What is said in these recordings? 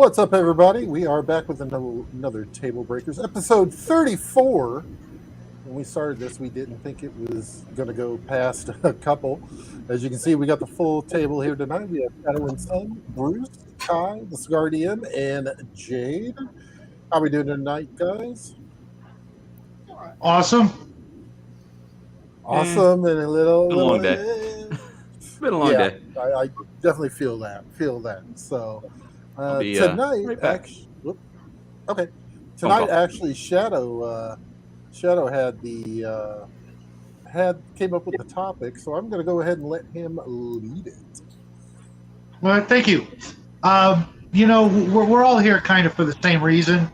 What's up, everybody? We are back with another Tablebreakers, episode 34. When we started this, we didn't think it was going to go past a couple. As you can see, we got the full table here tonight. We have Shadow and Sun, Bruce, Kai, the Guardian, and Jade. How are we doing tonight, guys? Awesome. Awesome, and a long day. It's been a long day. I definitely feel that. So Be, tonight, right back. Tonight, actually, Shadow came up with the topic, so I'm going to go ahead and let him lead it. Well, thank you. We're all here kind of for the same reason,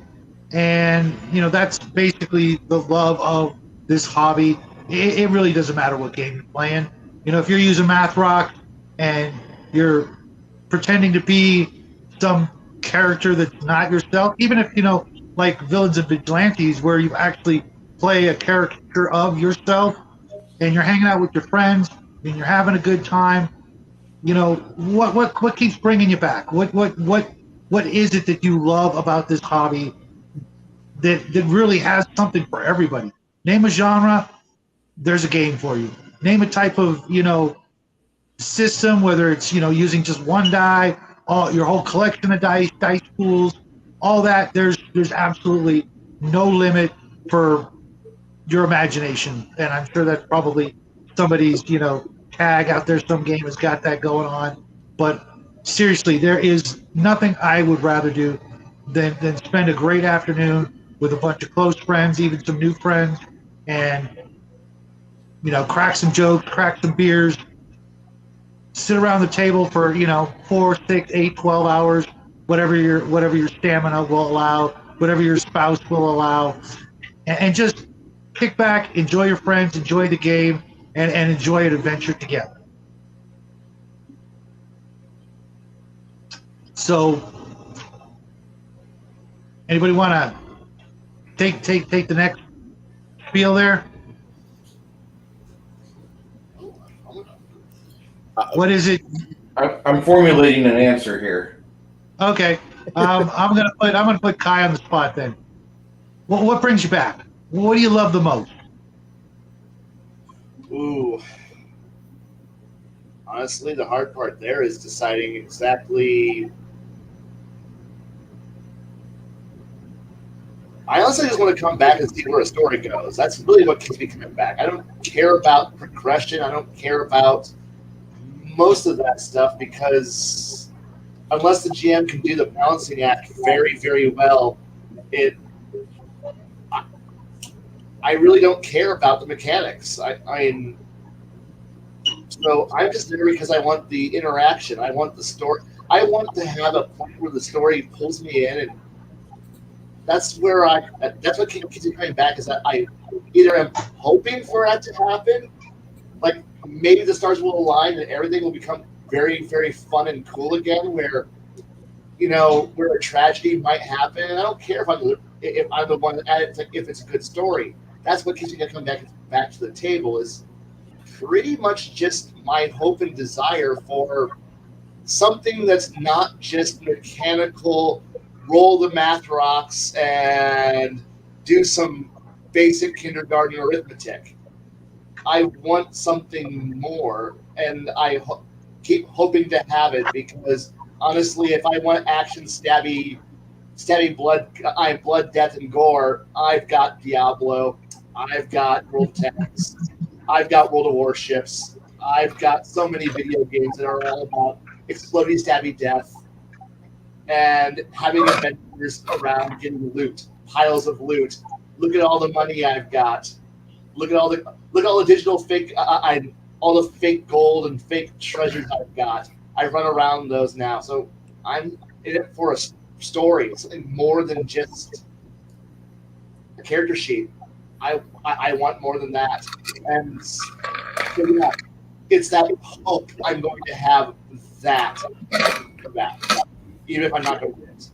and that's basically the love of this hobby. It really doesn't matter what game you're playing. If you're using Math Rock and you're pretending to be some character that's not yourself, even if like Villains and Vigilantes, where you actually play a character of yourself, and you're hanging out with your friends and you're having a good time. What keeps bringing you back? What is it that you love about this hobby that really has something for everybody? Name a genre, there's a game for you. Name a type of system, whether it's using just one die, your whole collection of dice pools, all that. There's absolutely no limit for your imagination, and I'm sure that's probably somebody's tag out there. Some game has got that going on, but seriously, there is nothing I would rather do than spend a great afternoon with a bunch of close friends, even some new friends, and crack some jokes, crack some beers, sit around the table for 4, 6, 8, 12 hours, whatever your stamina will allow, whatever your spouse will allow, and just kick back, enjoy your friends, enjoy the game, and enjoy an adventure together. So, anybody want to take the next spiel there? What is it? I'm formulating an answer here. Okay, I'm gonna put Kai on the spot then. What brings you back? What do you love the most? Ooh. Honestly, the hard part there is deciding exactly. I honestly just want to come back and see where a story goes. That's really what keeps me coming back. I don't care about progression. I don't care about most of that stuff, because unless the GM can do the balancing act very, very well, I really don't care about the mechanics. So I'm just there because I want the interaction. I want the story. I want to have a point where the story pulls me in, and that's what keeps me coming back. Is that I either am hoping for that to happen, like maybe the stars will align and everything will become very, very fun and cool again, where a tragedy might happen, and I don't care if I'm the one if it's a good story. That's what keeps me coming back to the table, is pretty much just my hope and desire for something that's not just mechanical, roll the math rocks and do some basic kindergarten arithmetic. I want something more, and I keep hoping to have it, because honestly, if I want action, stabby blood, death, and gore, I've got Diablo, I've got World of Tanks, I've got World of Warships, I've got so many video games that are all about exploding, stabby death, and having adventures around getting loot, piles of loot. Look at all the money I've got. Look at all the digital fake, all the fake gold and fake treasures I've got. I run around those now, so I'm in it for a story, something more than just a character sheet. I want more than that, and so yeah, it's that hope I'm going to have that, even if I'm not going to get it.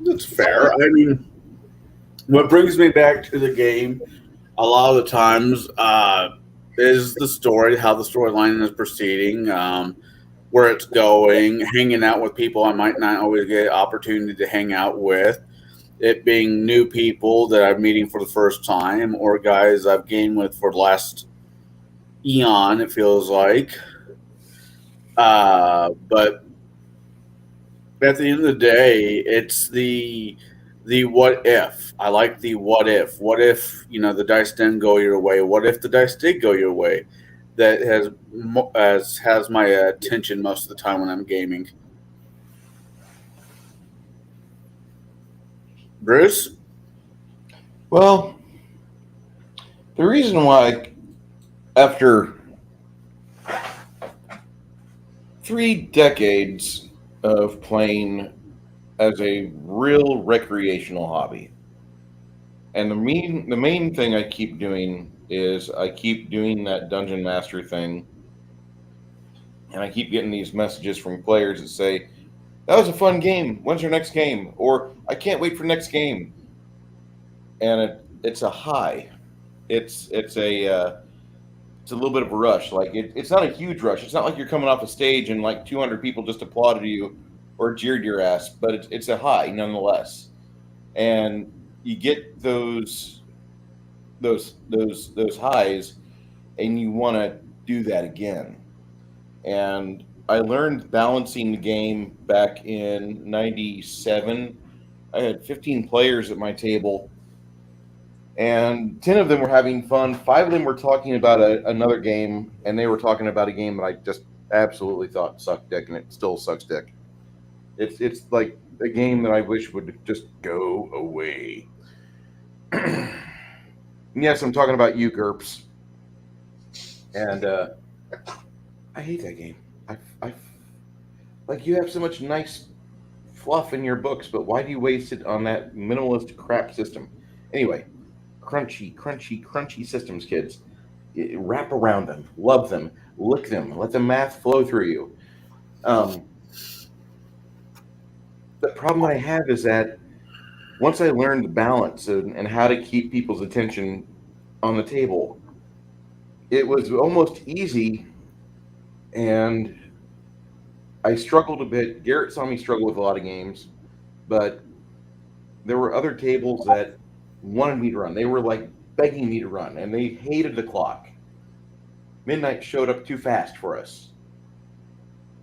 That's fair. I mean, what brings me back to the game a lot of the times, is the story, how the storyline is proceeding, where it's going, hanging out with people I might not always get opportunity to hang out with, it being new people that I'm meeting for the first time, or guys I've gamed with for the last eon, it feels like. But at the end of the day, it's the what if. I like the what if. What if the dice didn't go your way? What if the dice did go your way? That has my attention most of the time when I'm gaming. Bruce? Well, the reason why, after 3 decades of playing as a real recreational hobby, and the main thing I keep doing is I keep doing that dungeon master thing, and I keep getting these messages from players that say, "That was a fun game. When's your next game?" Or "I can't wait for next game." And it's a high. It's a little bit of a rush. Like it's not a huge rush. It's not like you're coming off a stage and like 200 people just applauded you or jeered your ass, but it's a high nonetheless. And you get those highs, and you want to do that again. And I learned balancing the game back in '97. I had 15 players at my table, and 10 of them were having fun. 5 of them were talking about another game, and they were talking about a game that I just absolutely thought sucked dick, and it still sucks dick. It's like a game that I wish would just go away. Yes, I'm talking about you, GURPS. And I hate that game. I like, you have so much nice fluff in your books, but why do you waste it on that minimalist crap system? Anyway, crunchy systems, kids. Wrap around them, love them, lick them, let the math flow through you. The problem I have is that once I learned the balance and how to keep people's attention on the table, it was almost easy, and I struggled a bit. Garrett saw me struggle with a lot of games, but there were other tables that wanted me to run. They were like begging me to run, and they hated the clock. Midnight showed up too fast for us.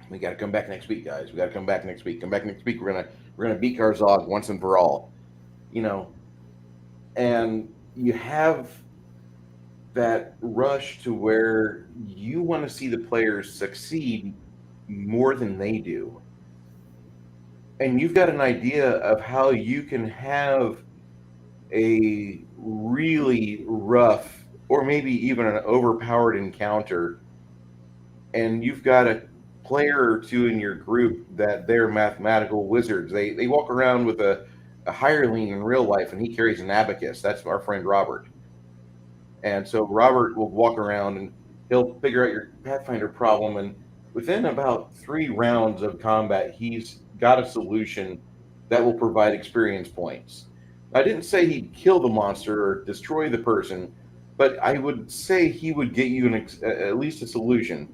We got to come back next week, guys. We got to come back next week. Come back next week. We're gonna beat Karzog once and for all. And you have that rush to where you want to see the players succeed more than they do. And you've got an idea of how you can have a really rough or maybe even an overpowered encounter, and you've got a player or two in your group that they're mathematical wizards. They walk around with a hireling in real life, and he carries an abacus. That's our friend Robert. And so Robert will walk around and he'll figure out your Pathfinder problem, and within about 3 rounds of combat, he's got a solution that will provide experience points. I didn't say he'd kill the monster or destroy the person, but I would say he would get you at least a solution,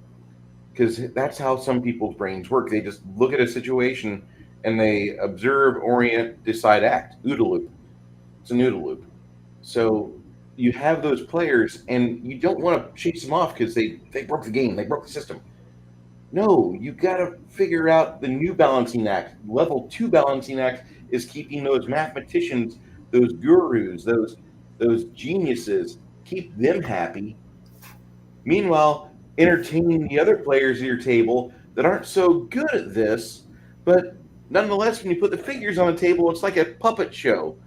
because that's how some people's brains work. They just look at a situation and they observe, orient, decide, act. OODA loop. It's an OODA loop. So you have those players, and you don't want to chase them off because they broke the game, they broke the system. No, you got to figure out the new balancing act. Level 2 balancing act is keeping those mathematicians, those gurus, those geniuses, keep them happy. Meanwhile, entertaining the other players at your table that aren't so good at this, but nonetheless, when you put the figures on the table, it's like a puppet show.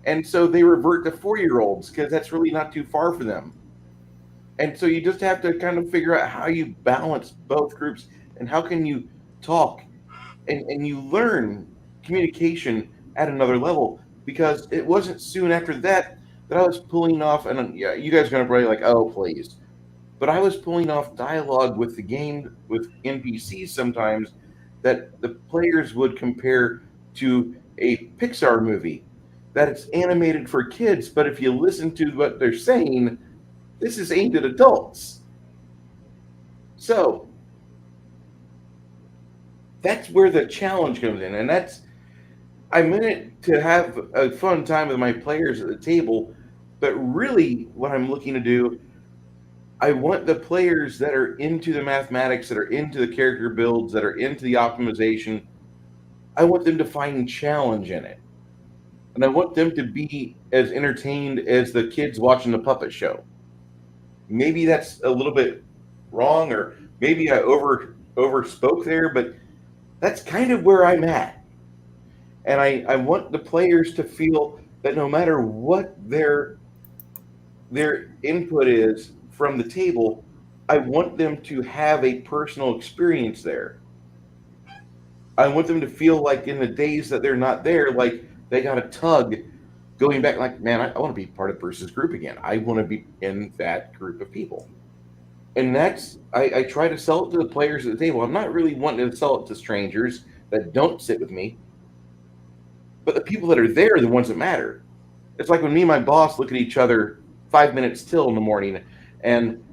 And so they revert to 4-year-olds because that's really not too far for them. And so you just have to kind of figure out how you balance both groups and how can you talk and you learn communication at another level, because it wasn't soon after that I was pulling off, and yeah, you guys are going to probably like, oh, please. But I was pulling off dialogue with the game, with NPCs sometimes, that the players would compare to a Pixar movie, that it's animated for kids, but if you listen to what they're saying, this is aimed at adults. So that's where the challenge comes in, and I'm in it to have a fun time with my players at the table, but really what I'm looking to do, I want the players that are into the mathematics, that are into the character builds, that are into the optimization, I want them to find challenge in it. And I want them to be as entertained as the kids watching the puppet show. Maybe that's a little bit wrong, or maybe I overspoke there, but that's kind of where I'm at. And I want the players to feel that no matter what their input is from the table, I want them to have a personal experience there. I want them to feel like in the days that they're not there, like they got a tug going back, like, man, I want to be part of Bruce's group again. I want to be in that group of people. And that's, I try to sell it to the players at the table. I'm not really wanting to sell it to strangers that don't sit with me, but the people that are there are the ones that matter. It's like when me and my boss look at each other 5 minutes till in the morning, and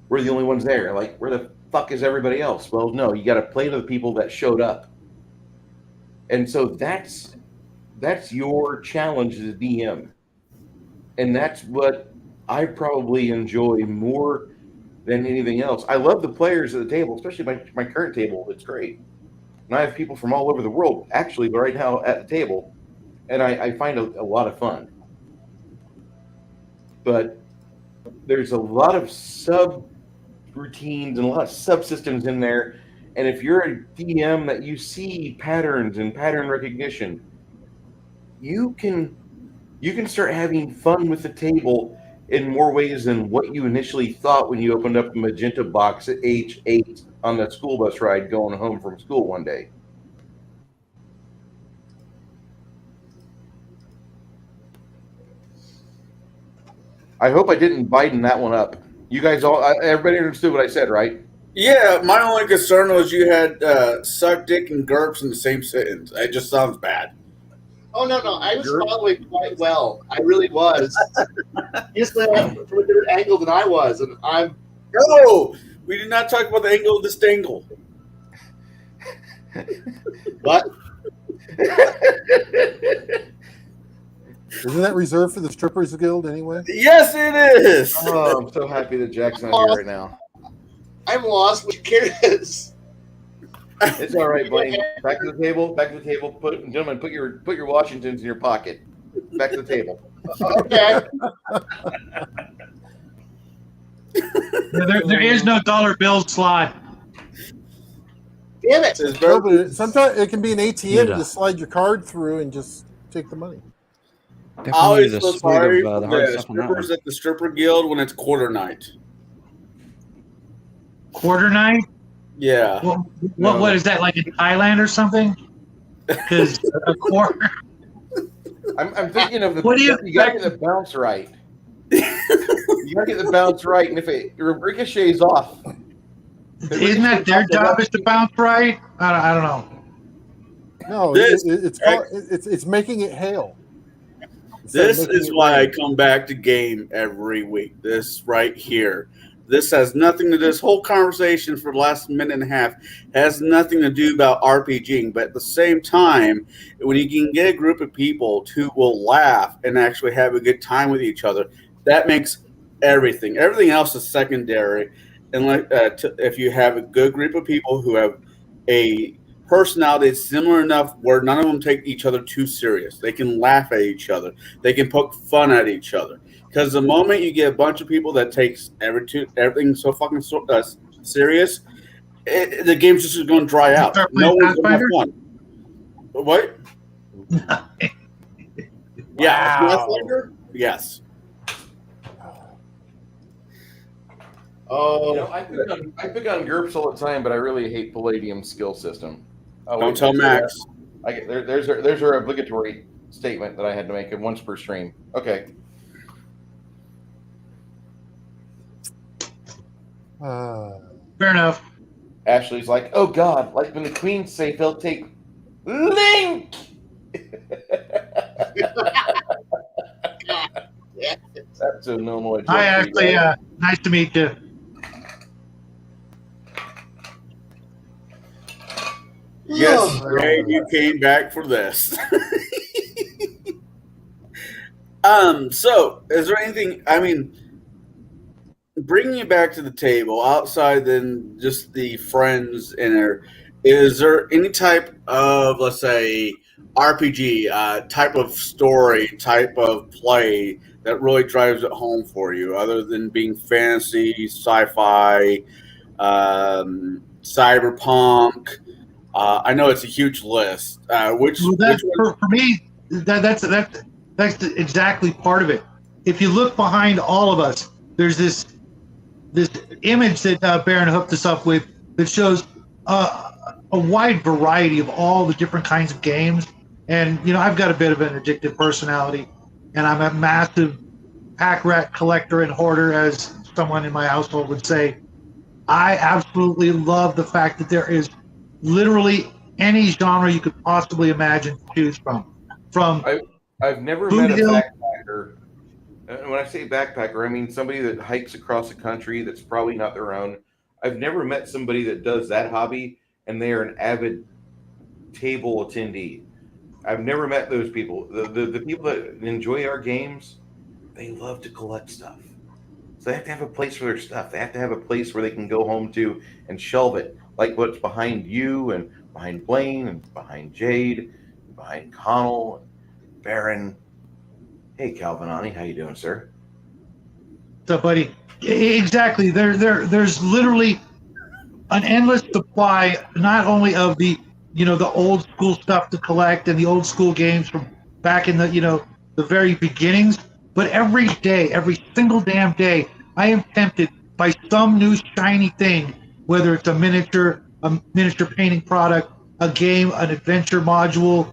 we're the only ones there. Like, where the fuck is everybody else? Well, no, you got to play to the people that showed up. And so that's your challenge as a DM. And that's what I probably enjoy more than anything else. I love the players at the table, especially my current table. It's great. And I have people from all over the world actually right now at the table. And I find a lot of fun. But there's a lot of sub-routines and a lot of subsystems in there. And if you're a DM that you see patterns and pattern recognition, you can start having fun with the table in more ways than what you initially thought when you opened up the magenta box at age 8 on the school bus ride going home from school one day. I hope I didn't Biden that one up. You guys everybody understood what I said, right? Yeah, my only concern was you had suck, dick, and GURPS in the same sentence. It just sounds bad. Oh, no. I was following quite well. I really was. You just went from a different angle than I was, and I'm... No! We did not talk about the angle of this dangle. What? Isn't that reserved for the Strippers Guild anyway? Yes, it is! Oh, I'm so happy that Jack's not here right now. I'm lost. Which character is? It's all right, Blaine. Back to the table. Gentlemen, put your Washingtons in your pocket. Back to the table. Okay. There is no dollar bill slot. Damn it. No, but sometimes it can be an ATM. You just slide your card through and just take the money. I always feel sorry for the hard the stuff on that strippers one. at the stripper guild when it's quarter night. Quarter night? Yeah. What is that, like in Thailand or something? Because a quarter. I'm thinking of What do you got to get the bounce right. You got to get the bounce right, and if it ricochets off, Isn't that their job is to bounce right? I don't know. No, it's making it hail. This is why I come back to game every week. This right here. This has nothing to do. This whole conversation for the last minute and a half has nothing to do about RPGing. But at the same time, when you can get a group of people who will laugh and actually have a good time with each other, that makes everything. Everything else is secondary. And if you have a good group of people who have a personality that's similar enough where none of them take each other too serious, they can laugh at each other, they can poke fun at each other. Because the moment you get a bunch of people that takes everything so fucking serious, the game's just going to dry out. No one's going to have fun. What? Yeah, Pathfinder? Yes. Oh, I pick on GURPS all the time, but I really hate Palladium's skill system. Don't tell Max. There's our obligatory statement that I had to make once per stream. Okay. Fair enough. Ashley's like, oh God, like when the Queen's safe, they'll take Link. That's a Illinois joke. Hi, Ashley. Nice to meet you. Yes, Oh, Ray, you came back for this. So is there anything, I mean, bringing you back to the table outside than just the friends in there, is there any type of, let's say, RPG, type of story, type of play that really drives it home for you, other than being fantasy, sci-fi, cyberpunk? I know it's a huge list. Which Well, which that one? for me, that's exactly part of it. If you look behind all of us, there's this image that Baron hooked us up with that shows a wide variety of all the different kinds of games. And I've got a bit of an addictive personality, and I'm a massive pack rat collector and hoarder, as someone in my household would say. I absolutely love the fact that there is literally any genre you could possibly imagine to choose from. From I've never Boot met a Hill. backpacker. And when I say backpacker, I mean somebody that hikes across the country that's probably not their own. I've never met somebody that does that hobby and they are an avid table attendee. I've never met those people. The people that enjoy our games, they love to collect stuff. So they have to have a place for their stuff. They have to have a place where they can go home to and shelve it, like what's behind you and behind Blaine and behind Jade, and behind Connell and Baron. Hey, Calvinani, how you doing, sir? So, buddy, exactly. There's literally an endless supply, not only of the old school stuff to collect and the old school games from back in the very beginnings, but every day, every single damn day, I am tempted by some new shiny thing, whether it's a miniature painting product, a game, an adventure module.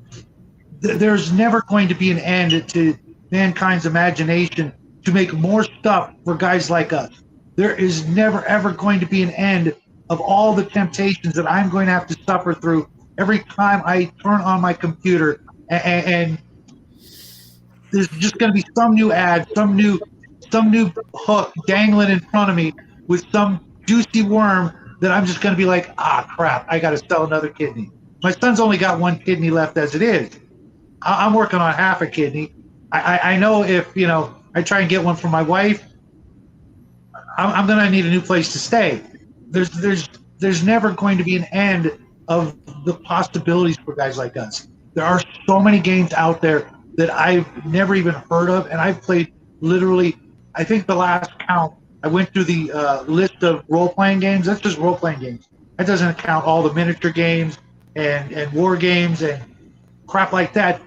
There's never going to be an end to mankind's imagination to make more stuff for guys like us. There is never ever going to be an end of all the temptations that I'm going to have to suffer through every time I turn on my computer, and there's just going to be some new ad, some new hook dangling in front of me with some juicy worm that I'm just going to be like, crap, I got to sell another kidney. My son's only got one kidney left as it is. I'm working on half a kidney. I know if I try and get one for my wife, I'm going to need a new place to stay. There's never going to be an end of the possibilities for guys like us. There are so many games out there that I've never even heard of, and I've played literally. I think the last count, I went through the list of role-playing games. That's just role-playing games. That doesn't count all the miniature games and war games and crap like that.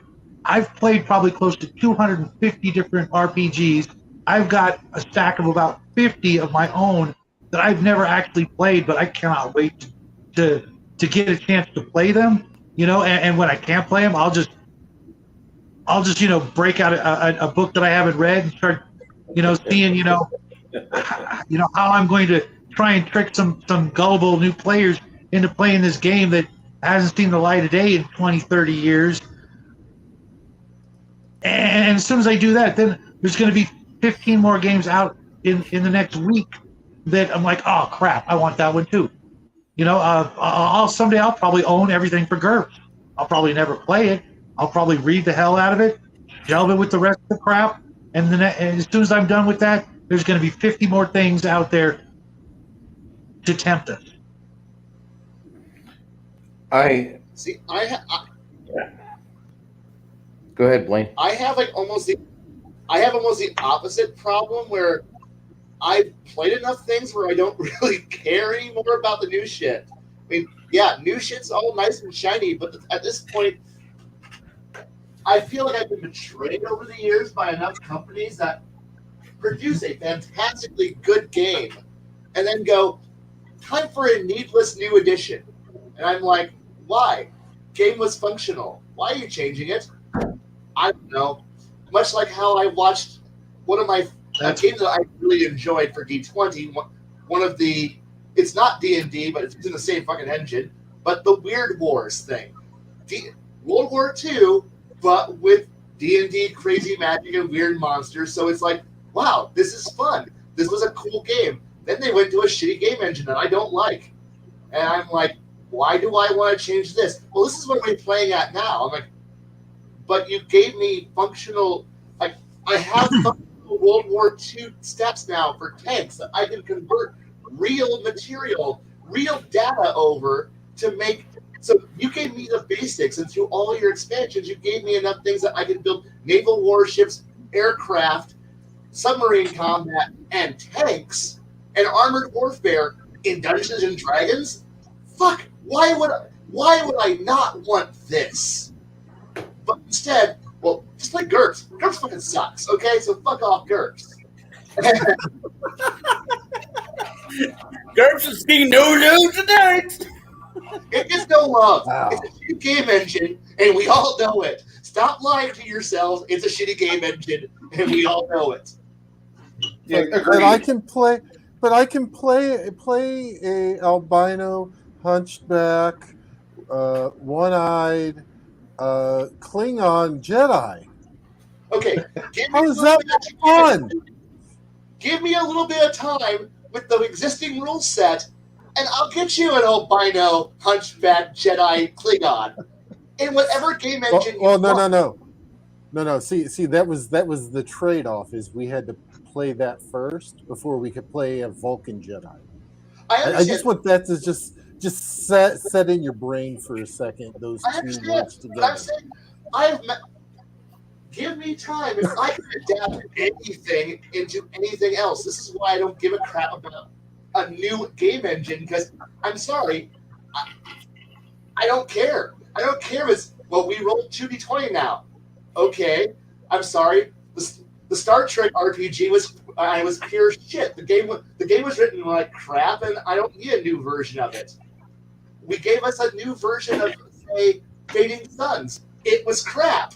I've played probably close to 250 different RPGs. I've got a stack of about 50 of my own that I've never actually played, but I cannot wait to get a chance to play them. And when I can't play them, I'll just break out a book that I haven't read and start seeing how I'm going to try and trick some gullible new players into playing this game that hasn't seen the light of day in 20, 30 years. And as soon as I do that, then there's going to be 15 more games out in the next week that I'm like, oh crap, I want that one too. Someday I'll probably own everything for GURPS. I'll probably never play it. I'll probably read the hell out of it, shelve it with the rest of the crap, and then as soon as I'm done with that, there's going to be 50 more things out there to tempt us. See, Go ahead, Blaine. I have almost the opposite problem where I've played enough things where I don't really care anymore about the new shit. I mean, yeah, new shit's all nice and shiny, but at this point, I feel like I've been betrayed over the years by enough companies that produce a fantastically good game and then go, time for a needless new edition. And I'm like, why? Game was functional. Why are you changing it? I don't know. Much like how I watched one of my games that I really enjoyed for D20, one of the, it's not D&D, but it's in the same fucking engine, but the Weird Wars thing. World War II, but with D&D crazy magic and weird monsters. So it's like, wow, this is fun. This was a cool game. Then they went to a shitty game engine that I don't like. And I'm like, why do I want to change this? Well, this is what we're playing at now. I'm like, but you gave me functional, like, I have functional World War II steps now for tanks that I can convert real material, real data over to make. So you gave me the basics, and through all your expansions, you gave me enough things that I can build naval warships, aircraft, submarine combat, and tanks, and armored warfare in Dungeons and Dragons. Fuck! Why would I not want this? But instead, well, just like GURPS. GURPS fucking sucks. Okay, so fuck off GURPS. GURPS is getting no love tonight. It gets no love. Wow. It's a shitty game engine, and we all know it. Stop lying to yourselves. It's a shitty game engine, and we all know it. Yeah, But I can play. But I can play a albino, hunchback, one-eyed, Klingon Jedi. Okay, give me How a is little that bit of fun? Give me a little bit of time with the existing rule set, and I'll get you an albino, hunchback, Jedi, Klingon in whatever game engine. Well, you want. no. See, that was the trade-off. Is we had to play that first before we could play a Vulcan Jedi. I I understand. just want that to just set in your brain for a second. Those I two understand. words But together. I'm saying, give me time, and I can adapt anything into anything else. This is why I don't give a crap about a new game engine, because I'm sorry, I don't care. I don't care if it's, well, we rolled 2d20 now. Okay, I'm sorry. The Star Trek RPG was pure shit. The game was written like crap, and I don't need a new version of it. We gave us a new version of, say, Fading Suns. It was crap.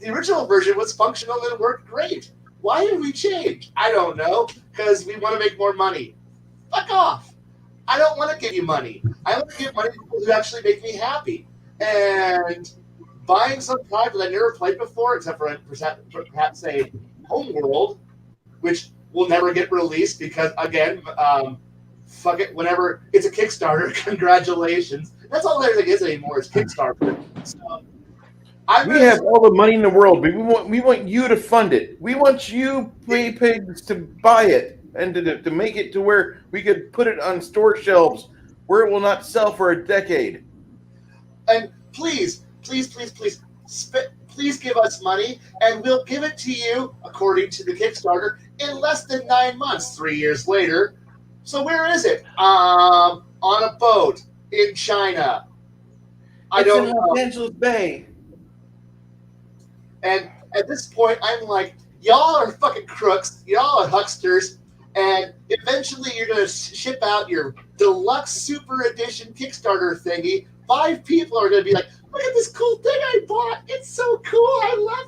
The original version was functional and worked great. Why did we change? I don't know. Because we want to make more money. Fuck off. I don't want to give you money. I want to give money to people who actually make me happy. And buying some product that I never played before, except for perhaps say Homeworld, which will never get released because, again, fuck it, whenever it's a Kickstarter, congratulations. That's all everything is anymore is Kickstarter. So, We have all the money in the world, but we want you to fund it. We want you, Play Pigs, to buy it and to make it to where we could put it on store shelves where it will not sell for a decade. And please give us money, and we'll give it to you, according to the Kickstarter, in less than 9 months, 3 years later. So where is it? On a boat in China. I It's don't in know. Los Angeles Bay. And at this point, I'm like, y'all are fucking crooks. Y'all are hucksters. And eventually you're going to ship out your deluxe super edition Kickstarter thingy. 5 people are going to be like, look at this cool thing I bought. It's so cool. I love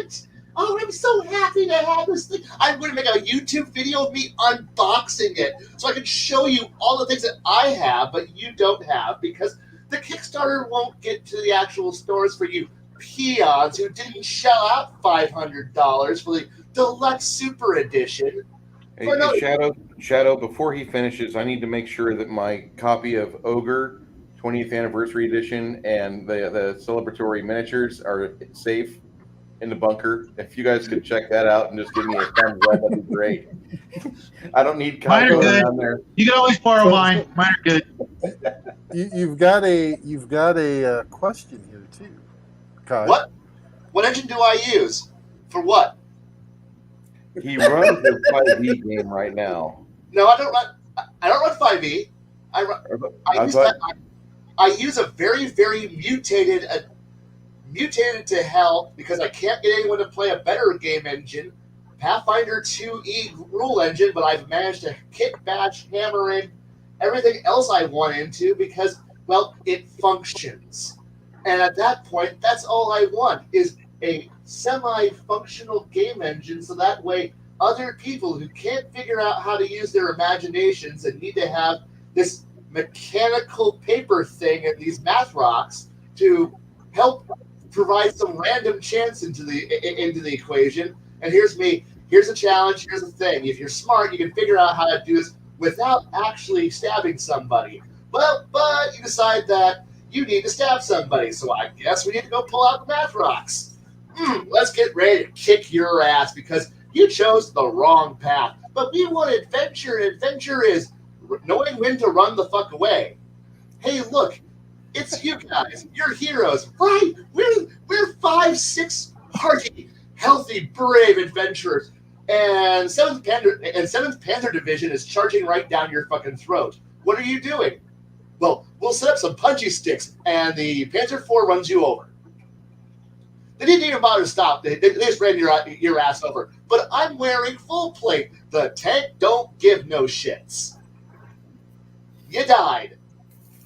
it. Oh, I'm so happy to have this thing. I'm going to make a YouTube video of me unboxing it so I can show you all the things that I have, but you don't have, because the Kickstarter won't get to the actual stores for you peons who didn't shell out $500 for the deluxe super edition. Hey, Shadow, before he finishes, I need to make sure that my copy of Ogre 20th Anniversary Edition and the celebratory miniatures are safe in the bunker. If you guys could check that out and just give me a thumbs up, that'd be great. I don't need Mine are Kylo good. down there. You can always borrow mine. Mine are good. You've got a question here too, Kai. What engine do I use? For what? He runs the 5e game right now. No, I don't run 5e. I use a very, very mutated to hell, because I can't get anyone to play a better game engine, Pathfinder 2e rule engine, but I've managed to kit bash, hammer in everything else I want into because, well, it functions. And at that point, that's all I want is a semi-functional game engine, so that way other people who can't figure out how to use their imaginations and need to have this mechanical paper thing and these math rocks to help provide some random chance into the equation. And here's a challenge, here's the thing. If you're smart, you can figure out how to do this without actually stabbing somebody. But you decide that you need to stab somebody, so I guess we need to go pull out the math rocks. Let's get ready to kick your ass because you chose the wrong path. But we want adventure, and adventure is knowing when to run the fuck away. Hey, look, it's you guys. You're heroes, right? We're 5-6 hearty, healthy, brave adventurers, and Seventh Panther Division is charging right down your fucking throat. What are you doing? Well, we'll set up some punchy sticks, and the Panther 4 runs you over. They didn't even bother to stop. They just ran your ass over. But I'm wearing full plate. The tank don't give no shits. You died.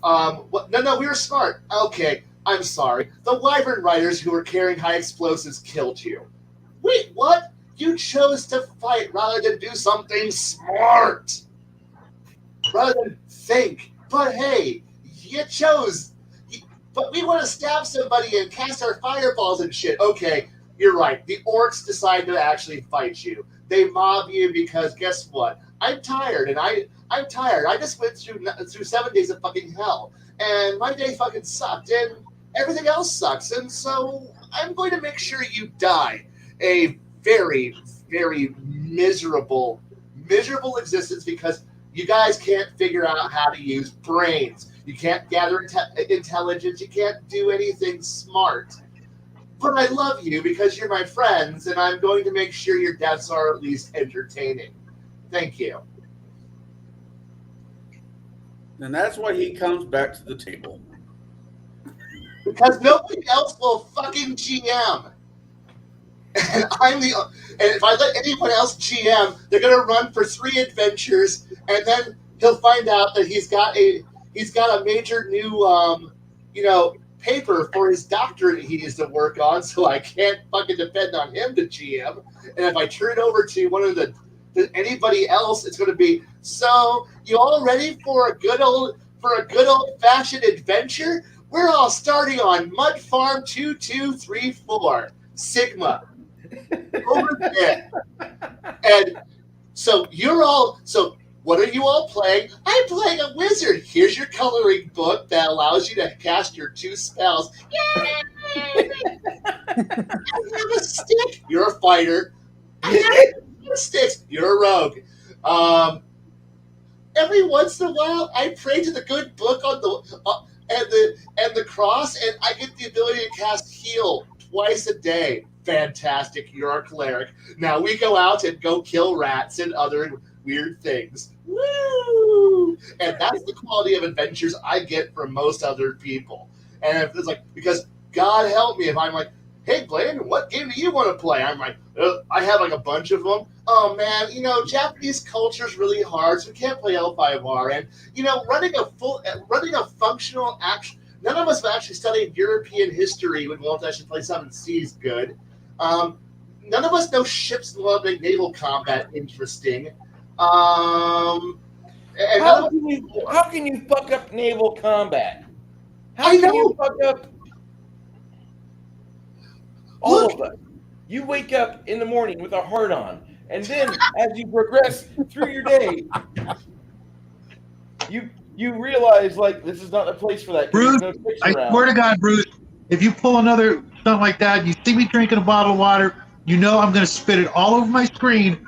No, we were smart. Okay, I'm sorry. The Wyvern Riders who were carrying high explosives killed you. Wait, what? You chose to fight rather than do something smart. Rather than think. But hey, you chose. But we want to stab somebody and cast our fireballs and shit. Okay, you're right. The orcs decide to actually fight you. They mob you because guess what? I'm tired, and I'm tired. I just went through 7 days of fucking hell, and my day fucking sucked, and everything else sucks, and so I'm going to make sure you die a very, very miserable existence because you guys can't figure out how to use brains. You can't gather intelligence. You can't do anything smart. But I love you because you're my friends, and I'm going to make sure your deaths are at least entertaining. Thank you. And that's why he comes back to the table. Because nobody else will fucking GM. And if I let anyone else GM, they're gonna run for 3 adventures, and then he'll find out that he's got a major new paper for his doctorate he needs to work on, so I can't fucking depend on him to GM. And if I turn it over to one of anybody else, it's gonna be, so you all ready for a good old fashioned adventure? We're all starting on Mud Farm 2234 Sigma. Over there. And so what are you all playing? I'm playing a wizard. Here's your coloring book that allows you to cast your 2 spells. Yay! I have a stick. You're a fighter. I have 2 sticks. You're a rogue. Every once in a while, I pray to the good book on the cross, and I get the ability to cast heal twice a day. Fantastic, you're a cleric. Now we go out and go kill rats and other weird things. Woo! And that's the quality of adventures I get from most other people. And if it's like, because God help me if I'm like, hey, Blaine, what game do you want to play? I'm like, I have like a bunch of them. Oh man, Japanese culture is really hard, so we can't play L5R. And running a functional action. None of us have actually studied European history when we'll actually play 7C's good. None of us know ships and want to make naval combat interesting. How can you fuck up naval combat? How can you fuck up all of us? You wake up in the morning with a heart on, and then as you progress through your day, you realize like this is not the place for that. Bruce, I swear to God, Bruce, if you pull another something like that, you see me drinking a bottle of water, you know I'm going to spit it all over my screen.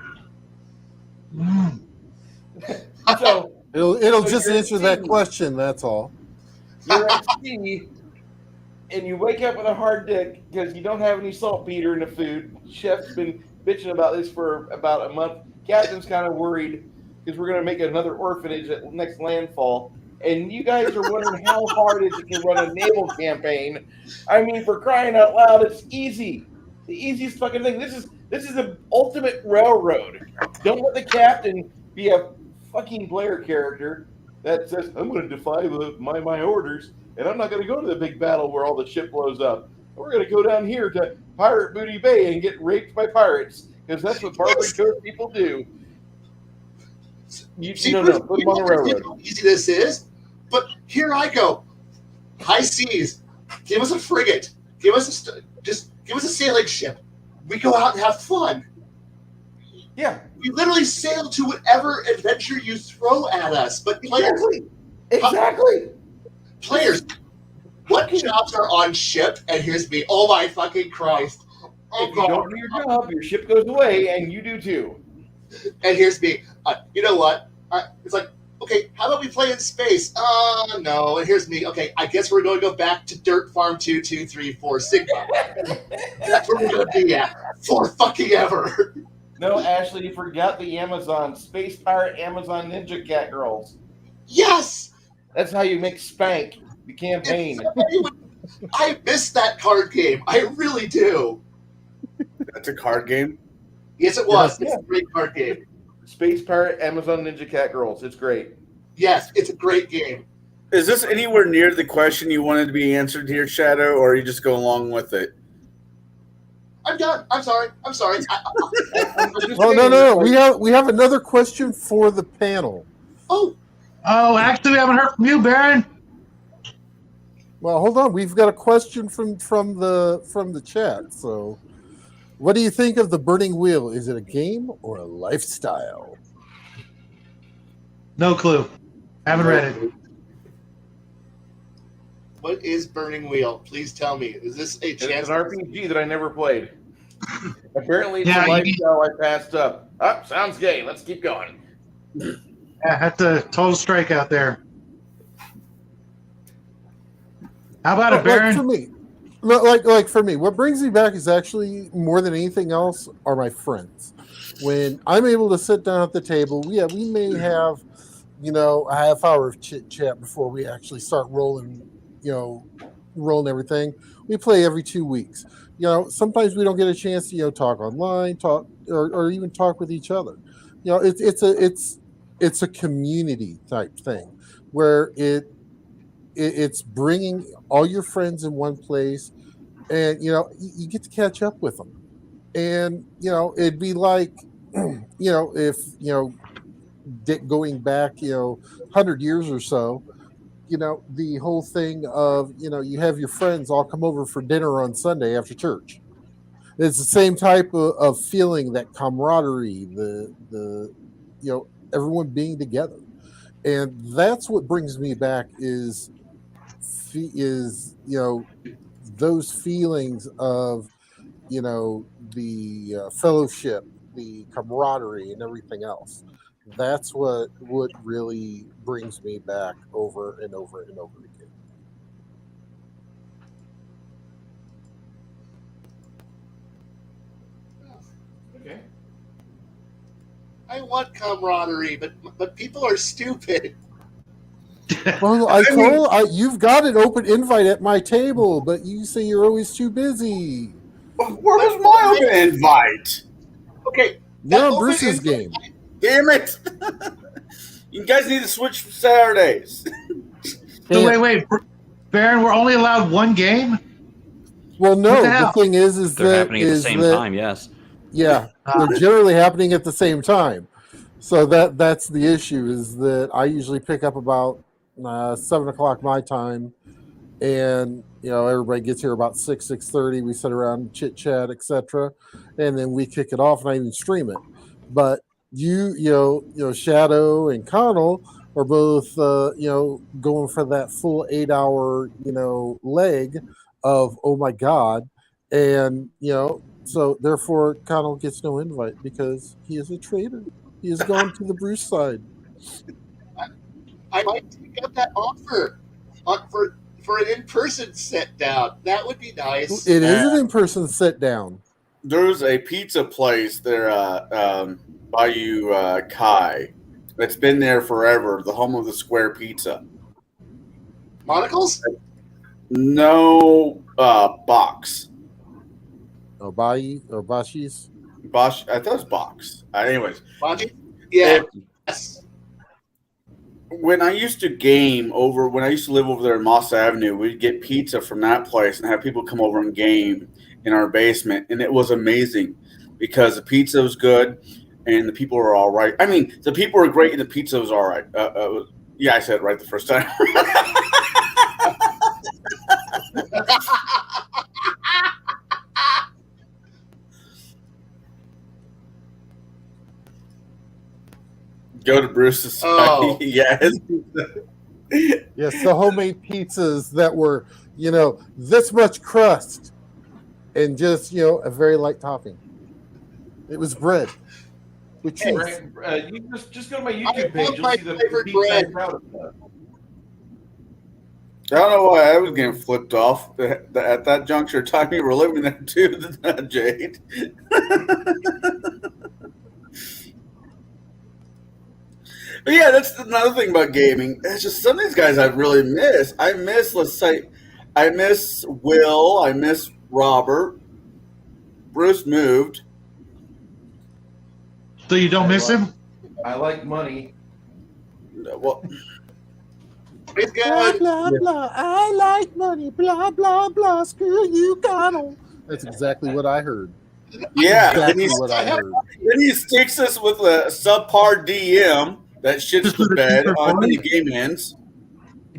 So it'll just answer that question. That's all. You're at sea, and you wake up with a hard dick because you don't have any saltpeter in the food. Chef's been bitching about this for about a month. Captain's kind of worried because we're going to make another orphanage at next landfall. And you guys are wondering how hard is it to run a naval campaign. I mean, for crying out loud, it's easy. The easiest fucking thing. This is the ultimate railroad. Don't let the captain be a fucking Blair character that says, I'm going to defy my orders, and I'm not going to go to the big battle where all the shit blows up. We're going to go down here to Pirate Booty Bay and get raped by pirates, because that's what Barbary Coast people do. Put them on the railroad. How easy this is, but here I go. High seas. Give us a frigate. Give us a sailing ship. We go out and have fun. Yeah. We literally sail to whatever adventure you throw at us. But players, Exactly. Exactly. Players, what jobs are on ship? And here's me. Oh my fucking Christ. Oh If you don't do your job, your ship goes away, and you do too. And here's me. You know what? It's like, okay, how about we play in space? No. And here's me. Okay, I guess we're going to go back to Dirt Farm 2, 2, 3, 4, Sigma. That's where we're going to be at for fucking ever. No, Ashley, you forgot the Amazon Space Pirate Amazon Ninja Cat Girls. Yes! That's how you make Spank, the campaign. I miss that card game. I really do. That's a card game. Yes, it was. Yeah. It's a great card game. Space Pirate Amazon Ninja Cat Girls. It's great. Yes, it's a great game. Is this anywhere near the question you wanted to be answered here, Shadow, or you just go along with it? I'm done. I'm sorry. Oh no! We have another question for the panel. Oh, actually, we haven't heard from you, Baron. Well, hold on. We've got a question from the chat. So, what do you think of the Burning Wheel? Is it a game or a lifestyle? No clue. Haven't read it. what is Burning Wheel? Please tell me. Is this a It's chance? an RPG that I never played. Apparently, it's Yeah, a lifestyle I passed up. Oh, sounds gay. Let's keep going. Yeah, that's a total strikeout there. How about it, Baron? Like for me, what brings me back is actually more than anything else are my friends. When I'm able to sit down at the table, we may have, a half hour of chit chat before we actually start rolling everything. We play every 2 weeks. Sometimes we don't get a chance to talk online, or even talk with each other. It's a community type thing where it's bringing all your friends in one place, and you get to catch up with them. And it'd be like if going back 100 years or so, the whole thing of you have your friends all come over for dinner on Sunday after church. It's the same type of feeling, that camaraderie, the everyone being together. And that's what brings me back is those feelings of the fellowship, the camaraderie, and everything else. That's what really brings me back over and over and over again. Okay. I want camaraderie, but people are stupid. Well, you've got an open invite at my table, but you say you're always too busy. Where was my open invite? Okay. You're on Bruce's game. Damn it! You guys need to switch Saturdays. So wait, Baron, we're only allowed one game? Well, no. What the The hell? thing is They're happening at the same time. Yes. Yeah, they're generally happening at the same time. So that's the issue, is that I usually pick up about 7 o'clock my time, and everybody gets here about 6:30. We sit around, chit chat, etc., and then we kick it off, and I even stream it. But Shadow and Connell are both going for that full 8-hour leg of, oh my god, and so therefore Connell gets no invite because he is a traitor. He is going to the Bruce side. I might take up that offer for an in-person sit down. That would be nice. It is an in-person sit down. There's a pizza place there by you, Kai, that's been there forever. The home of the square pizza. Monocles? No, box. Obai or Bashi's? Bosch. I thought it was box. Anyways, Monty? Yeah. It- Yes. when I used to when I used to live over there in Moss Avenue, we'd get pizza from that place and have people come over and game in our basement. And it was amazing because the pizza was good and the people were all right. I mean, the people were great and the pizza was all right. Yeah, I said it right the first time. Go to Bruce's side. Oh. Yes. Yes, the homemade pizzas that were, this much crust and just, a very light topping. It was bread with cheese. Right, you just go to my I YouTube page. love You'll my see the favorite pizza bread. I'm proud of. I don't know why I was getting flipped off at that juncture. Time you were living there too, Jade. But yeah, that's another thing about gaming. It's just some of these guys I really miss. I miss Will. I miss Robert. Bruce moved. So you don't miss him? I like money. Well, It's Blah, good. blah, blah. I like money. Blah, blah, blah. Screw you, Connell. That's exactly what I heard. yeah. Exactly what I heard. Then he sticks us with a subpar DM that shits the bed on the game ends.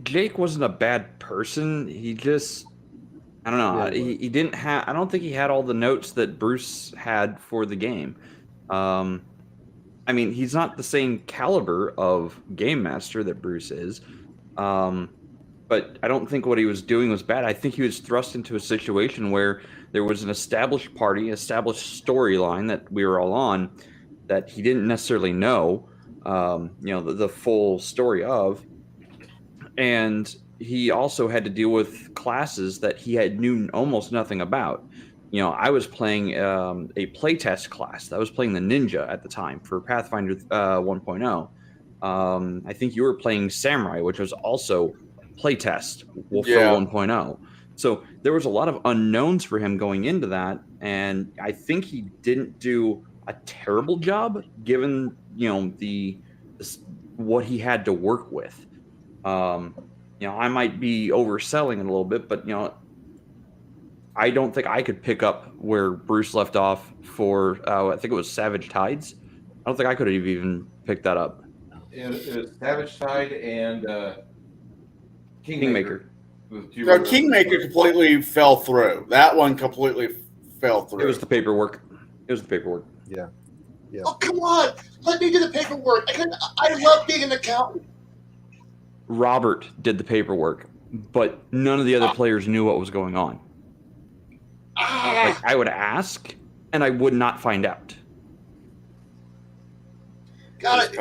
Jake wasn't a bad person. He just, I don't know. Yeah, he didn't have. I don't think he had all the notes that Bruce had for the game. I mean, he's not the same caliber of game master that Bruce is. But I don't think what he was doing was bad. I think he was thrust into a situation where there was an established party, established storyline that we were all on that he didn't necessarily know, the full story of. And he also had to deal with classes that he had knew almost nothing about. I was playing a playtest class. I was playing the Ninja at the time for Pathfinder 1.0. I think you were playing Samurai, which was also playtest for 1.0. So there was a lot of unknowns for him going into that, and I think he didn't do a terrible job given what he had to work with. I might be overselling it a little bit, but I don't think I could pick up where Bruce left off for I think it was Savage Tides. I don't think I could have even picked that up. It was Savage Tide and Kingmaker. No, Kingmaker completely fell through. That one completely fell through. It was the paperwork. Yeah. Oh, come on. Let me do the paperwork. I love being an accountant. Robert did the paperwork, but none of the other players knew what was going on. Like, I would ask, and I would not find out. Got it.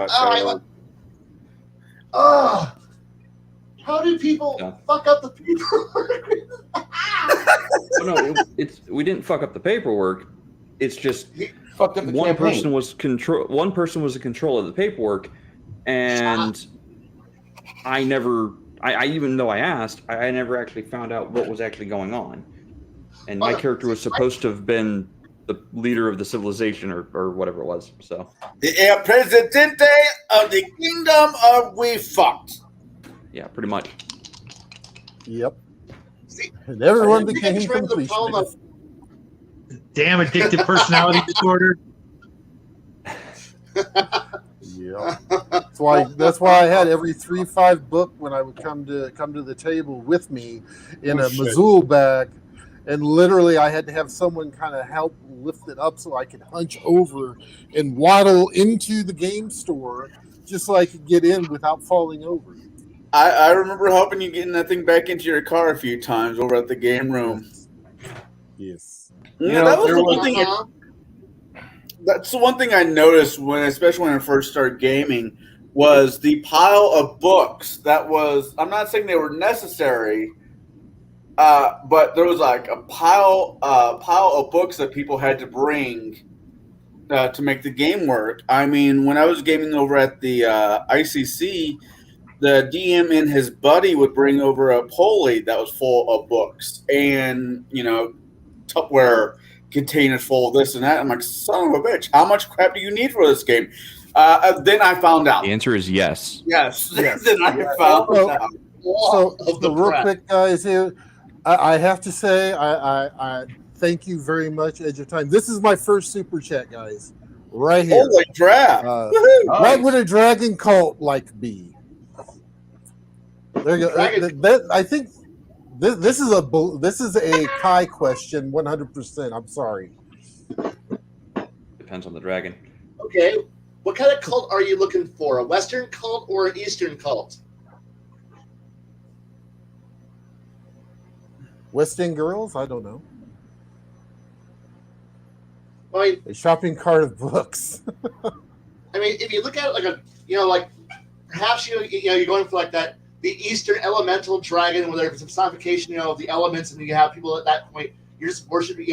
How do people fuck up the paperwork? No, we didn't fuck up the paperwork. It's just fucked up the one campaign. person was in control of the paperwork, and I never. I even though I asked, I never actually found out what was actually going on. And my character was supposed to have been the leader of the civilization or whatever it was. So the El Presidente of the Kingdom of We Fucked. Yeah, pretty much. Yep. And everyone became completion. Damn addictive personality disorder. Yeah. That's why I had every 3-5 book when I would come to the table with me in a Mazul bag. And literally, I had to have someone kind of help lift it up so I could hunch over and waddle into the game store just so I could get in without falling over. I remember helping you getting that thing back into your car a few times over at the game room. Yes. Yeah, that was the one thing. That's the one thing I noticed especially when I first started gaming, was the pile of books. I'm not saying they were necessary. But there was like a pile of books that people had to bring to make the game work. I mean, when I was gaming over at the ICC, the DM and his buddy would bring over a pulley that was full of books and, Tupperware containers full of this and that. I'm like, son of a bitch, how much crap do you need for this game? Then I found out. The answer is yes. Yes. Then I found out. So real quick, guys, here, I have to say, I thank you very much at your time. This is my first super chat, guys. Right here. Holy crap. What would a dragon cult be? There you go. I think this is a Kai question, 100%. I'm sorry. Depends on the dragon. Okay. What kind of cult are you looking for? A Western cult or an Eastern cult? West End girls? I don't know. I mean, A shopping cart of books. if you look at it like like perhaps you're going for like that the Eastern elemental dragon, where there's some personification, of the elements, and you have people at that point you're just worshiping,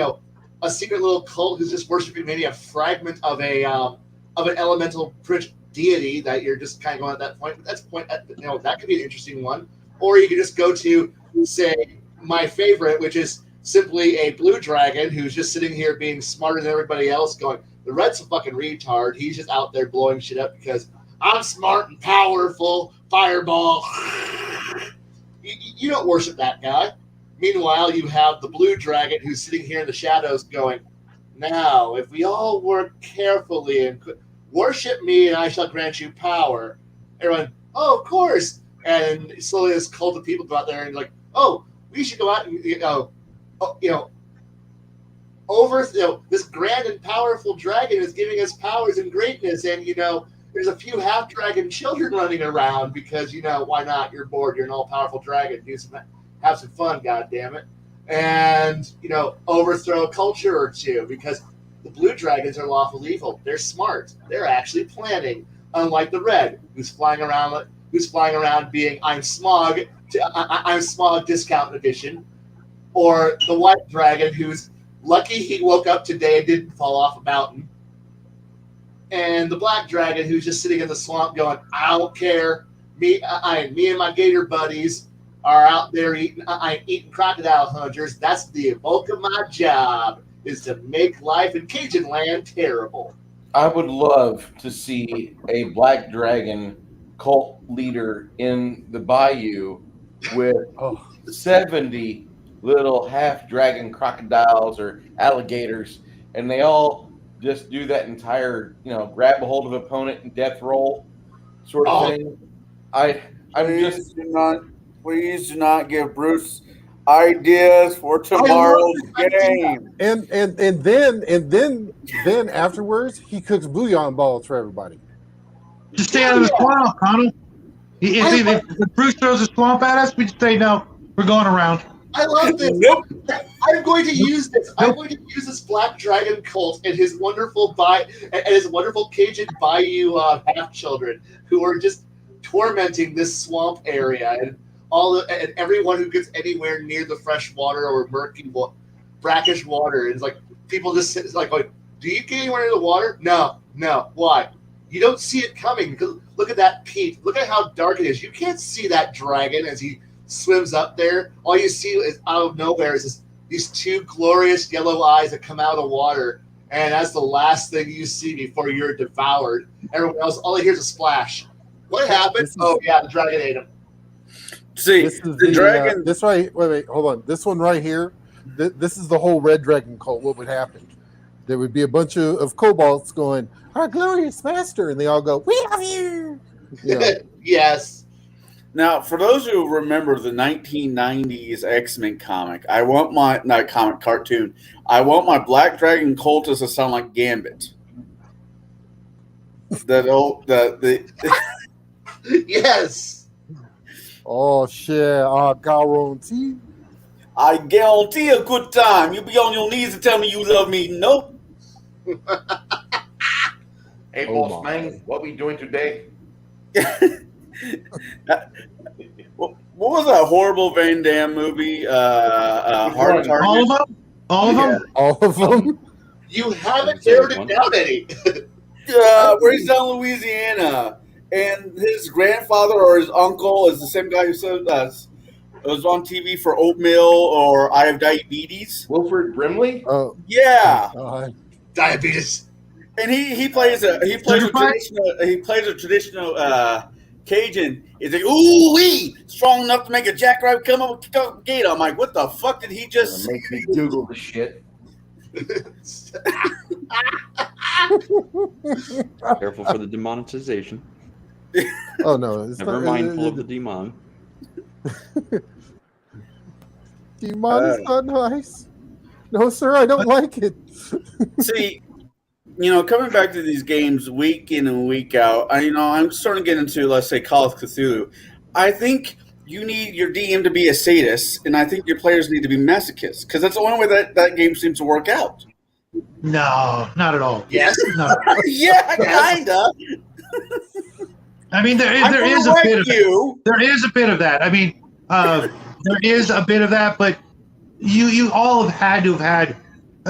a secret little cult who's just worshiping maybe a fragment of an elemental deity that you're just kind of going at that point. That could be an interesting one. Or you could just go to, say, my favorite, which is simply a blue dragon who's just sitting here being smarter than everybody else, going, the red's a fucking retard. He's just out there blowing shit up because I'm smart and powerful. Fireball. You don't worship that guy. Meanwhile, you have the blue dragon who's sitting here in the shadows going, now, if we all work carefully and worship me and I shall grant you power. Everyone, oh, of course. And slowly this cult of people go out there and like, oh, we should go out and, this grand and powerful dragon is giving us powers and greatness. And, there's a few half-dragon children running around because, why not? You're bored. You're an all-powerful dragon. Have some fun, goddammit. And, overthrow a culture or two because the blue dragons are lawful evil. They're smart. They're actually planning. Unlike the red, who's flying around being I'm Smog discount edition, or the white dragon who's lucky he woke up today and didn't fall off a mountain, and the black dragon who's just sitting in the swamp going, I don't care. Me and my gator buddies are out there eating crocodile hunters. That's the bulk of my job, is to make life in Cajun land terrible. I would love to see a black dragon cult leader in the bayou with 70 little half dragon crocodiles or alligators, and they all just do that entire, grab a hold of opponent and death roll sort of thing. Please do not give Bruce ideas for tomorrow's game. And then afterwards he cooks bouillon balls for everybody. Just stay out of the swamp, Connell. If Bruce throws a swamp at us, we just say no. We're going around. I love this. Nope. I'm going to use this. I'm going to use this black dragon cult and his wonderful Cajun bayou half children who are just tormenting this swamp area and and everyone who gets anywhere near the fresh water or murky, brackish water. It's like people just sit, it's like, do you get anywhere near the water? No. Why? You don't see it coming. Look at that peak. Look at how dark it is. You can't see that dragon as he swims up there. All you see is out of nowhere is these two glorious yellow eyes that come out of the water, and that's the last thing you see before you're devoured. Everyone else, all they hear is a splash. What happened? The dragon ate him. See, This is the dragon. This right. Wait. Hold on. This one right here. This is the whole red dragon cult. What would happen? There would be a bunch of kobolds going, "Our glorious master," and they all go, "We love you." Yes. Now, for those who remember the 1990s X-Men comic, I want my cartoon. I want my black dragon cultist to sound like Gambit. Yes. Oh shit! I guarantee. I guarantee a good time. You'll be on your knees and tell me you love me. Nope. Hey, boss man, what we doing today? What was that horrible Van Damme movie? Hard Target. All of them? All of them. You haven't narrowed it down any. Where he's down in Louisiana, and his grandfather or his uncle is the same guy who said it was on TV for Oatmeal or I Have Diabetes. Wilford Brimley? Oh Yeah. Diabetes. And he plays a traditional Cajun. He's like, ooh wee, strong enough to make a jackrabbit come up with a gate. I'm like, what the fuck did he just Make me Google the shit. Careful for the demonetization. Oh no! It's Never mindful of the demon. Demon is not nice. No, sir, I don't like it. see? Coming back to these games week in and week out, I'm starting to get into, let's say, Call of Cthulhu. I think you need your DM to be a sadist, and I think your players need to be masochists, because that's the only way that game seems to work out. No, not at all. Yes. No. Yeah, Yes. kinda. I mean, there I'm is gonna a bit wreck of you. there is a bit of that. I mean, there is a bit of that, but you all have had to have had,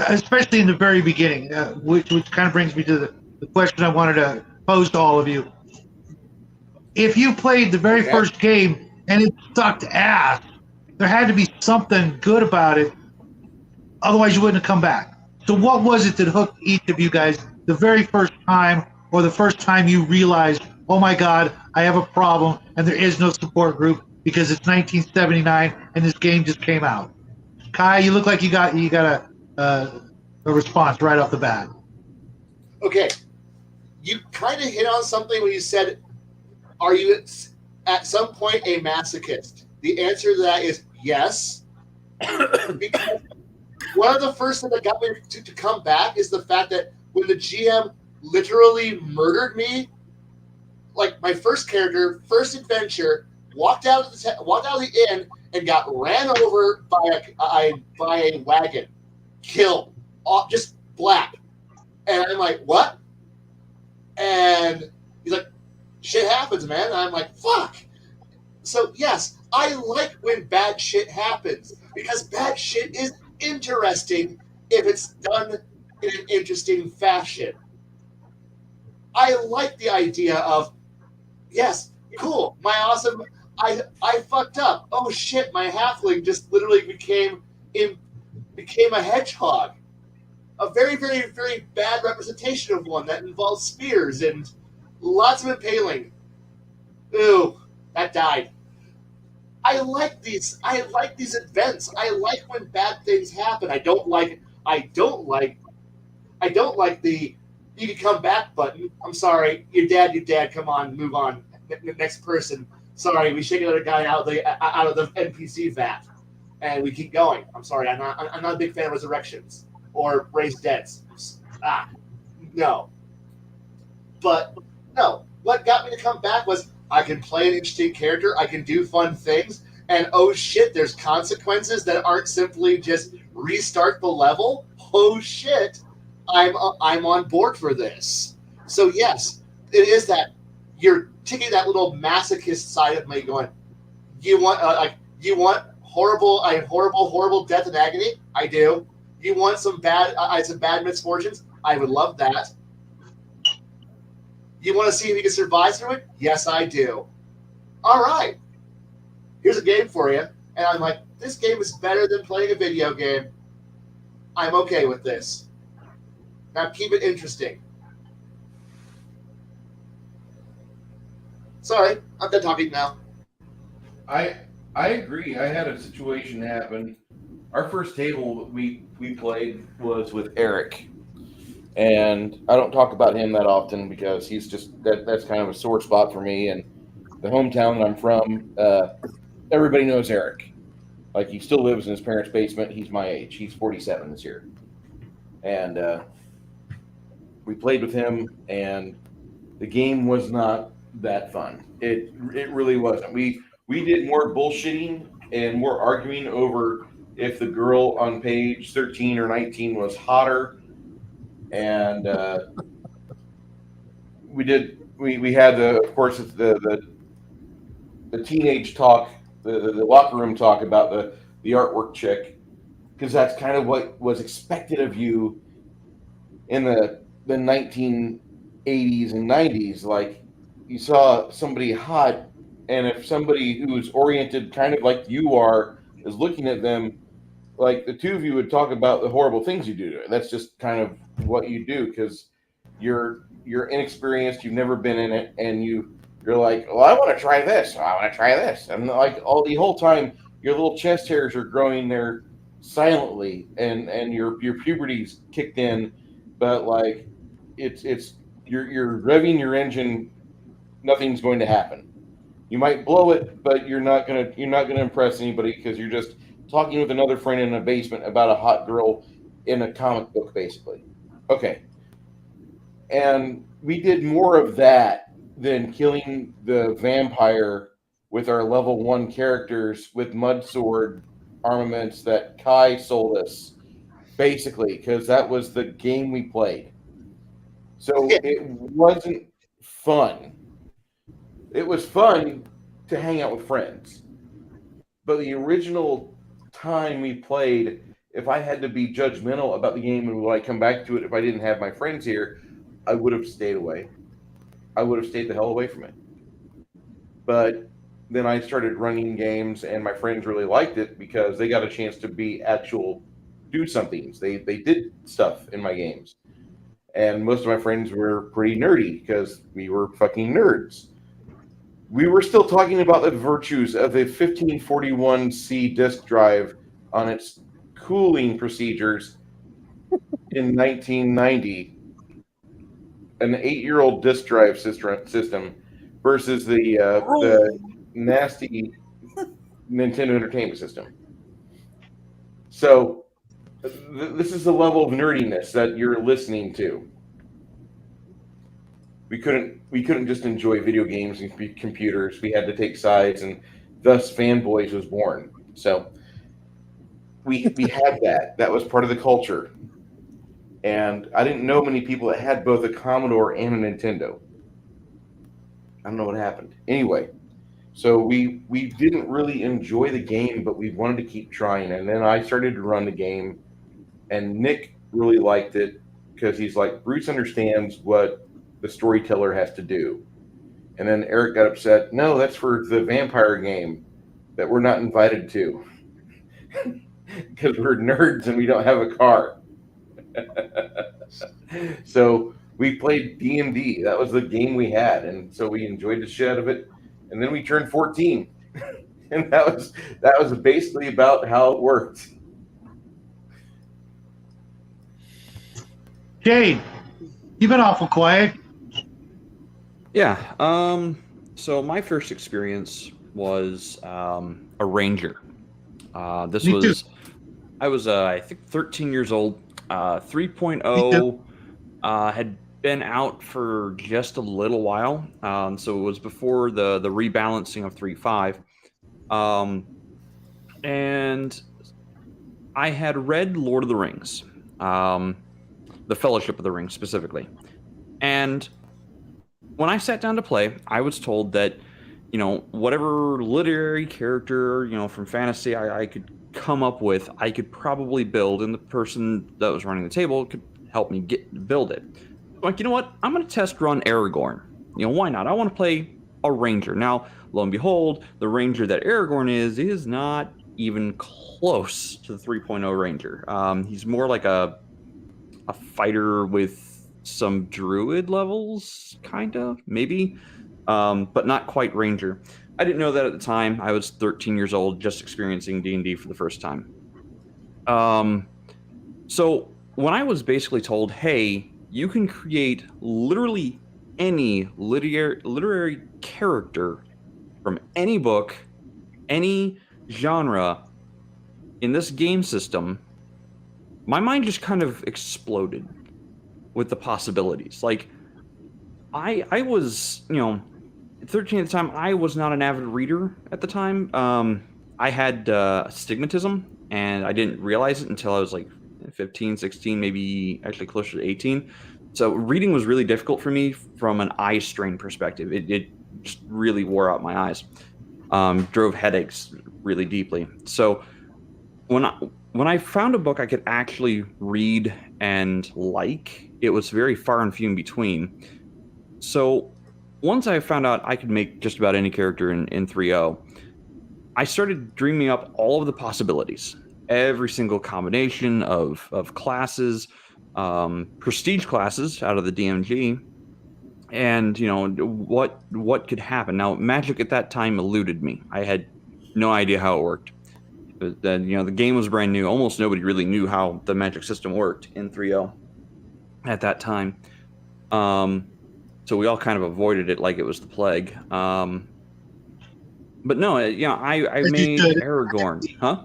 especially in the very beginning, which kind of brings me to the question I wanted to pose to all of you. If you played the very Okay. first game and it sucked ass, there had to be something good about it. Otherwise, you wouldn't have come back. So, what was it that hooked each of you guys the very first time, or the first time you realized, oh my God, I have a problem, and there is no support group because it's 1979 and this game just came out? Kai, you look like you got a response right off the bat. Okay. You kind of hit on something when you said, are you at some point a masochist? The answer to that is yes. Because one of the first things that got me to come back is the fact that when the GM literally murdered me, like my first character, first adventure, walked out of the inn and got ran over by a wagon, killed, just black, and I'm like, what? And he's like, shit happens, man. And I'm like, fuck. So yes, I like when bad shit happens because bad shit is interesting if it's done in an interesting fashion. I like the idea of, yes, cool, my awesome, I fucked up. Oh shit, my halfling just literally became a hedgehog. A very, very, very bad representation of one that involves spears and lots of impaling. Ooh, that died. I like these events. I like when bad things happen. I don't like the you can come back button. I'm sorry, you're dead. Come on, move on. Next person. Sorry, we shake another guy out of the NPC vat, and we keep going. I'm sorry, I'm not a big fan of resurrections or raised deads. No. But no, what got me to come back was I can play an interesting character, I can do fun things, and oh shit, there's consequences that aren't simply just restart the level. Oh shit, I'm on board for this. So yes, it is that you're taking that little masochist side of me, going, you want horrible death and agony? I do. You want some bad misfortunes? I would love that. You want to see if you can survive through it? Yes, I do. All right. Here's a game for you. And I'm like, this game is better than playing a video game. I'm okay with this. Now keep it interesting. Sorry, I'm done talking now. I agree. I had a situation happen. Our first table we played was with Eric, and I don't talk about him that often because he's just that's kind of a sore spot for me. And the hometown that I'm from, everybody knows Eric. Like, he still lives in his parents' basement. He's my age. He's 47 this year, and we played with him, and the game was not that fun. It really wasn't. We did more bullshitting and more arguing over if the girl on page 13 or 19 was hotter, and we had of course the teenage talk, the locker room talk about the artwork chick, because that's kind of what was expected of you in the 1980s and 90s. Like, you saw somebody hot, and if somebody who's oriented kind of like you are is looking at them, like, the two of you would talk about the horrible things you do to it. That's just kind of what you do because you're inexperienced, you've never been in it, and you're like, well, I want to try this, I want to try this, and like the whole time your little chest hairs are growing there silently, and your puberty's kicked in, but like it's you're revving your engine. Nothing's going to happen. You might blow it, but you're not gonna impress anybody because you're just talking with another friend in a basement about a hot girl in a comic book, basically. Okay. And we did more of that than killing the vampire with our level 1 characters with mud sword armaments that Kai sold us, basically, because that was the game we played. So it wasn't fun. It was fun to hang out with friends. But the original time we played, if I had to be judgmental about the game and would I come back to it if I didn't have my friends here, I would have stayed away. I would have stayed the hell away from it. But then I started running games, and my friends really liked it because they got a chance to be actual do somethings. They did stuff in my games. And most of my friends were pretty nerdy because we were fucking nerds. We were still talking about the virtues of a 1541C disk drive on its cooling procedures in 1990. An 8-year-old disk drive system versus the nasty Nintendo Entertainment System. So this is the level of nerdiness that you're listening to. We couldn't just enjoy video games and computers. We had to take sides, and thus Fanboys was born. So we had that. That was part of the culture. And I didn't know many people that had both a Commodore and a Nintendo. I don't know what happened. Anyway, so we didn't really enjoy the game, but we wanted to keep trying. And then I started to run the game, and Nick really liked it because he's like, Bruce understands what the storyteller has to do. And then Eric got upset. No, that's for the vampire game that we're not invited to because we're nerds and we don't have a car. So we played D&D. That was the game we had, and so we enjoyed the shit out of it. And then we turned 14, and that was basically about how it worked. Jade, you've been awful quiet. Yeah. So my first experience was a ranger. I was I think 13 years old. 3.0 had been out for just a little while. So it was before the rebalancing of 3.5. And I had read Lord of the Rings, the Fellowship of the Ring specifically. And when I sat down to play, I was told that, whatever literary character, from fantasy I could come up with, I could probably build, and the person that was running the table could help me build it. Like, you know what? I'm going to test run Aragorn. Why not? I want to play a ranger. Now, lo and behold, the ranger that Aragorn is not even close to the 3.0 ranger. He's more like a fighter with some druid levels, kind of, maybe, but not quite ranger. I didn't know that at the time. I was 13 years old, just experiencing D&D for the first time. So when I was basically told, hey, you can create literally any literary character from any book, any genre in this game system, my mind just kind of exploded with the possibilities. Like, I was, 13 at the time. I was not an avid reader at the time. I had astigmatism, and I didn't realize it until I was like 15, 16, maybe actually closer to 18. So reading was really difficult for me from an eye strain perspective. It just really wore out my eyes. Drove headaches really deeply. So when I found a book I could actually read and like, it was very far and few in between. So once I found out I could make just about any character in 3.0, I started dreaming up all of the possibilities, every single combination of classes, prestige classes out of the DMG, and what could happen. Now, magic at that time eluded me. I had no idea how it worked. Then the game was brand new. Almost nobody really knew how the magic system worked in 3.0 at that time. So we all kind of avoided it like it was the plague. But no, I made Aragorn, huh?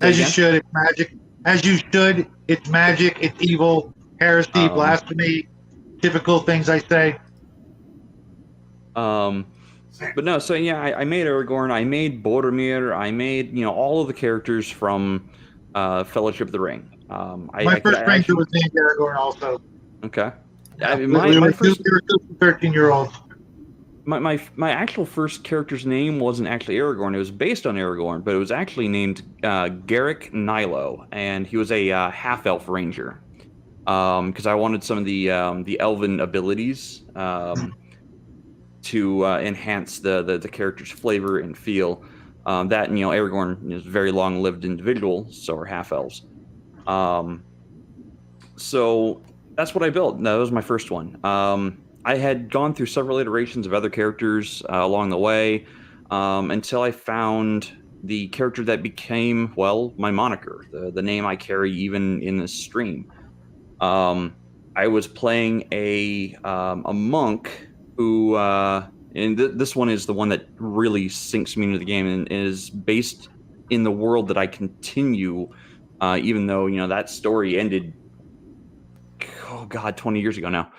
As you should. It's magic. As you should. It's magic. It's evil. Heresy. Blasphemy. Typical things I say. So But no, so yeah, I made Aragorn, I made Boromir, I made all of the characters from Fellowship of the Ring. My I could first ranger actually was named Aragorn also. okay. Yeah, I mean, we my were first 13-year-olds. my actual first character's name wasn't actually Aragorn. It was based on Aragorn, but it was actually named Garrick Nilo, and he was a half elf ranger. Because I wanted some of the elven abilities to enhance the character's flavor and feel. That Aragorn is a very long lived individual, so are half elves. So that's what I built. That was my first one. I had gone through several iterations of other characters along the way until I found the character that became, well, my moniker, the name I carry even in this stream. I was playing a monk who, and this one is the one that really sinks me into the game and is based in the world that I continue, even though that story ended, oh god, 20 years ago now.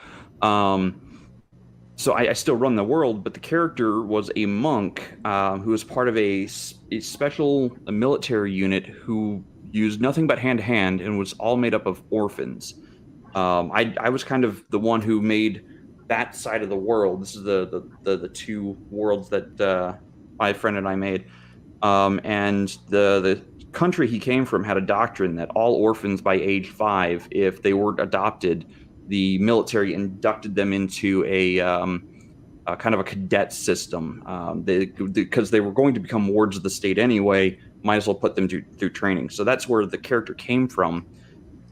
So I still run the world, but the character was a monk who was part of a special military unit who used nothing but hand to hand and was all made up of orphans. I was kind of the one who made that side of the world. This is the two worlds that my friend and I made. And the country he came from had a doctrine that all orphans by age 5, if they weren't adopted, the military inducted them into a kind of a cadet system. Because they were going to become wards of the state anyway, might as well put them through training. So that's where the character came from.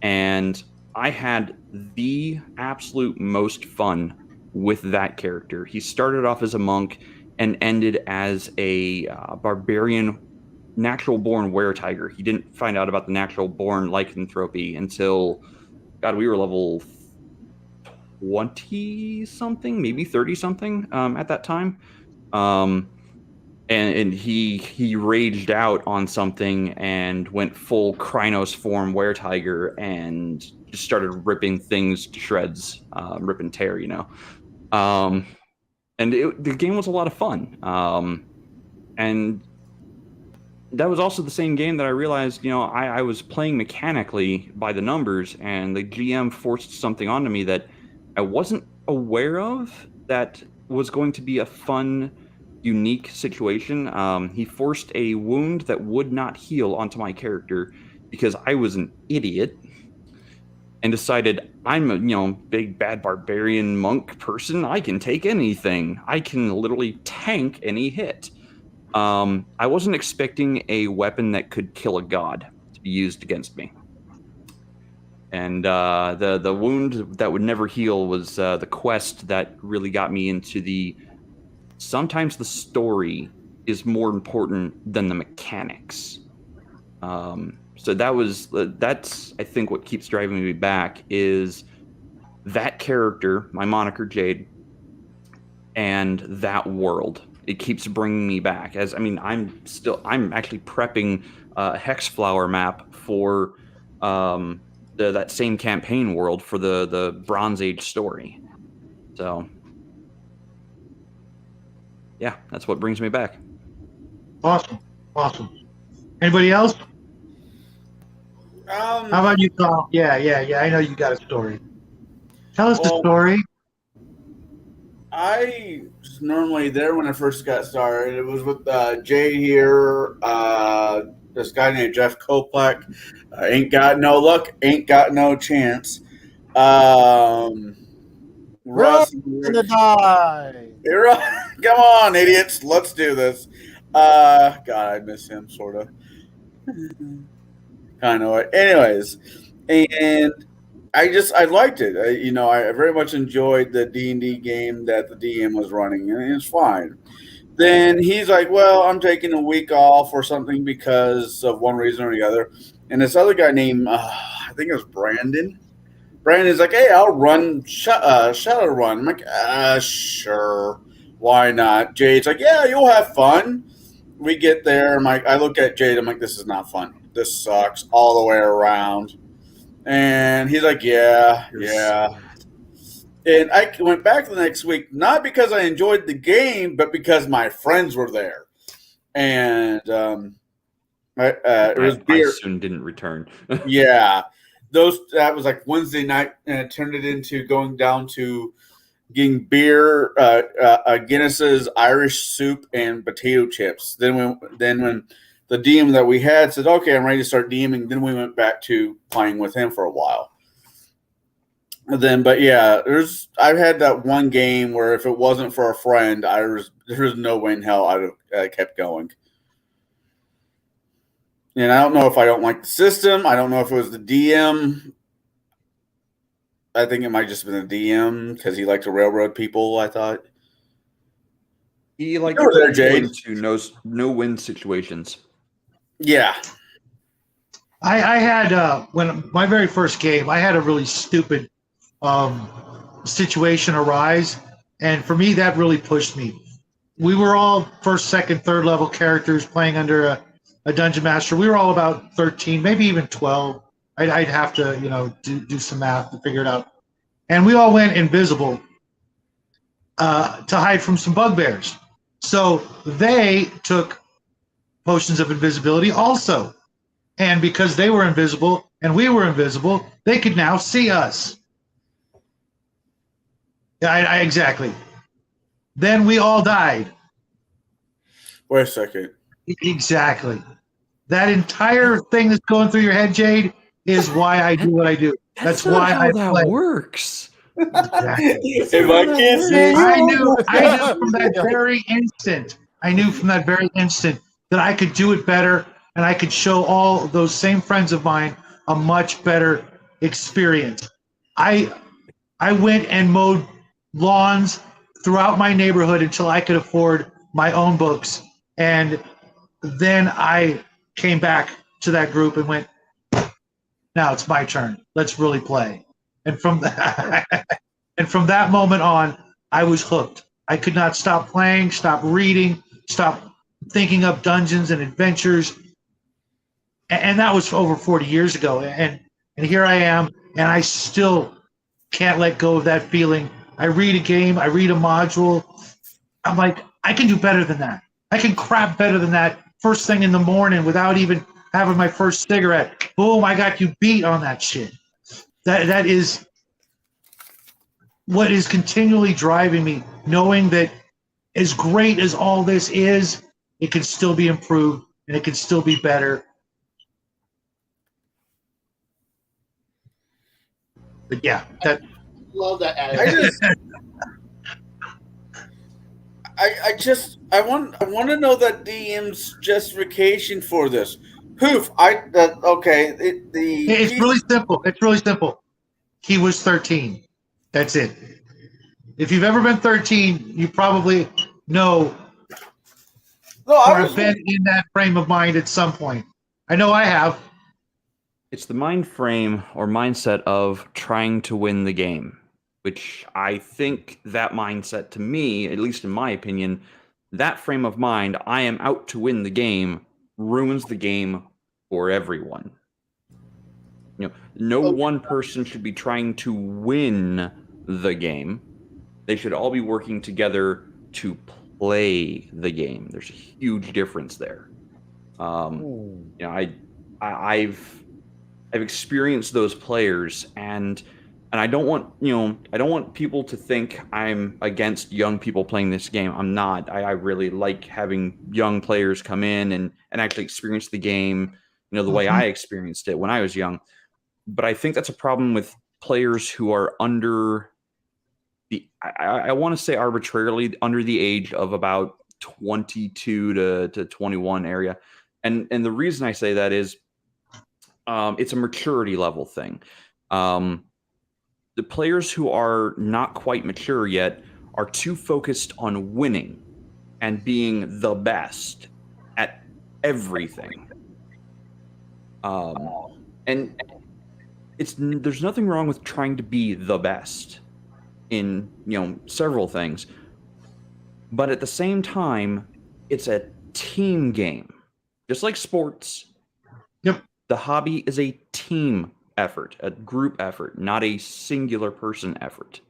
And I had the absolute most fun with that character. He started off as a monk and ended as a barbarian natural-born were-tiger. He didn't find out about the natural-born lycanthropy until, God, we were level 20-something, maybe 30-something at that time. And he raged out on something and went full Krynos form were-tiger and just started ripping things to shreds, rip and tear, and the game was a lot of fun. And that was also the same game that I realized, I was playing mechanically by the numbers, and the GM forced something onto me that I wasn't aware of that was going to be a fun, unique situation. He forced a wound that would not heal onto my character because I was an idiot and decided I'm a big bad barbarian monk person. I can take anything. I can literally tank any hit. I wasn't expecting a weapon that could kill a god to be used against me. And the wound that would never heal was the quest that really got me into sometimes the story is more important than the mechanics. So that's I think what keeps driving me back is that character, my moniker Jade, and that world. It keeps bringing me back. I'm actually prepping a Hexflower map for that same campaign world for the Bronze Age story. So yeah, that's what brings me back. Awesome. Anybody else? How about you, Tom? Yeah. I know you got a story. Tell us the story. I was normally there when I first got started. It was with Jay here, this guy named Jeff Koplek. Ain't got no luck, ain't got no chance. Russ, gonna die. come on, idiots, let's do this. God, I miss him, sort of. Kind of. Anyways, and I liked it. I very much enjoyed the D&D game that the DM was running, and it's fine. Then he's like, well, I'm taking a week off or something because of one reason or the other. And this other guy named, I think it was Brandon. Brandon's like, hey, I'll run Shadowrun. I'm like, sure. Why not? Jade's like, yeah, you'll have fun. We get there. I look at Jade. I'm like, this is not fun. This sucks all the way around. And he's like, yeah. And I went back the next week, not because I enjoyed the game, but because my friends were there. And it was I beer. soon didn't return. Yeah. That was like Wednesday night, and it turned it into going down to getting beer, Guinness's Irish soup, and potato chips. Then when the DM that we had said, "Okay, I'm ready to start DMing," then we went back to playing with him for a while. But yeah, I've had that one game where if it wasn't for a friend, there's no way in hell I'd have kept going. And I don't know if I don't like the system. I don't know if it was the DM. I think it might just have been the DM because he liked to railroad people, I thought. He liked Over to there, put Jade. into no-win situations. Yeah. I had when my very first game, I had a really stupid situation arise, and for me that really pushed me. We were all first, second, third level characters playing under a dungeon master. We were all about 13, maybe even 12. I'd have to do some math to figure it out. And we all went invisible to hide from some bugbears. So they took potions of invisibility also. And because they were invisible and we were invisible, they could now see us. Exactly. Then we all died. Wait a second. Exactly. That entire thing that's going through your head, Jade, is why I do what I do. That's why how I that play. works. Exactly. If I can't see I you, knew from that very instant. I knew from that very instant that I could do it better, and I could show all those same friends of mine a much better experience. I went and mowed lawns throughout my neighborhood until I could afford my own books, and then I came back to that group and went, now it's my turn. Let's really play. And from that moment on, I was hooked. I could not stop playing, stop reading, stop thinking up dungeons and adventures. And that was over 40 years ago. And here I am, and I still can't let go of that feeling. I read a game, I read a module. I'm like, I can do better than that. I can crap better than that first thing in the morning without even having my first cigarette. Boom, I got you beat on that shit. That is what is continually driving me, knowing that as great as all this is, it can still be improved and it can still be better. But yeah, Love that I attitude. just I want to know that DM's justification for this. Poof! it's really simple. It's really simple. He was 13. That's it. If you've ever been 13, you probably know or have been in that frame of mind at some point. I know I have. It's the mind frame or mindset of trying to win the game, which I think that mindset, to me, at least in my opinion, that frame of mind, I am out to win the game, ruins the game for everyone. No one person should be trying to win the game. They should all be working together to play the game. There's a huge difference there. I've experienced those players, and I don't want people to think I'm against young people playing this game. I'm not. I really like having young players come in and actually experience the game, the way I experienced it when I was young. But I think that's a problem with players who are under I want to say arbitrarily under the age of about 22 to 21 area. And the reason I say that is it's a maturity level thing. The players who are not quite mature yet are too focused on winning and being the best at everything. And there's nothing wrong with trying to be the best in several things, but at the same time, it's a team game, just like sports. Yep. The hobby is a team effort, a group effort, not a singular person effort.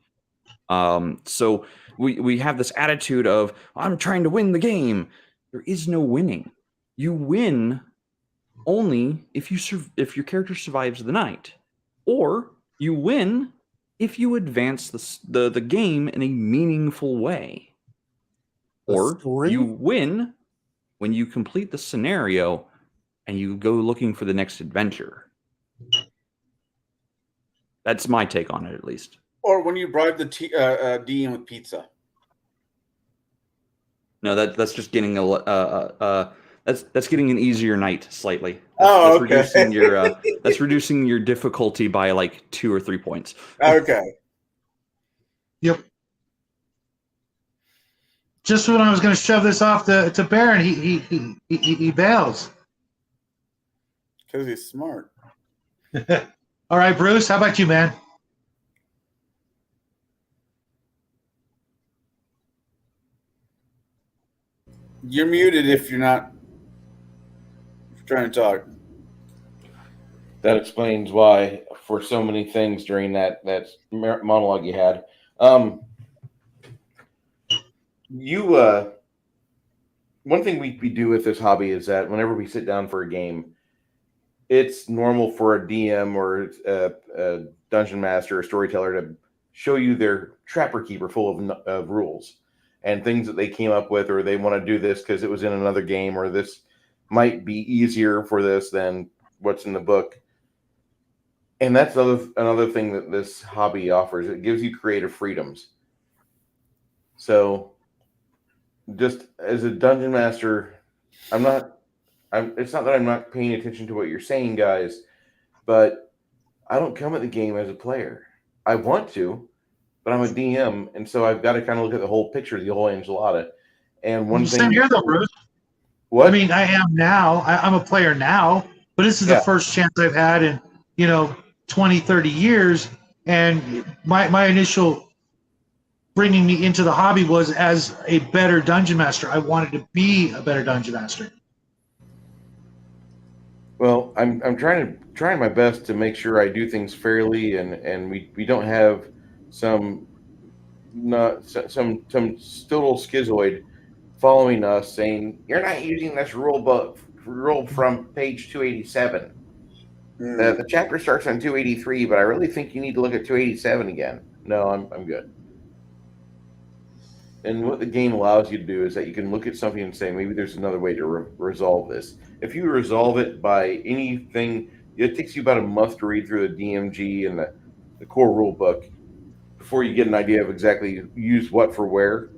So we have this attitude of, I'm trying to win the game. There is no winning. You win only if if your character survives the night, or you win if you advance the game in a meaningful way, or story? you win when you complete the scenario and you go looking for the next adventure. That's my take on it, at least. Or when you bribe the DM with pizza. No, that's just getting that's getting an easier night slightly. Okay. That's reducing your difficulty by like 2 or 3 points. Okay. Yep. Just when I was going to shove this off to Baron, he bails. Because he's smart. All right, Bruce, how about you, man? You're muted if you're not trying to talk. That explains why, for so many things during that monologue you had. One thing we do with this hobby is that whenever we sit down for a game, it's normal for a DM or a dungeon master or storyteller to show you their trapper keeper full of rules and things that they came up with, or they want to do this because it was in another game, or this might be easier for this than what's in the book. And that's another thing that this hobby offers. It gives you creative freedoms. So just as a dungeon master, it's not that I'm not paying attention to what you're saying, guys, but I don't come at the game as a player. I want to, but I'm a DM, and so I've got to kind of look at the whole picture, the whole enchilada. And one thing. Same here, though, Bruce. What? I mean, I am now. I'm a player now, but this is the first chance I've had in 20, 30 years. And my initial bringing me into the hobby was as a better dungeon master. I wanted to be a better dungeon master. Well, I'm trying my best to make sure I do things fairly, and we don't have some total schizoid following us saying you're not using this rule from page 287. The chapter starts on 283, but I really think you need to look at 287 again. No, I'm good. And what the game allows you to do is that you can look at something and say, maybe there's another way to resolve this. If you resolve it by anything, it takes you about a month to read through the DMG and the core rule book before you get an idea of exactly use what for where,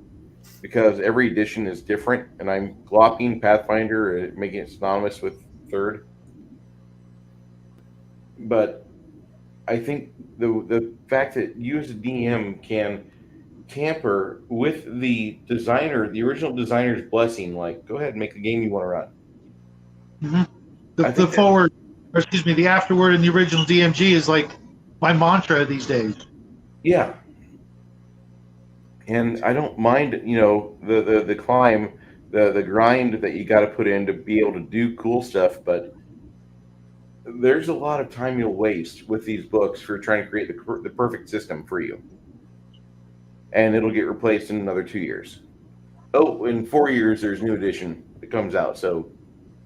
because every edition is different. And I'm glopping Pathfinder, making it synonymous with third. But I think the fact that you as a DM can tamper with the original designer's blessing, like, go ahead and make the game you want to run. Mm-hmm. The afterword in the original DMG is like my mantra these days. Yeah. And I don't mind, the climb, the grind that you got to put in to be able to do cool stuff, but there's a lot of time you'll waste with these books for trying to create the perfect system for you. And it'll get replaced in another 2 years. Oh, in 4 years, there's a new edition that comes out. So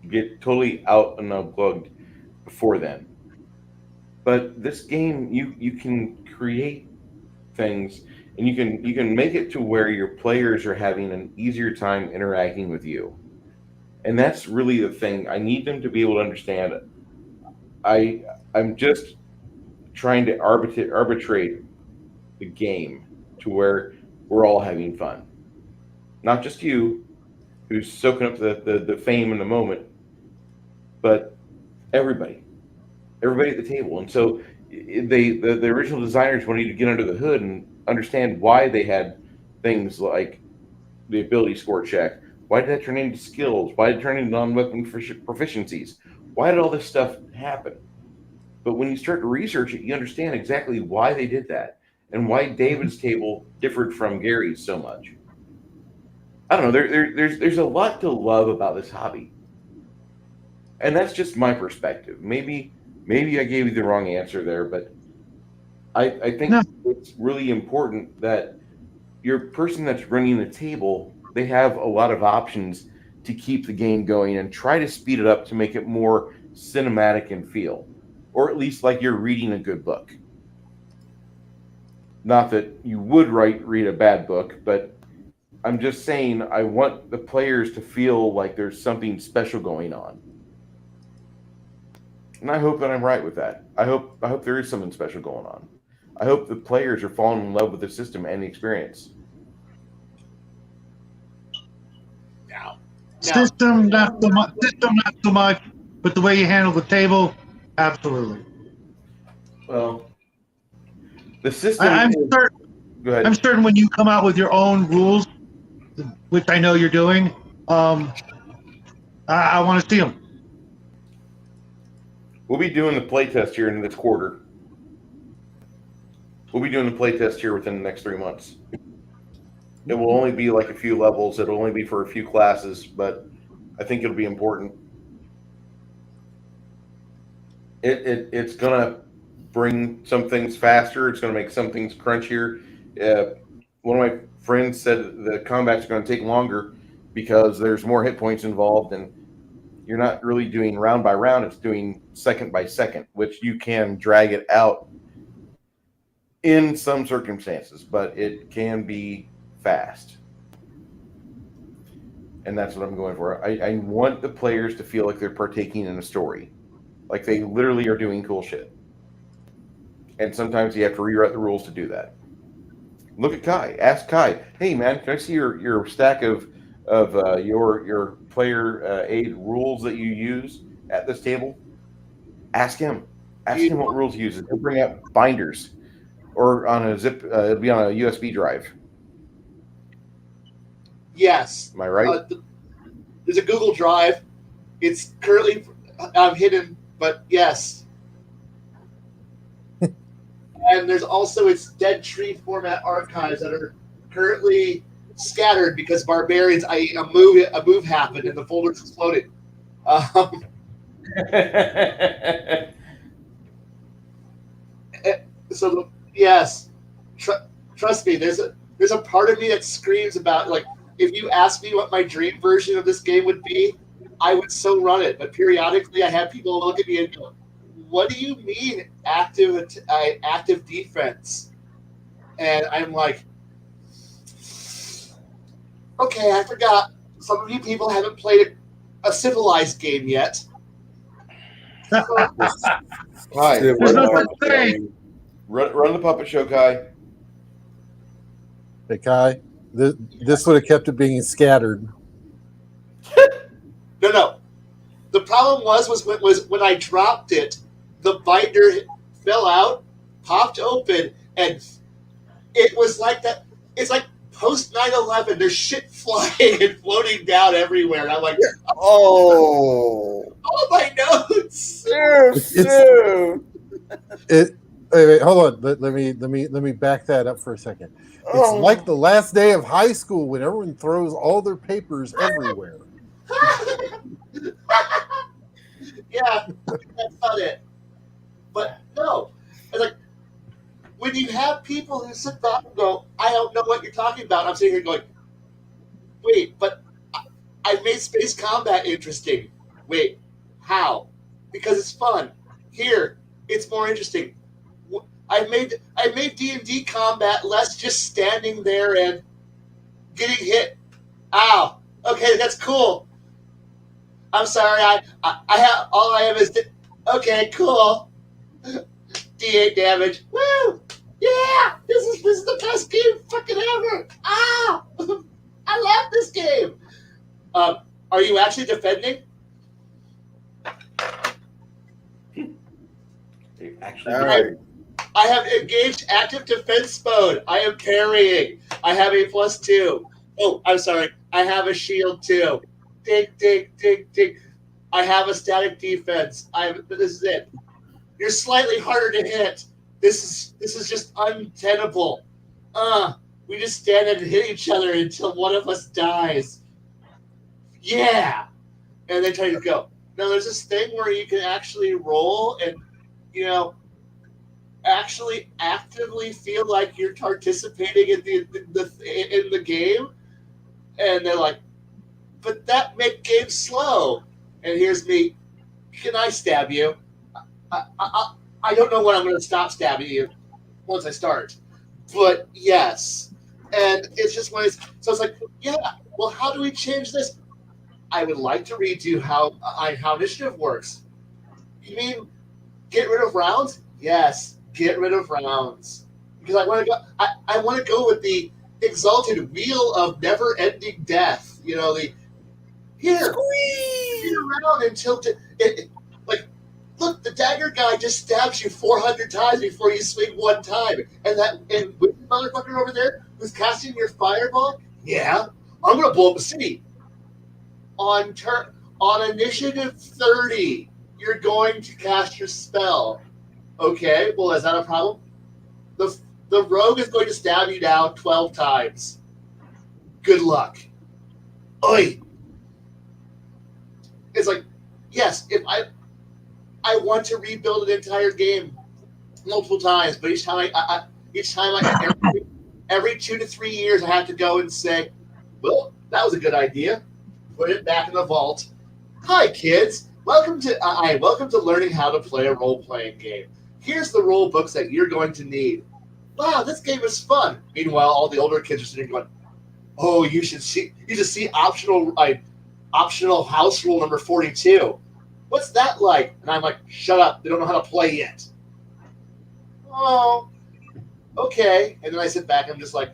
you get totally out and unplugged before then. But this game, you can create things, and you can make it to where your players are having an easier time interacting with you. And that's really the thing. I need them to be able to understand it. I'm just trying to arbitrate the game to where we're all having fun. Not just you, who's soaking up the fame in the moment, but everybody at the table. And so the original designers wanted you to get under the hood and understand why they had things like the ability score check. Why did that turn into skills? Why did it turn into non-weapon proficiencies? Why did all this stuff happen? But when you start to research it, you understand exactly why they did that and why David's table differed from Gary's so much. I don't know. There's a lot to love about this hobby, and that's just my perspective. Maybe I gave you the wrong answer there, but I think No. it's really important that your person that's running the table, they have a lot of options to keep the game going and try to speed it up to make it more cinematic in feel, or at least like you're reading a good book. Not that you would read a bad book, but I'm just saying I want the players to feel like there's something special going on. And I hope that I'm right with that. I hope there is something special going on. I hope the players are falling in love with the system and the experience. Now, System, not so much. System, not so much. But the way you handle the table, absolutely. Well, the system. I'm certain. Go ahead. I'm certain when you come out with your own rules, which I know you're doing, I want to see them. We'll be doing the playtest here in this quarter. We'll be doing the playtest here within the next 3 months. It will only be like a few levels. It'll only be for a few classes, but I think it'll be important. It's gonna bring some things faster. It's gonna make some things crunchier. One of my friends said the combat's going to take longer because there's more hit points involved, and you're not really doing round by round. It's doing second by second, which you can drag it out in some circumstances, but it can be fast. And that's what I'm going for. I want the players to feel like they're partaking in a story, like they literally are doing cool shit. And sometimes you have to rewrite the rules to do that. Look at Kai. Ask Kai. Hey, man, can I see your stack of your player aid rules that you use at this table? Ask him. Ask him what rules he uses. He'll bring out binders, or on a zip. It'll be on a USB drive. yes. Am I right? There's a Google Drive. It's currently hidden, but yes. And there's also its dead tree format archives that are currently scattered because barbarians. A move happened and the folders exploded. So yes, trust me. There's a part of me that screams about, like, if you ask me what my dream version of this game would be, I would so run it. But periodically, I have people look at me and go, "What do you mean active defense?" And I'm like, okay, I forgot. Some of you people haven't played a civilized game yet. So, Kai, There's no such thing. run the puppet show, Kai. Hey, Kai, this would have kept it being scattered. no. The problem was when I dropped it, the binder fell out, popped open, and it was like that. It's like post 9/11. There's shit flying and floating down everywhere. And I'm like, Oh, all my notes. Wait, hold on. Let me back that up for a second. It's like the last day of high school when everyone throws all their papers everywhere. Yeah, that's not it. But no, it's like when you have people who sit back and go, "I don't know what you're talking about." I'm sitting here going, "Wait, but I've made space combat interesting." Wait, how? Because it's fun. Here, it's more interesting. I made D&D combat less just standing there and getting hit. Ow. Okay, that's cool. I'm sorry. I have all I have is okay, cool. D8 damage. Woo! Yeah, this is the best game fucking ever. Ah, I love this game. Are you actually defending? Actually, all right. I have engaged active defense mode. I am parrying. I have a +2. Oh, I'm sorry. I have a shield too. Dig, dig, dig, dig. I have a static defense. This is it. You're slightly harder to hit. This is just untenable. We just stand and hit each other until one of us dies. Yeah. And they try to go. Now there's this thing where you can actually roll and, actually actively feel like you're participating in the game, and they're like, but that make games slow. And here's me, can I stab you? I don't know when I'm going to stop stabbing you once I start, but yes. And it's just when so it's like, yeah, well, how do we change this? I would like to redo how initiative works. You mean get rid of rounds? Yes, get rid of rounds. Because I want to go. I want to go with the exalted wheel of never-ending death. You know, the here around until like, look, the dagger guy just stabs you 400 times before you swing one time, and with the motherfucker over there who's casting your fireball, yeah, I'm gonna blow up the city. On initiative 30, you're going to cast your spell. Okay, well, is that a problem? The rogue is going to stab you now 12 times. Good luck. Oi. It's like, yes, if I want to rebuild an entire game multiple times, but each time every 2 to 3 years I have to go and say, well, that was a good idea. Put it back in the vault. Hi, kids. Welcome to learning how to play a role-playing game. Here's the rule books that you're going to need. Wow, this game is fun. Meanwhile, all the older kids are sitting going, oh, you should see optional house rule number 42. What's that like? And I'm like, shut up. They don't know how to play yet. Oh, okay. And then I sit back and I'm just like,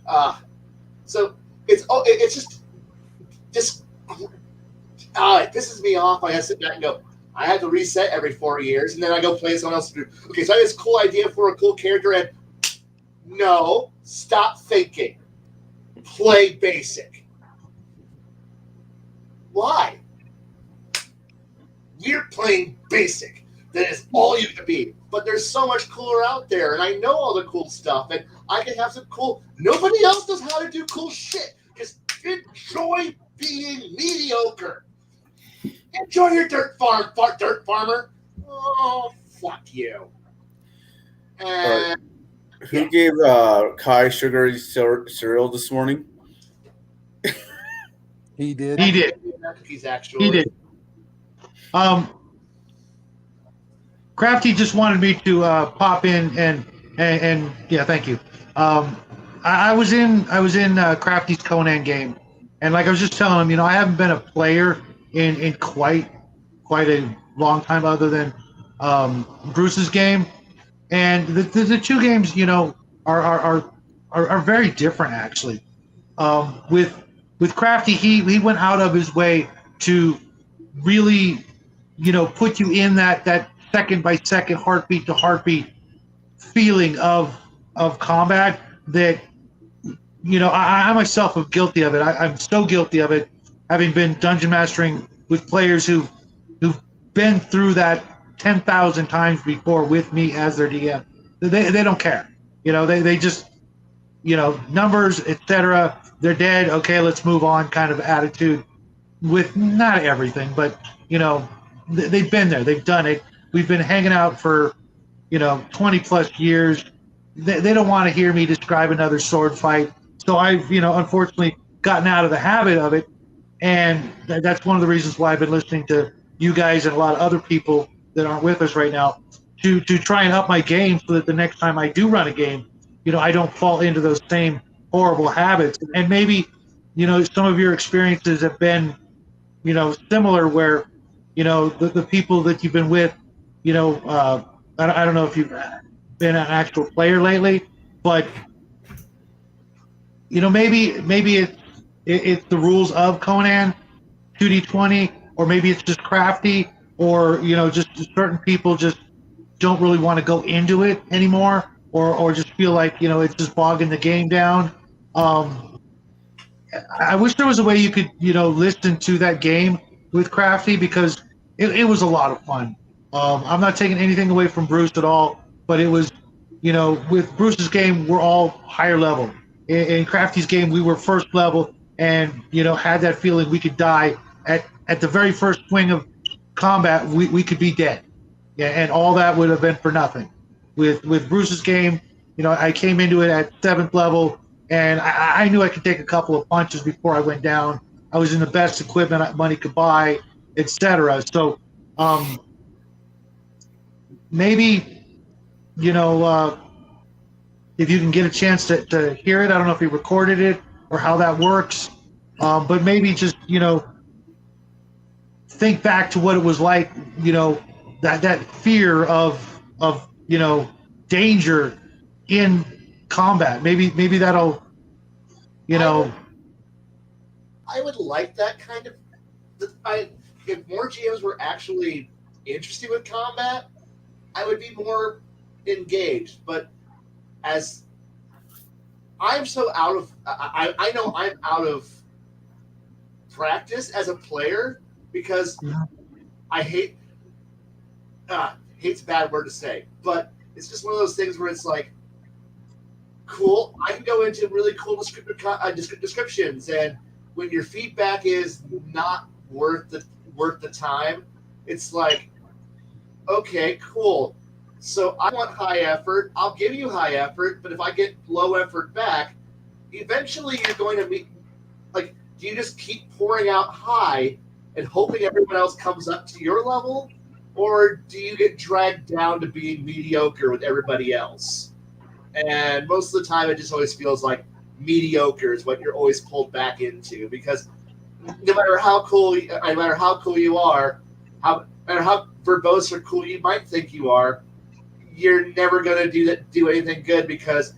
So it pisses me off. I have to sit back and go, I have to reset every 4 years, and then I go play someone else. Okay, so I have this cool idea for a cool character, and no, stop thinking. Play basic. Why? We're playing basic. That is all you can be. But there's so much cooler out there, and I know all the cool stuff, and I can have some cool. Nobody else knows how to do cool shit. Just enjoy being mediocre. Enjoy your dirt farmer. Oh, fuck you. And who gave Kai sugary cereal this morning? He did. He did. He's actually. He did. Crafty just wanted me to pop in and yeah, thank you. I was in Crafty's Conan game, and like I was just telling him, I haven't been a player in quite a long time, other than Bruce's game, and the two games, are very different actually. With Crafty, he went out of his way to really, put you in that second by second, heartbeat to heartbeat feeling of combat that, I myself am guilty of it. I'm so guilty of it, having been dungeon mastering with players who've been through that 10,000 times before with me as their DM. They don't care. They just, numbers, etc. They're dead. Okay, let's move on kind of attitude with not everything, but, they've been there. They've done it. We've been hanging out for, 20 plus years. They don't want to hear me describe another sword fight. So I've, unfortunately gotten out of the habit of it. And that's one of the reasons why I've been listening to you guys and a lot of other people that aren't with us right now to try and up my game so that the next time I do run a game, I don't fall into those same horrible habits. And maybe, some of your experiences have been, similar where, the people that you've been with, I don't know if you've been an actual player lately, but, maybe it's the rules of Conan 2D20, or maybe it's just Crafty, or, just certain people just don't really want to go into it anymore, or just feel like, it's just bogging the game down. I wish there was a way you could, listen to that game with Crafty, because it was a lot of fun. I'm not taking anything away from Bruce at all, but it was, with Bruce's game, we're all higher level. In Crafty's game, we were first level and, had that feeling we could die at the very first swing of combat, we could be dead. Yeah, and all that would have been for nothing. with Bruce's game, I came into it at 7th level, and I knew I could take a couple of punches before I went down. I was in the best equipment money could buy, etc. So maybe, if you can get a chance to hear it, I don't know if he recorded it or how that works, but maybe just, think back to what it was like, that fear of danger in combat. Maybe that'll, I would like that kind of. If more GMs were actually interested with combat, I would be more engaged. But as I'm so out of, I know I'm out of practice as a player because I hate's a bad word to say, but it's just one of those things where it's like, cool, I can go into really cool descriptions, and when your feedback is not worth the time, it's like, okay, cool. So I want high effort. I'll give you high effort, but if I get low effort back, eventually you're going to be like, do you just keep pouring out high and hoping everyone else comes up to your level, or do you get dragged down to being mediocre with everybody else? And most of the time, it just always feels like mediocre is what you're always pulled back into, because no matter how cool you are, no matter how verbose or cool you might think you are, you're never going to do anything good because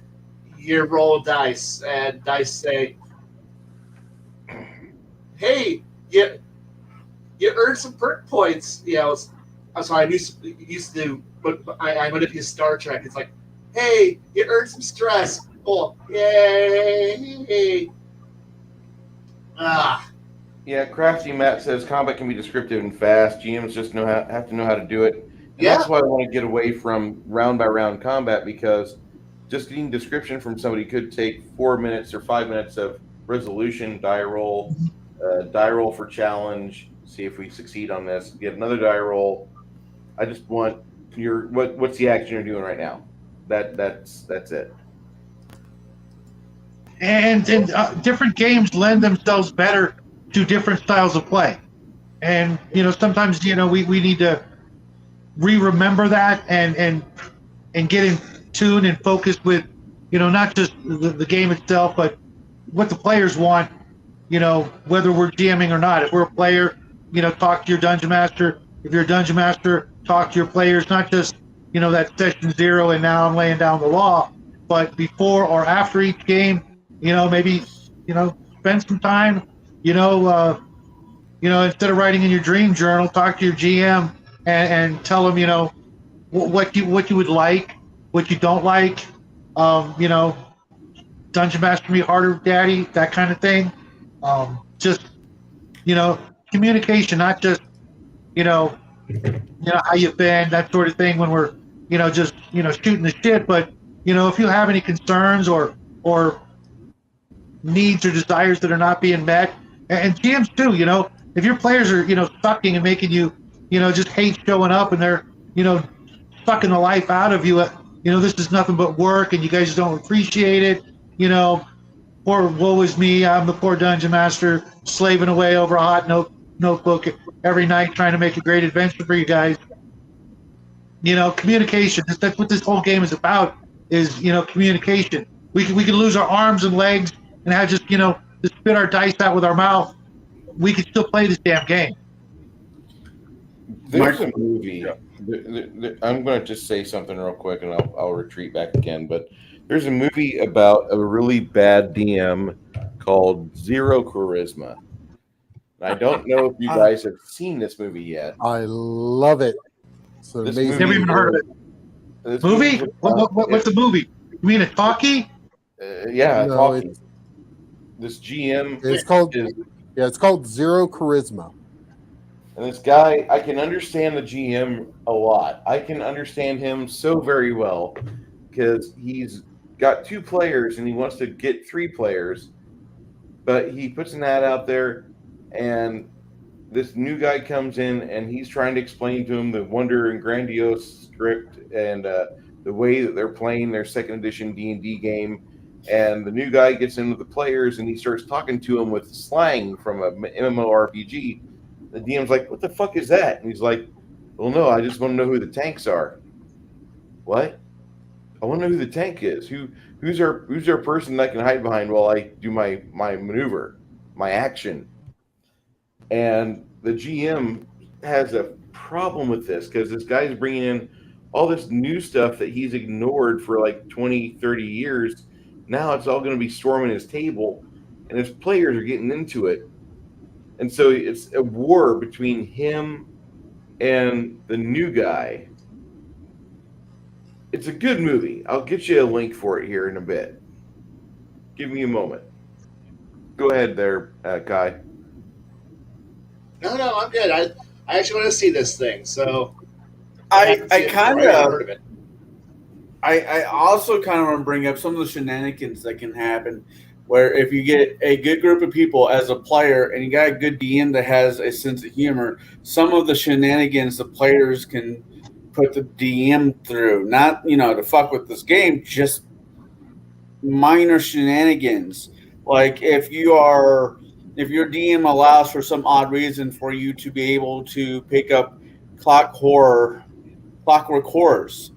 you roll dice and dice say, "Hey, you earned some perk points." I'm sorry, I used to, but I went into Star Trek. It's like, hey, you earned some stress. Oh, yay! Yeah, Crafty Matt says combat can be descriptive and fast. GMs just have to know how to do it. And Yeah. That's why I want to get away from round by round combat, because just getting description from somebody could take 4 minutes or 5 minutes of resolution, die roll for challenge, see if we succeed on this, get another die roll. I just want what's the action you're doing right now. That's it. And different games lend themselves better to different styles of play. And sometimes we need to remember that and get in tune and focus with not just the game itself, but what the players want. Whether we're GMing or not. If we're a player, talk to your dungeon master. If you're a dungeon master, talk to your players. Not just that session 0 and now I'm laying down the law, but before or after each game. Maybe spend some time. Instead of writing in your dream journal, talk to your GM and tell them what you would like, what you don't like. Dungeon Master me harder, Daddy, that kind of thing. Just communication, not just how you been, that sort of thing. When we're just shooting the shit, but if you have any concerns or needs or desires that are not being met, and GMs too, if your players are sucking and making you just hate showing up, and they're sucking the life out of you, this is nothing but work and you guys don't appreciate it, poor woe is me, I'm the poor dungeon master slaving away over a hot notebook every night trying to make a great adventure for you guys. Communication, that's what this whole game is about, is communication. We can lose our arms and legs and have just spit our dice out with our mouth. We can still play this damn game. There's a movie. I'm going to just say something real quick, and I'll retreat back again. But there's a movie about a really bad DM called Zero Charisma. I don't know if you guys have seen this movie yet. I love it. So This amazing. Never even heard of it. Movie? What's the movie? You mean a talkie? Yeah, No, talkie. This GM. It's called Zero Charisma. And this guy, I can understand the GM a lot. I can understand him so very well because he's got 2 players and he wants to get 3 players, but he puts an ad out there and this new guy comes in and he's trying to explain to him the wonder and grandiose script and the way that they're playing their second edition D&D game, and the new guy gets into the players and he starts talking to them with slang from a MMORPG. The DM's like, "What the fuck is that?" And he's like, "Well, no, I just want to know who the tanks are." What? I want to know who the tank is. Who's our person that I can hide behind while I do my maneuver, my action? And the GM has a problem with this because this guy's bringing in all this new stuff that he's ignored for like 20, 30 years. Now it's all going to be storming his table, and his players are getting into it. And so it's a war between him and the new guy. It's a good movie. I'll get you a link for it here in a bit. Give me a moment. Go ahead there, Kai. No, I'm good. I actually want to see this thing. So I also kind of want to bring up some of the shenanigans that can happen where if you get a good group of people as a player and you got a good DM that has a sense of humor, some of the shenanigans the players can put the DM through, not, to fuck with this game, just minor shenanigans. Like if your DM allows for some odd reason for you to be able to pick up clockwork horrors,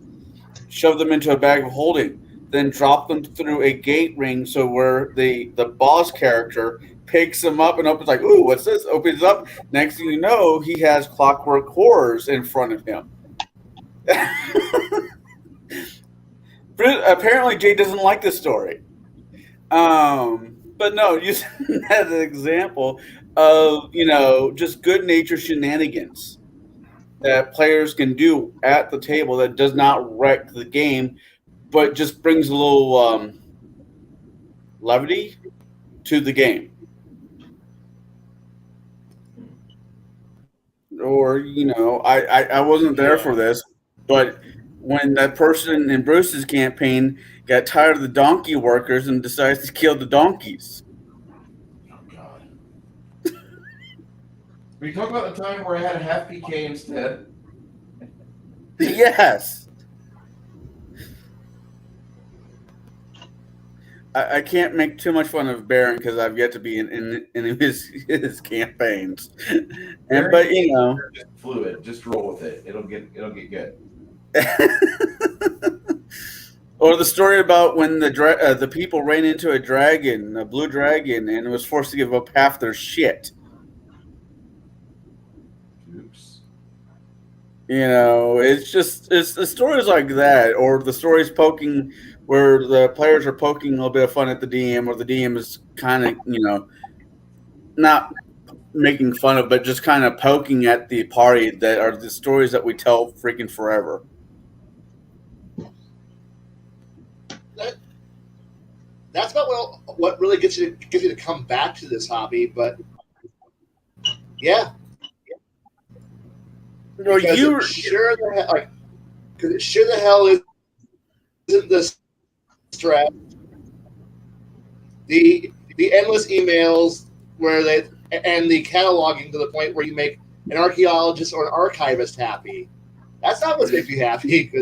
shove them into a bag of holding, then drop them through a gate ring so where the boss character picks them up and opens like, ooh, what's this? Opens up. Next thing you know, he has clockwork horrors in front of him. Apparently, Jay doesn't like this story. But no, use that as an example of, just good-natured shenanigans that players can do at the table that does not wreck the game, but just brings a little levity to the game. Or, I wasn't there for this, but when that person in Bruce's campaign got tired of the donkey workers and decides to kill the donkeys. Oh, God. Were you talking about the time where I had a half PK instead? Yes. I can't make too much fun of Baron because I've yet to be in his campaigns. But just fluid. Just roll with it. It'll get good. Or the story about when the people ran into a dragon, a blue dragon, and was forced to give up half their shit. Oops. It's the stories like that, or the stories poking where the players are poking a little bit of fun at the DM, or the DM is kind of, not making fun of, but just kind of poking at the party, that are the stories that we tell freaking forever. That's about what really gets you to come back to this hobby. But yeah, because it sure the hell isn't this stress. The endless emails where and the cataloging to the point where you make an archaeologist or an archivist happy. That's not what's making me happy,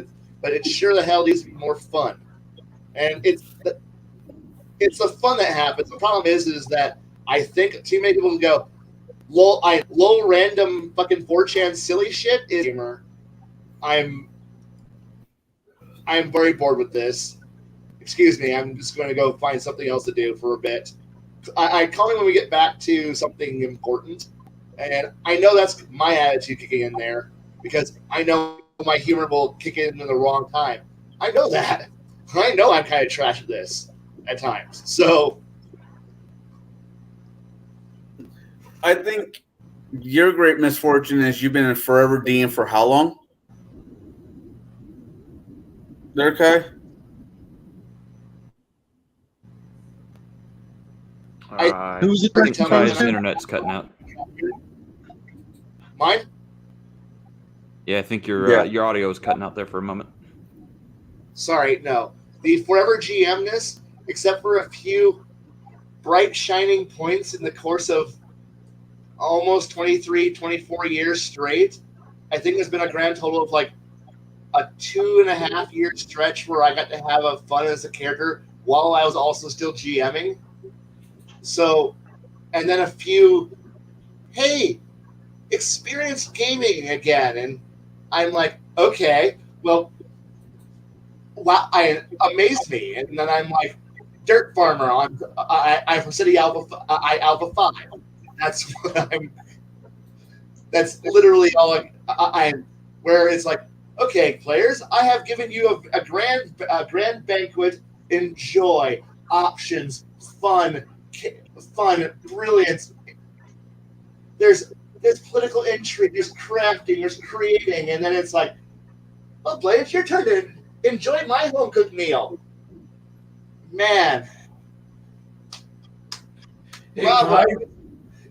but it sure the hell needs to be more fun. And it's the fun that happens. The problem is that I think too many people go, lol random fucking 4chan silly shit is gamer. I'm very bored with this. Excuse me, I'm just going to go find something else to do for a bit. I call me when we get back to something important. And I know that's my attitude kicking in there because I know my humor will kick in the wrong time. I know that. I know I'm kind of trash at this at times. So I think your great misfortune is you've been a forever DM for how long? Okay. Who's it? Kai's internet's cutting out. Mine? Yeah, I think your audio was cutting out there for a moment. Sorry, no. The forever GM-ness, except for a few bright, shining points in the course of almost 23, 24 years straight, I think there's been a grand total of like a 2.5-year stretch where I got to have a fun as a character while I was also still GMing. So, and then a few, hey, experience gaming again, and I'm like, okay, well, wow, I amazed me, and then I'm like, Dirt Farmer on I'm from City Alpha Alpha 5. That's what I'm. That's literally all I'm. Where it's like, okay, players, I have given you a grand banquet. Enjoy options, fun, brilliance. There's political intrigue, there's crafting, there's creating, and then it's like, well, Blade, it's your turn to enjoy my home cooked meal. Man, Hey, Bravo. Kai,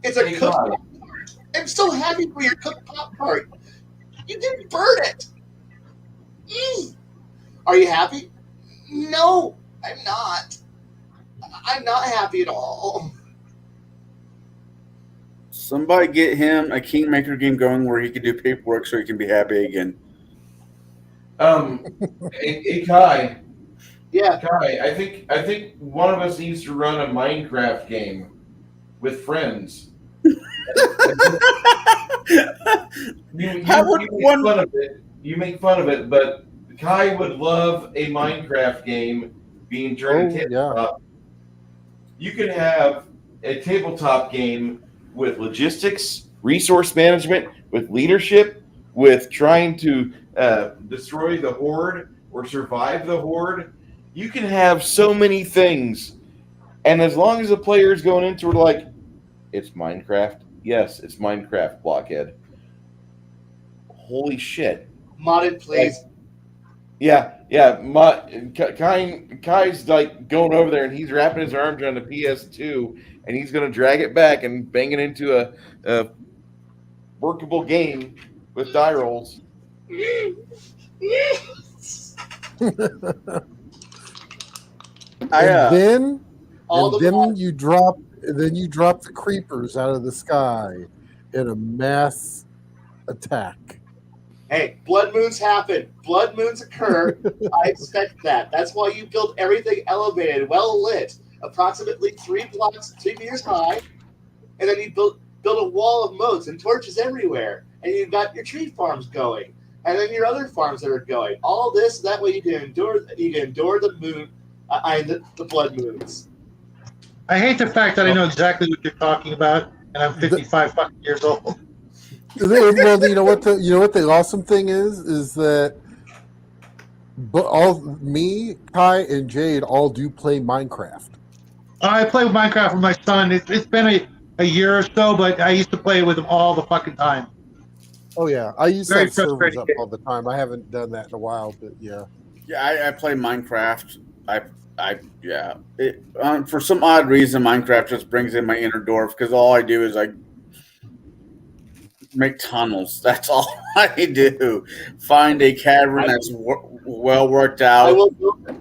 It's a Hey, cooked Kai. pop tart. I'm so happy for your cooked pop tart. You didn't burn it. Are you happy? No, I'm not. I'm not happy at all. Somebody get him a Kingmaker game going where he can do paperwork so he can be happy again. Hey, Kai. Yeah. Kai, I think one of us needs to run a Minecraft game with friends. You make fun of it. You make fun of it, but Kai would love a Minecraft game being turned into tabletop. You can have a tabletop game with logistics, resource management, with leadership, with trying to destroy the horde or survive the horde. You can have so many things, and as long as the player is going into it like, it's Minecraft. Yes, it's Minecraft, blockhead. Holy shit. Modded, please. Yeah. Kai's like going over there and he's wrapping his arms around the PS2 and he's going to drag it back and bang it into a workable game with die rolls. Then you drop the creepers out of the sky in a mass attack. Hey, blood moons happen. Blood moons occur. I expect that. That's why you build everything elevated, well lit, approximately 3 meters high, and then you build a wall of moats and torches everywhere, and you've got your tree farms going, and then your other farms that are going. All this, that way you can endure the moon, the blood moons. I hate the fact that I know exactly what you're talking about, and I'm 55 fucking years old. Well, you know what the awesome thing is that me, Kai, and Jade all do play Minecraft. I play with Minecraft with my son. It's been a year or so, but I used to play with him all the fucking time. Oh yeah, I used to Very have servers frustrating up all the time. I haven't done that in a while, but yeah. Yeah, I play Minecraft. For some odd reason, Minecraft just brings in my inner dwarf because all I do is I make tunnels. That's all I do. Find a cavern that's well worked out. I will build it.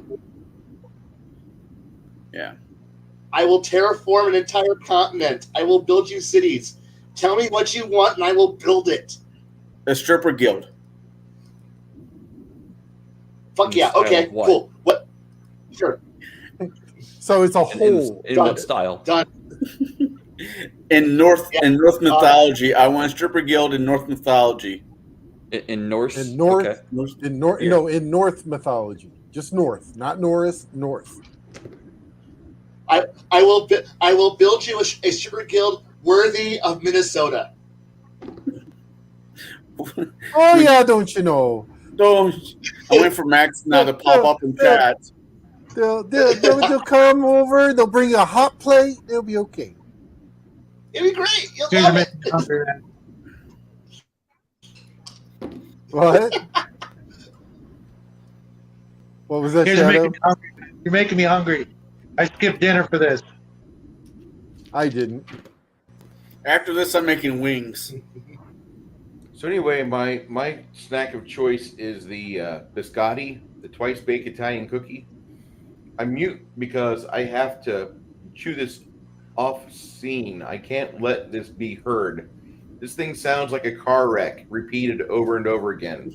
Yeah. I will terraform an entire continent. I will build you cities. Tell me what you want, and I will build it. A stripper guild. Fuck yeah. Okay, cool. What? Sure. So it's a whole. In what style? Done. In North mythology, I want a stripper guild in North mythology. In Norse? In North. Okay. In North. Yeah. No, in North mythology. Just North, not Norris. North. I will build you a stripper guild worthy of Minnesota. Oh yeah, don't you know? I went for Max now to pop up in chat. They'll come over. They'll bring you a hot plate. They'll be okay. It'd be great. You'll Here's love a it. hungry, man. What? What was that, Here's Shadow? making me hungry. You're making me hungry. I skipped dinner for this. I didn't. After this, I'm making wings. So anyway, my snack of choice is the biscotti, the twice baked Italian cookie. I'm mute because I have to chew this off scene. I can't let this be heard. This thing sounds like a car wreck repeated over and over again.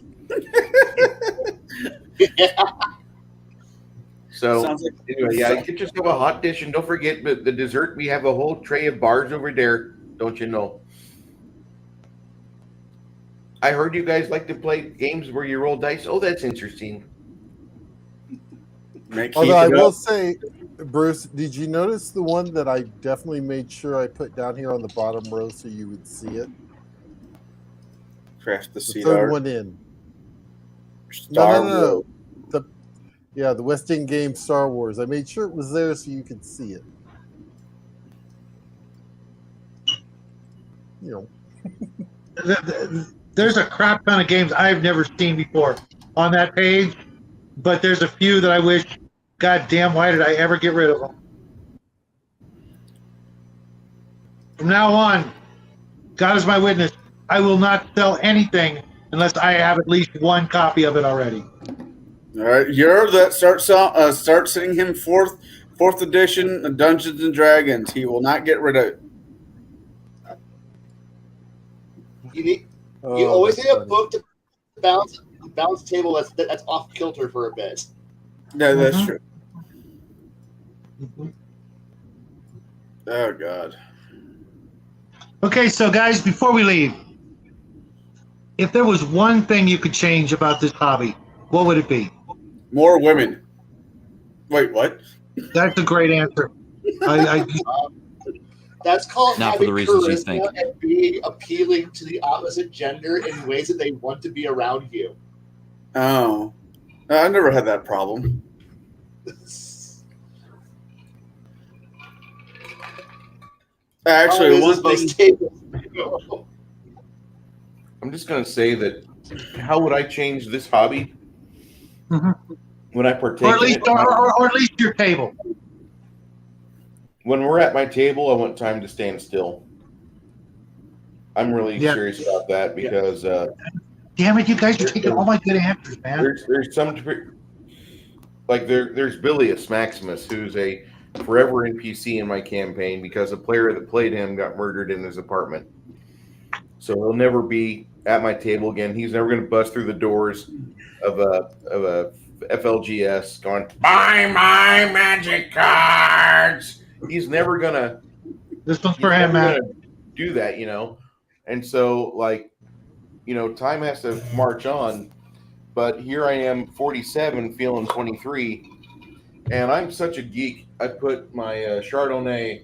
So Sounds like anyway, yeah, get yourself a hot dish, and don't forget the dessert. We have a whole tray of bars over there. Don't you know? I heard you guys like to play games where you roll dice. Oh, that's interesting. Although I keep it will up. say, Bruce, did you notice the one that I definitely made sure I put down here on the bottom row so you would see it? Crash the The seat third art. one in. Star No. Wars. The West End game Star Wars. I made sure it was there so you could see it. You know. There's a crap ton of games I've never seen before on that page, but there's a few that I wish, God damn, why did I ever get rid of them? From now on, God is my witness, I will not sell anything unless I have at least one copy of it already. All right, you're that start sending him fourth edition Dungeons and Dragons. He will not get rid of it. You Oh, always that's need a funny. book to balance the table that's off kilter for a bit. Yeah, that's Mhm. true. Oh God. Okay, so guys, before we leave, if there was one thing you could change about this hobby, what would it be? More women. Wait, what? That's a great answer. I That's called Not for the having reasons you charisma think. and being appealing to the opposite gender in ways that they want to be around you. Oh, I never had that problem. Actually, Always one is most thing. tables. I'm just gonna say that. How would I change this hobby? Mhm. When I partake or at in least it, or at least your table. when we're at my table, I want time to stand still. I'm really Yeah. serious about that because Damn it, you guys are taking all my good answers, man. there's some like there's Bilius Maximus, who's a forever NPC in my campaign because a player that played him got murdered in his apartment. So he'll never be at my table again. He's never going to bust through the doors of a FLGS going, buy my magic cards. He's never gonna This one's for him, man. do that, And so, like, time has to march on. But here I am, 47, feeling 23, and I'm such a geek. I put my Chardonnay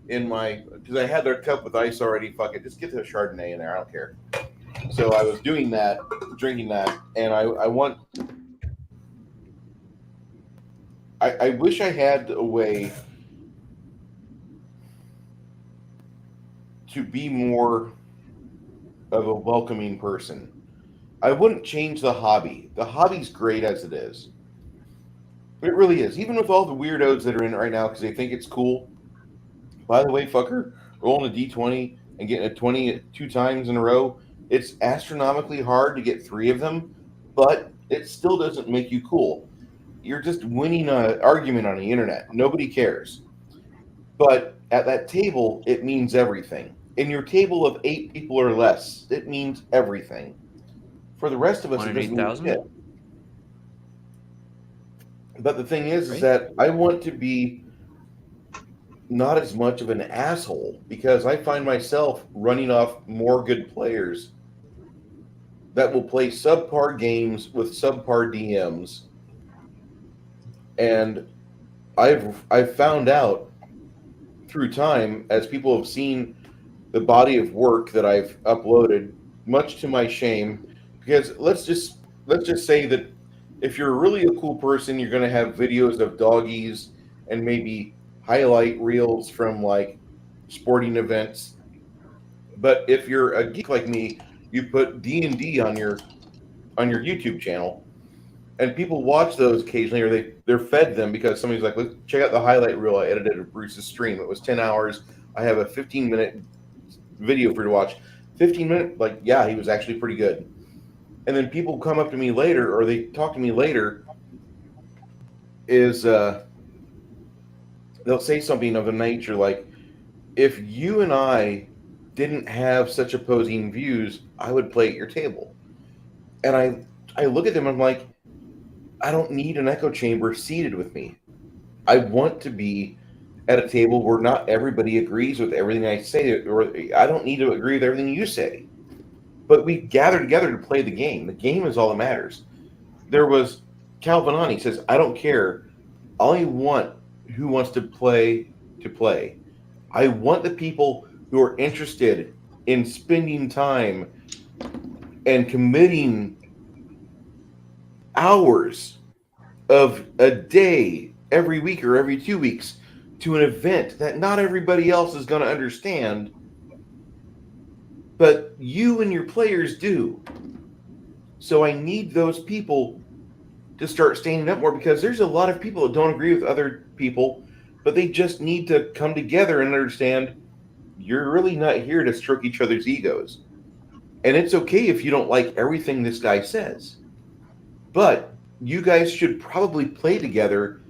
in my, because I had their cup with ice already. Fuck it, just get the Chardonnay in there. I don't care. So I was doing that, drinking that, and I wish I had a way to be more of a welcoming person. I wouldn't change the hobby. The hobby's great as it is. It really is. Even with all the weirdos that are in it right now because they think it's cool. By the way, fucker, rolling a D20 and getting a 20 2 times in a row, it's astronomically hard to get 3 of them, but it still doesn't make you cool. You're just winning an argument on the internet. Nobody cares. But at that table, it means everything. In your table of 8 people or less, it means everything. For the rest of us, One it in doesn't mean 8,000? shit. But the thing is Right. that I want to be not as much of an asshole because I find myself running off more good players that will play subpar games with subpar DMs. And I've found out through time, as people have seen the body of work that I've uploaded, much to my shame, because let's just say that if you're really a cool person, you're going to have videos of doggies and maybe highlight reels from like sporting events. But if you're a geek like me, you put D&D on your YouTube channel, and people watch those occasionally, or they're fed them because somebody's like, "Let's check out the highlight reel I edited of Bruce's stream. It was 10 hours. I have a 15-minute video for you to watch." 15-minute, like, yeah, he was actually pretty good. And then people come up to me later, or they talk to me later, is they'll say something of the nature like, if you and I didn't have such opposing views, I would play at your table. And I look at them, I'm like, I don't need an echo chamber seated with me. I want to be at a table where not everybody agrees with everything I say, or I don't need to agree with everything you say. But we gather together to play the game. The game is all that matters. There was Calvin on. He says, I don't care. I want who wants to play to play. I want the people who are interested in spending time and committing hours of a day every week or every 2 weeks to an event that not everybody else is going to understand, but you and your players do. So I need those people to start standing up more, because there's a lot of people that don't agree with other people, but they just need to come together and understand you're really not here to stroke each other's egos. And it's okay if you don't like everything this guy says. But you guys should probably play together,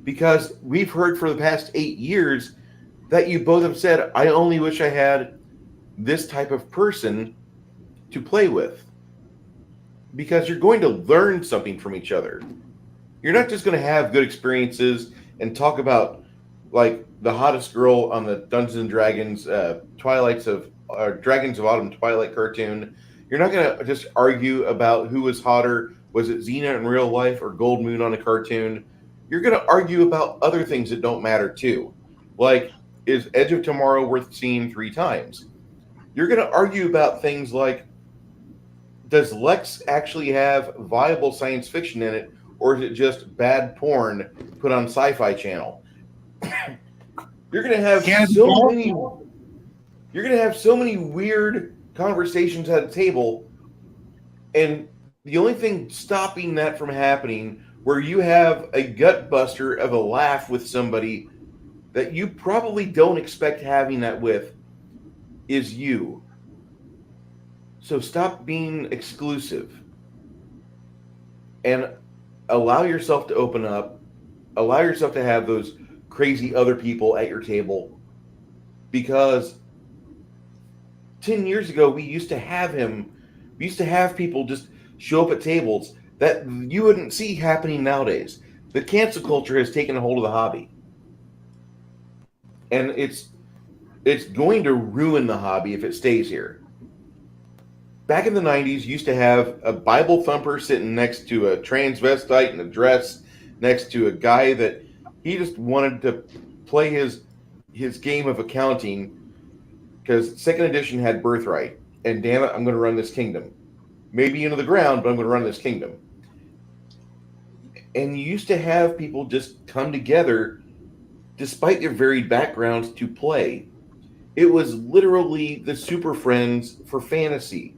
because we've heard for the past 8 years that you both have said, I only wish I had this type of person to play with. Because you're going to learn something from each other. You're not just going to have good experiences and talk about like the hottest girl on the Dungeons and Dragons Dragons of Autumn Twilight cartoon. You're not going to just argue about who was hotter. Was it Xena in real life or Gold Moon on a cartoon? You're going to argue about other things that don't matter too. Like, is Edge of Tomorrow worth seeing 3 times? You're going to argue about things like, does Lex actually have viable science fiction in it, or is it just bad porn put on Sci-Fi Channel? You're going to have so many weird conversations at a table, and the only thing stopping that from happening, where you have a gut buster of a laugh with somebody that you probably don't expect having that with, is you. So stop being exclusive and allow yourself to open up, allow yourself to have those crazy other people at your table, because 10 years ago we used to have people just show up at tables that you wouldn't see happening nowadays. The cancel culture has taken a hold of the hobby, and it's going to ruin the hobby if it stays here. Back in the 90s, you used to have a Bible thumper sitting next to a transvestite in a dress, next to a guy that he just wanted to play his game of accounting, because second edition had birthright. And damn it, I'm going to run this kingdom. Maybe into the ground, but I'm going to run this kingdom. And you used to have people just come together, despite their varied backgrounds, to play. It was literally the Super Friends for fantasy.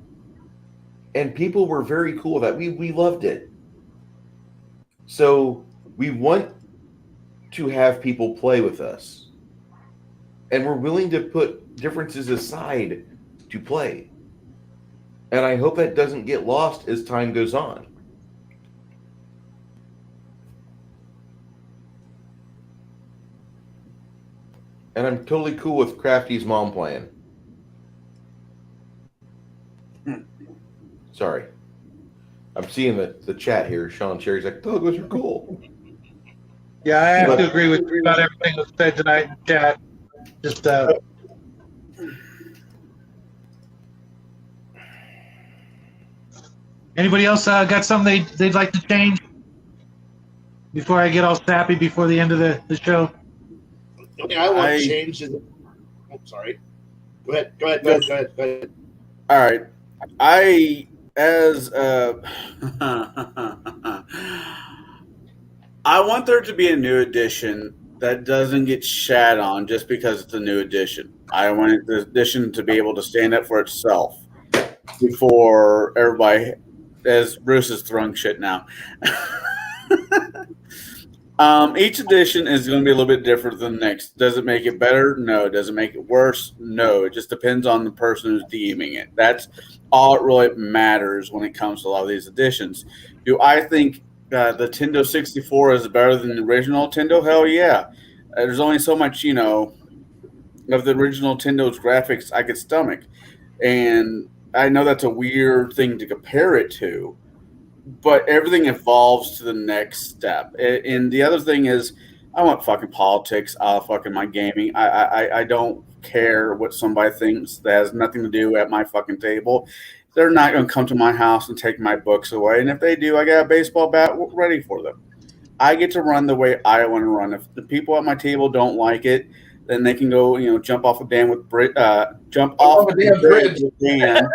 And people were very cool with that. We loved it. So we want to have people play with us. And we're willing to put differences aside to play. And I hope that doesn't get lost as time goes on. And I'm totally cool with Crafty's mom plan. Sorry. I'm seeing the chat here. Sean Cherry's like, Douglas, you're cool. Yeah, I have to agree with you about everything that's said tonight in chat. Just anybody else got something they'd like to change before I get all sappy before the end of the show? Okay, I want to change. Oh, sorry. Go ahead. All right. I want there to be a new edition that doesn't get shat on just because it's a new edition. I want the edition to be able to stand up for itself before everybody, as Bruce is throwing shit now. Each edition is going to be a little bit different than the next. Does it make it better? No. Does it make it worse? No. It just depends on the person who's DMing it. That's all it really matters when it comes to a lot of these editions. Do I think the Nintendo 64 is better than the original Nintendo? Hell yeah. There's only so much, of the original Nintendo's graphics I could stomach. And I know that's a weird thing to compare it to, but everything evolves to the next step. And the other thing is, I want fucking politics out of fucking my gaming. I don't care what somebody thinks that has nothing to do at my fucking table. They're not going to come to my house and take my books away. And if they do, I got a baseball bat ready for them. I get to run the way I want to run. If the people at my table don't like it, then they can go, jump off a dam with jump off a damn bridge. with Dan.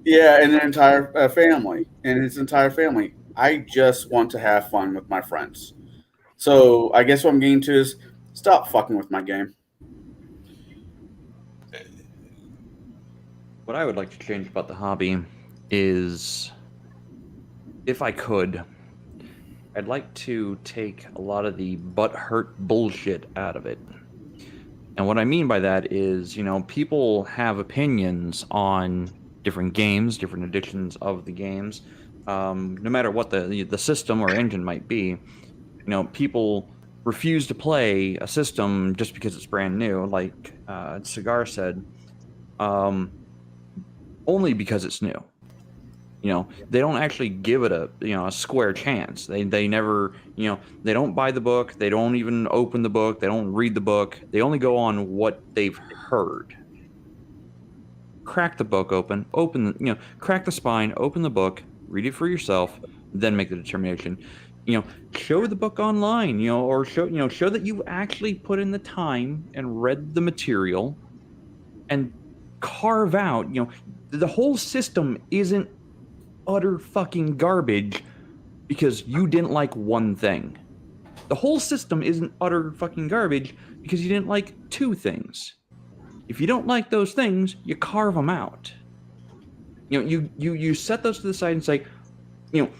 Yeah, and their entire family, and his entire family. I just want to have fun with my friends. So I guess what I'm getting to is stop fucking with my game. What I would like to change about the hobby is, if I could, I'd like to take a lot of the butthurt bullshit out of it. And what I mean by that is, people have opinions on different games, different editions of the games, no matter what the system or engine might be. People refuse to play a system just because it's brand new, like Cigar said, only because it's new. They don't actually give it a square chance. They never, they don't buy the book. They don't even open the book. They don't read the book. They only go on what they've heard. Crack the book open, crack the spine, open the book, read it for yourself, then make the determination. Show the book online, or show that you actually put in the time and read the material and carve out, the whole system isn't utter fucking garbage because you didn't like one thing. The whole system isn't utter fucking garbage because you didn't like two things. If you don't like those things, you carve them out. You set those to the side and say, in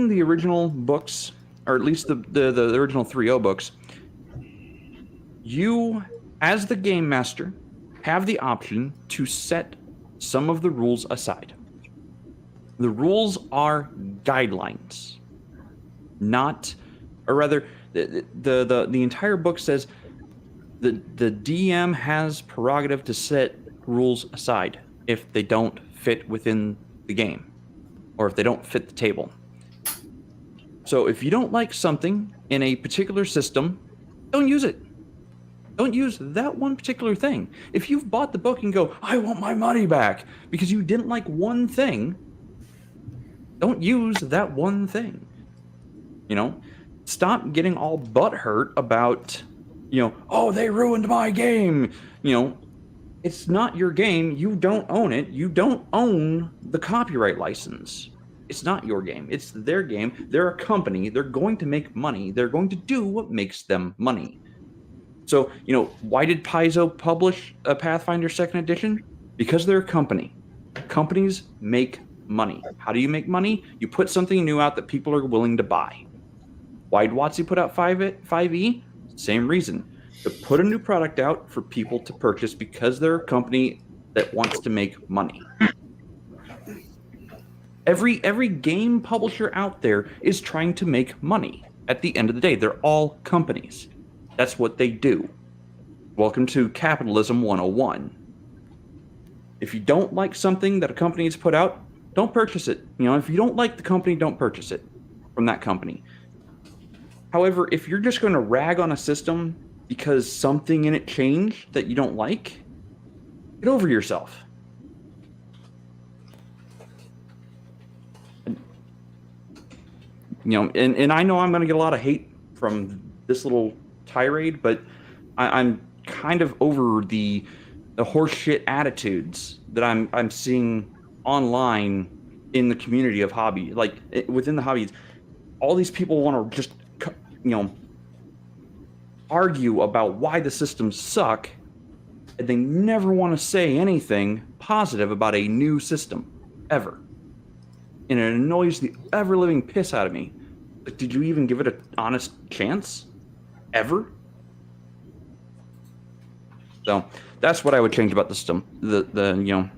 the original books, or at least the original 3.0 books, you, as the game master, have the option to set some of the rules aside. The rules are guidelines, or rather, the entire book says the DM has prerogative to set rules aside if they don't fit within the game, or if they don't fit the table. So if you don't like something in a particular system, don't use it. Don't use that one particular thing. If you've bought the book and go, I want my money back because you didn't like one thing, don't use that one thing. Stop getting all butthurt about, oh, they ruined my game. It's not your game. You don't own it. You don't own the copyright license. It's not your game. It's their game. They're a company. They're going to make money. They're going to do what makes them money. So, why did Paizo publish a Pathfinder 2nd edition? Because they're a company. Companies make money. How do you make money? You put something new out that people are willing to buy. Why did WotC put out 5e? Same reason. To put a new product out for people to purchase because they're a company that wants to make money. Every game publisher out there is trying to make money. At the end of the day, they're all companies. That's what they do. Welcome to Capitalism 101. If you don't like something that a company has put out, don't purchase it. If you don't like the company, don't purchase it from that company. However, if you're just going to rag on a system because something in it changed that you don't like, get over yourself. And I know I'm going to get a lot of hate from this little tirade, but I'm kind of over the horseshit attitudes that I'm seeing online in the community of hobby, like within the hobbies. All these people want to just argue about why the systems suck, and they never want to say anything positive about a new system ever. And it annoys the ever-living piss out of me. Like, did you even give it an honest chance? Ever? So that's what I would change about the system. The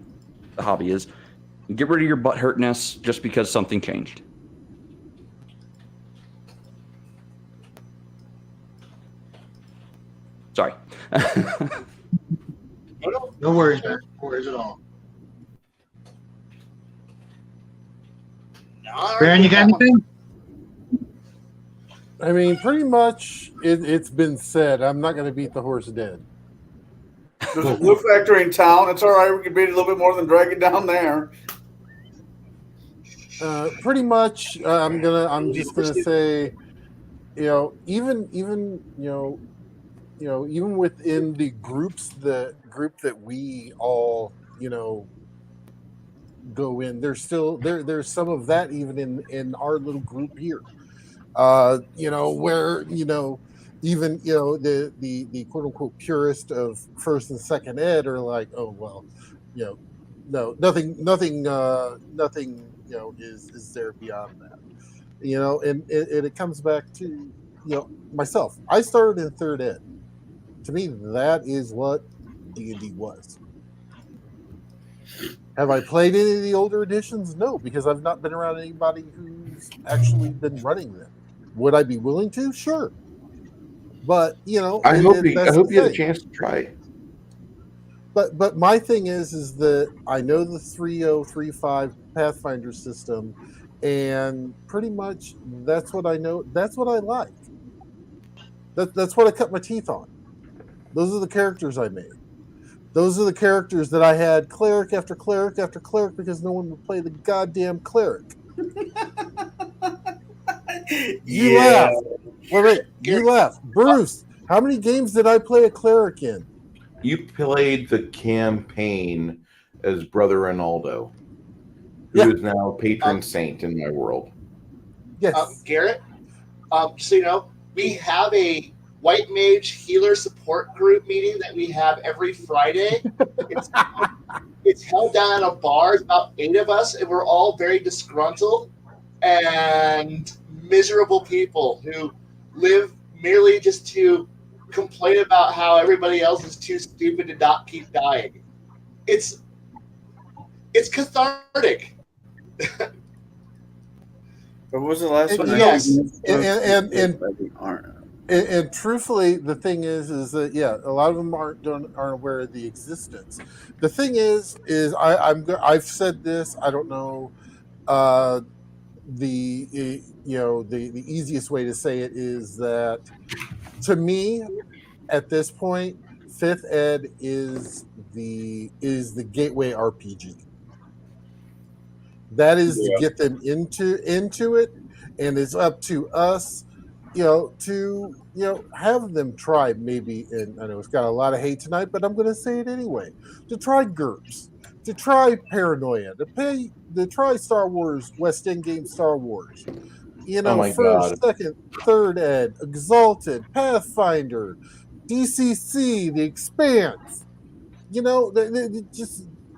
hobby is get rid of your butthurtness just because something changed. Sorry. No worries, man. No worries at all. Baron, you got anything? I mean, pretty much it's been said. I'm not going to beat the horse dead. There's a glue factory in town. It's all right. We can beat it a little bit more than drag it down there. Pretty much, I'm just gonna say, even even within the group that we all go in, there's still there's some of that even in our little group here. Where even the quote unquote purist of first and second ed are like, oh well, no, nothing is there beyond that. And it comes back to myself. I started in third ed. To me, that is what D&D was. Have I played any of the older editions? No, because I've not been around anybody who's actually been running them. Would I be willing to? Sure. But I hope you had a chance to try. But my thing is that I know the 3035 Pathfinder system, and pretty much that's what I know. That's what I like. That's what I cut my teeth on. Those are the characters I made. Those are the characters that I had cleric after cleric after cleric because no one would play the goddamn cleric. You laugh. Wait. You laugh. Bruce, how many games did I play a cleric in? You played the campaign as Brother Ronaldo, who is now patron saint in my world. Yes. Garrett, so we have a White Mage Healer Support Group meeting that we have every Friday. It's held down at a bar. It's about 8 of us, and we're all very disgruntled and miserable people who live merely just to complain about how everybody else is too stupid to not keep dying. It's cathartic. What was the last one? Yes. And truthfully, the thing is that a lot of them aren't aware of the existence. The thing is I've said this. I don't know. The easiest way to say it is that to me, at this point, fifth ed is the gateway RPG. That is to get them into it, and it's up to us, to have them try maybe. And I know it's got a lot of hate tonight, but I'm going to say it anyway. To try GURPS, to try Paranoia, to try Star Wars West End game Star Wars. First, God. Second, third ed, Exalted, Pathfinder, DCC, The Expanse.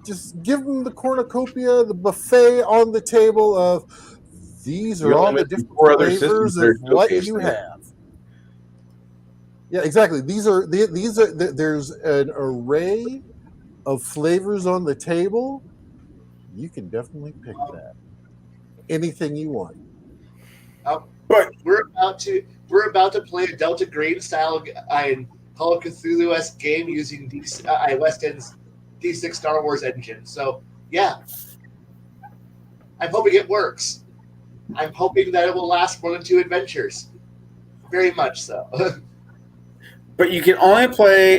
Just give them the cornucopia, the buffet on the table of these are all the different flavors of what you have. Yeah, exactly. There's an array of flavors on the table. You can definitely pick that. Anything you want. We're about to play a Delta Green style Call of Cthulhu-esque game using West End's D6 Star Wars engine. So yeah, I'm hoping it works. I'm hoping that it will last more than 2 adventures. Very much so. But you can only play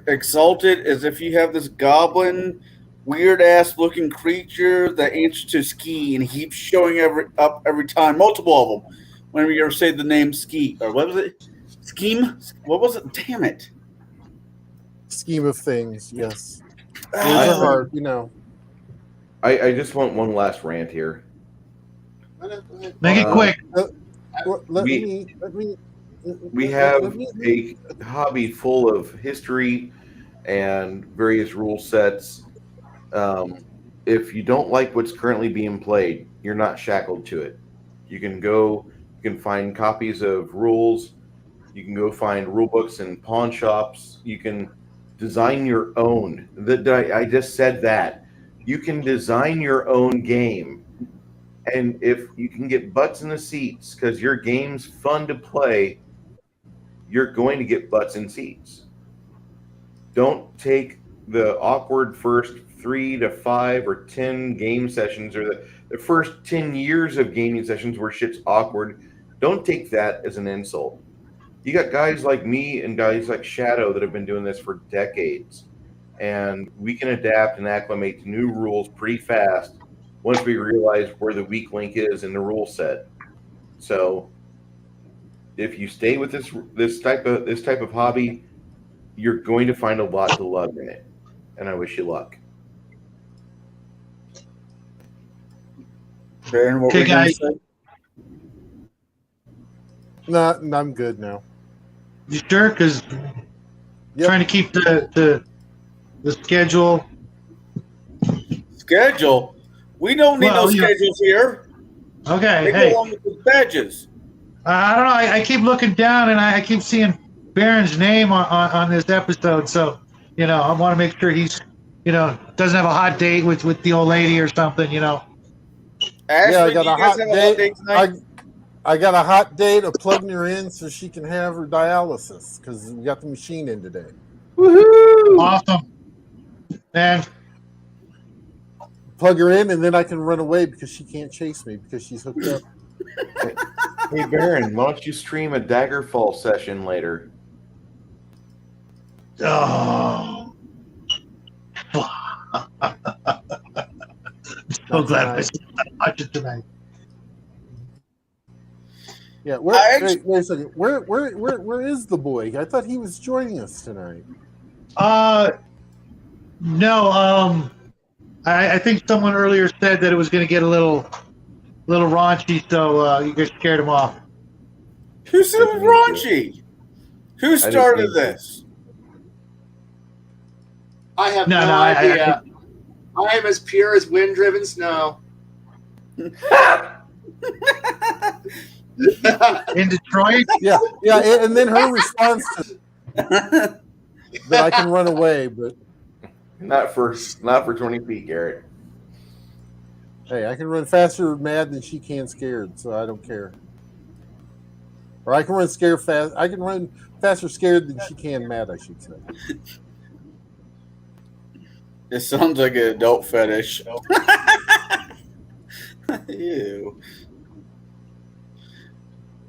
Exalted as if you have this goblin, weird-ass looking creature that answers to Ski, and he keeps showing up every time, multiple of them. Whenever you ever say the name Ski, or what was it? Scheme? What was it? Damn it. Scheme of things, yes. Those are hard, I just want one last rant here. Make it quick. We have a hobby full of history and various rule sets. If you don't like what's currently being played, you're not shackled to it. You can find copies of rules. You can go find rule books in pawn shops. You can design your own. I just said that. You can design your own game. And if you can get butts in the seats because your game's fun to play, you're going to get butts in seats. Don't take the awkward first 3 to 5 or 10 game sessions or the first 10 years of gaming sessions where shit's awkward, don't take that as an insult. You got guys like me and guys like Shadow that have been doing this for decades, and we can adapt and acclimate to new rules pretty fast once we realize where the weak link is in the rule set. So if you stay with this type of hobby, you're going to find a lot to love in it, and I wish you luck. Baron, what Okay, were you going to guys. say? No, I'm good now. You sure? Because Yep. trying to keep the schedule. Schedule? We don't need Well, no schedules here. Okay, They hey. go along with the badges. I don't know. I keep looking down and I keep seeing Baron's name on this episode. So, I want to make sure he's, doesn't have a hot date with the old lady or something, Ashley, I do got you a guys hot have a hot date. date tonight? I got a hot date of plugging her in so she can have her dialysis because we got the machine in today. Woohoo! Awesome. Man, Plug her in and then I can run away because she can't chase me because she's hooked up. Hey, Baron, why don't you stream a Daggerfall session later? oh. I'm so glad I watched it tonight. Yeah, I wait a second. Where is the boy? I thought he was joining us tonight. No, I think someone earlier said that it was going to get a little raunchy, so you guys scared him off. Who said it was raunchy? Who started this? I have No, no, no, idea. I am as pure as wind-driven snow. In Detroit? Yeah, and then her response to that I can run away, but Not for 20 feet, Garrett. hey, I can run faster mad than she can scared, so I don't care. Or I can run scared fast. I can run faster scared than she can mad, I should say. It sounds like an adult fetish. Ew.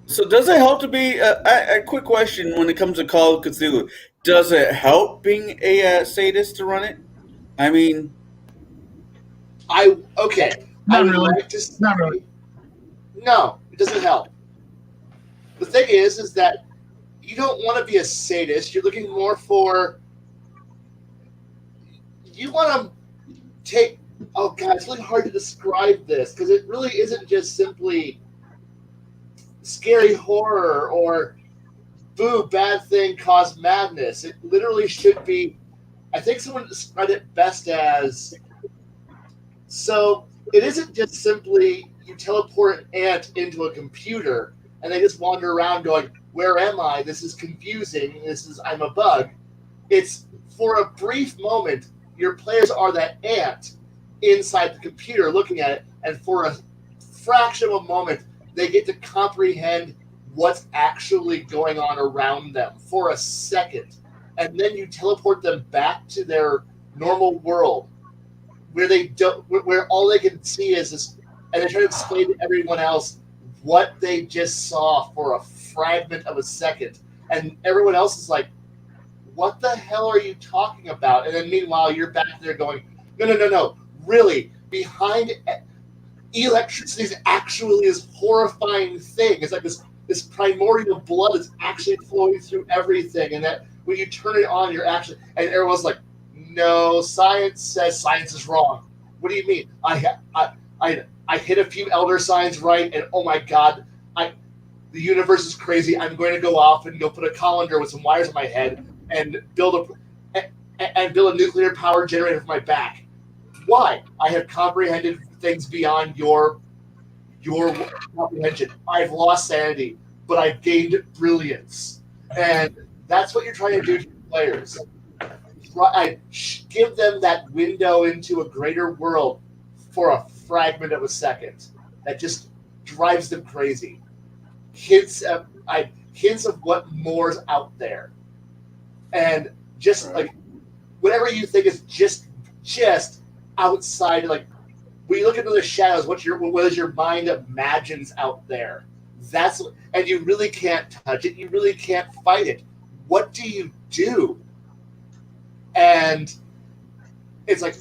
So does it help to be a quick question when it comes to Call of Cthulhu? Does it help being a sadist to run it? I mean, okay. Not I would really. like to say, Not really. No, it doesn't help. The thing is that you don't want to be a sadist. You're looking more for. You want to take. Oh God, it's really hard to describe this because it really isn't just simply scary horror or boo, bad thing caused madness. It literally should be. I think someone described it best as. So it isn't just simply you teleport an ant into a computer and they just wander around going, "Where am I? This is confusing. I'm a bug." It's for a brief moment. Your players are that ant inside the computer looking at it, and for a fraction of a moment, they get to comprehend what's actually going on around them for a second. And then you teleport them back to their normal world where all they can see is this, and they try to explain to everyone else what they just saw for a fragment of a second. And everyone else is like, what the hell are you talking about? And then meanwhile, you're back there going, no. Really, behind electricity is actually this horrifying thing. It's like this primordial blood is actually flowing through everything. And that when you turn it on, you're actually, and everyone's like, no, science says science is wrong. What do you mean? I hit a few elder signs right, and oh my God, the universe is crazy. I'm going to go off and go put a colander with some wires in my head and build a nuclear power generator for my back. Why? I have comprehended things beyond your comprehension. I've lost sanity, but I've gained brilliance, and that's what you're trying to do to your players. I give them that window into a greater world for a fragment of a second that just drives them crazy. Hints of what more's out there, and just like whatever you think is just outside, like when you look into the shadows, what does your mind imagines out there? And you really can't touch it. You really can't fight it. What do you do? And it's like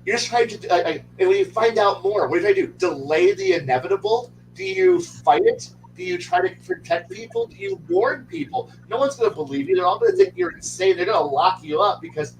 you're just trying to. And when you find out more, what do you try to do? Delay the inevitable? Do you fight it? Do you try to protect people? Do you warn people? No one's going to believe you. They're all going to think you're insane. They're going to lock you up because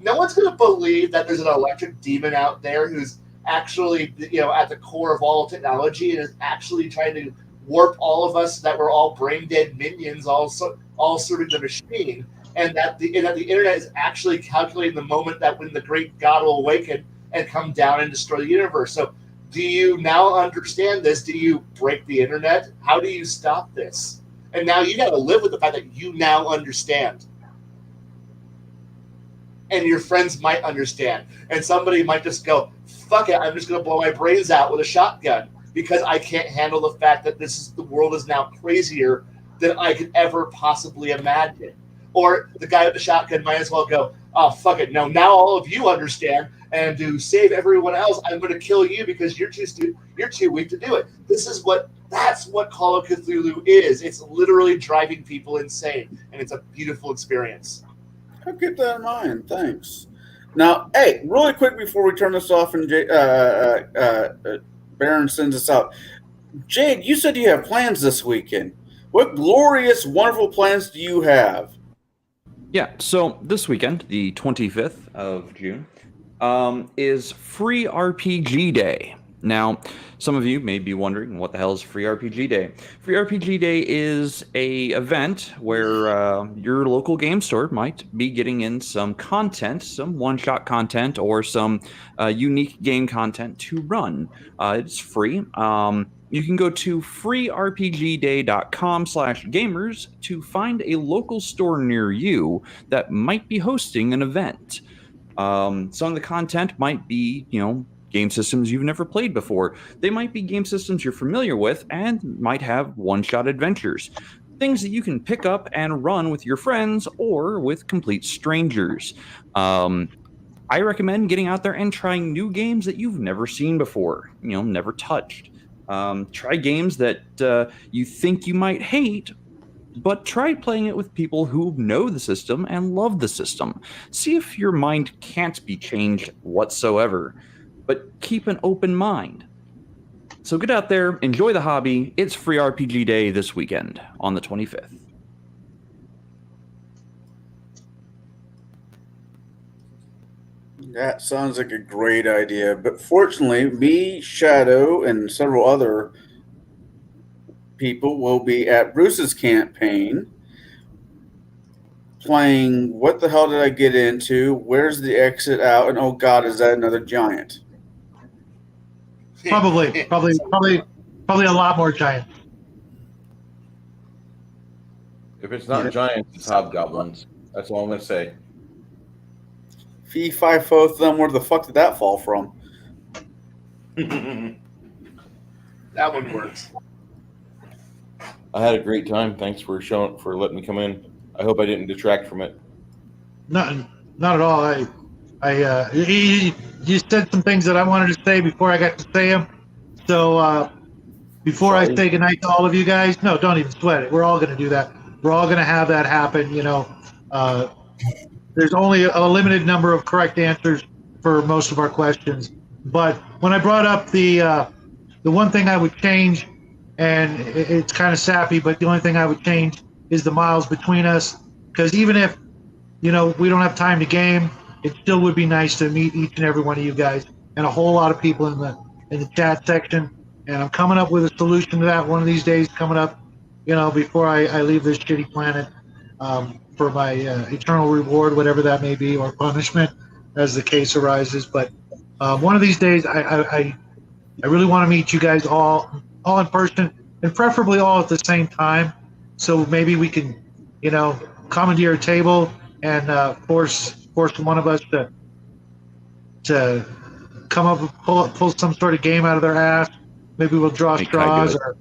no one's going to believe that there's an electric demon out there who's actually, at the core of all technology and is actually trying to warp all of us, that we're all brain dead minions, all serving the machine, and that the internet is actually calculating the moment that when the great God will awaken and come down and destroy the universe. So, do you now understand this? Do you break the internet? How do you stop this? And now you got to live with the fact that you now understand. And your friends might understand. And somebody might just go, fuck it, I'm just going to blow my brains out with a shotgun because I can't handle the fact that the world is now crazier than I could ever possibly imagine. Or the guy with the shotgun might as well go, oh, fuck it, no, now all of you understand, and to save everyone else, I'm going to kill you because you're too weak to do it. That's what Call of Cthulhu is. It's literally driving people insane, and it's a beautiful experience. I'll keep that in mind. Thanks. Now, hey, really quick before we turn this off and Baron sends us out. Jade, you said you have plans this weekend. What glorious, wonderful plans do you have? Yeah, so this weekend, the 25th of June, is Free RPG Day. Now, some of you may be wondering, what the hell is Free RPG Day? Free RPG Day is a event where your local game store might be getting in some content, some one-shot content, or some unique game content to run. It's free. You can go to freerpgday.com/gamers to find a local store near you that might be hosting an event. Some of the content might be, game systems you've never played before. They might be game systems you're familiar with and might have one-shot adventures. Things that you can pick up and run with your friends or with complete strangers. I recommend getting out there and trying new games that you've never seen before, never touched. Try games that you think you might hate, but try playing it with people who know the system and love the system. See if your mind can't be changed whatsoever, but keep an open mind. So get out there, enjoy the hobby. It's Free RPG Day this weekend on the 25th. That sounds like a great idea. But fortunately, me, Shadow, and several other people will be at Bruce's campaign playing What the Hell Did I Get Into? Where's the Exit Out? And oh God, is that another giant? Probably a lot more giant. If it's not giants, it's hobgoblins. That's all I'm going to say. Fee, fi, fo, thumb, where the fuck did that fall from? That one works. I had a great time. Thanks for letting me come in. I hope I didn't detract from it. Not at all. You said some things that I wanted to say before I got to say them. So before I say goodnight to all of you guys, no, don't even sweat it. We're all going to do that. We're all going to have that happen. There's only a limited number of correct answers for most of our questions. But when I brought up the one thing I would change, and it's kind of sappy, but the only thing I would change is the miles between us. Because even if, we don't have time to game, it still would be nice to meet each and every one of you guys and a whole lot of people in the chat section. And I'm coming up with a solution to that one of these days coming up, before I leave this shitty planet. For my eternal reward, whatever that may be, or punishment, as the case arises. But one of these days, I really want to meet you guys all in person, and preferably all at the same time. So maybe we can, commandeer a table and force one of us to come up and pull some sort of game out of their ass. Maybe we'll draw straws, or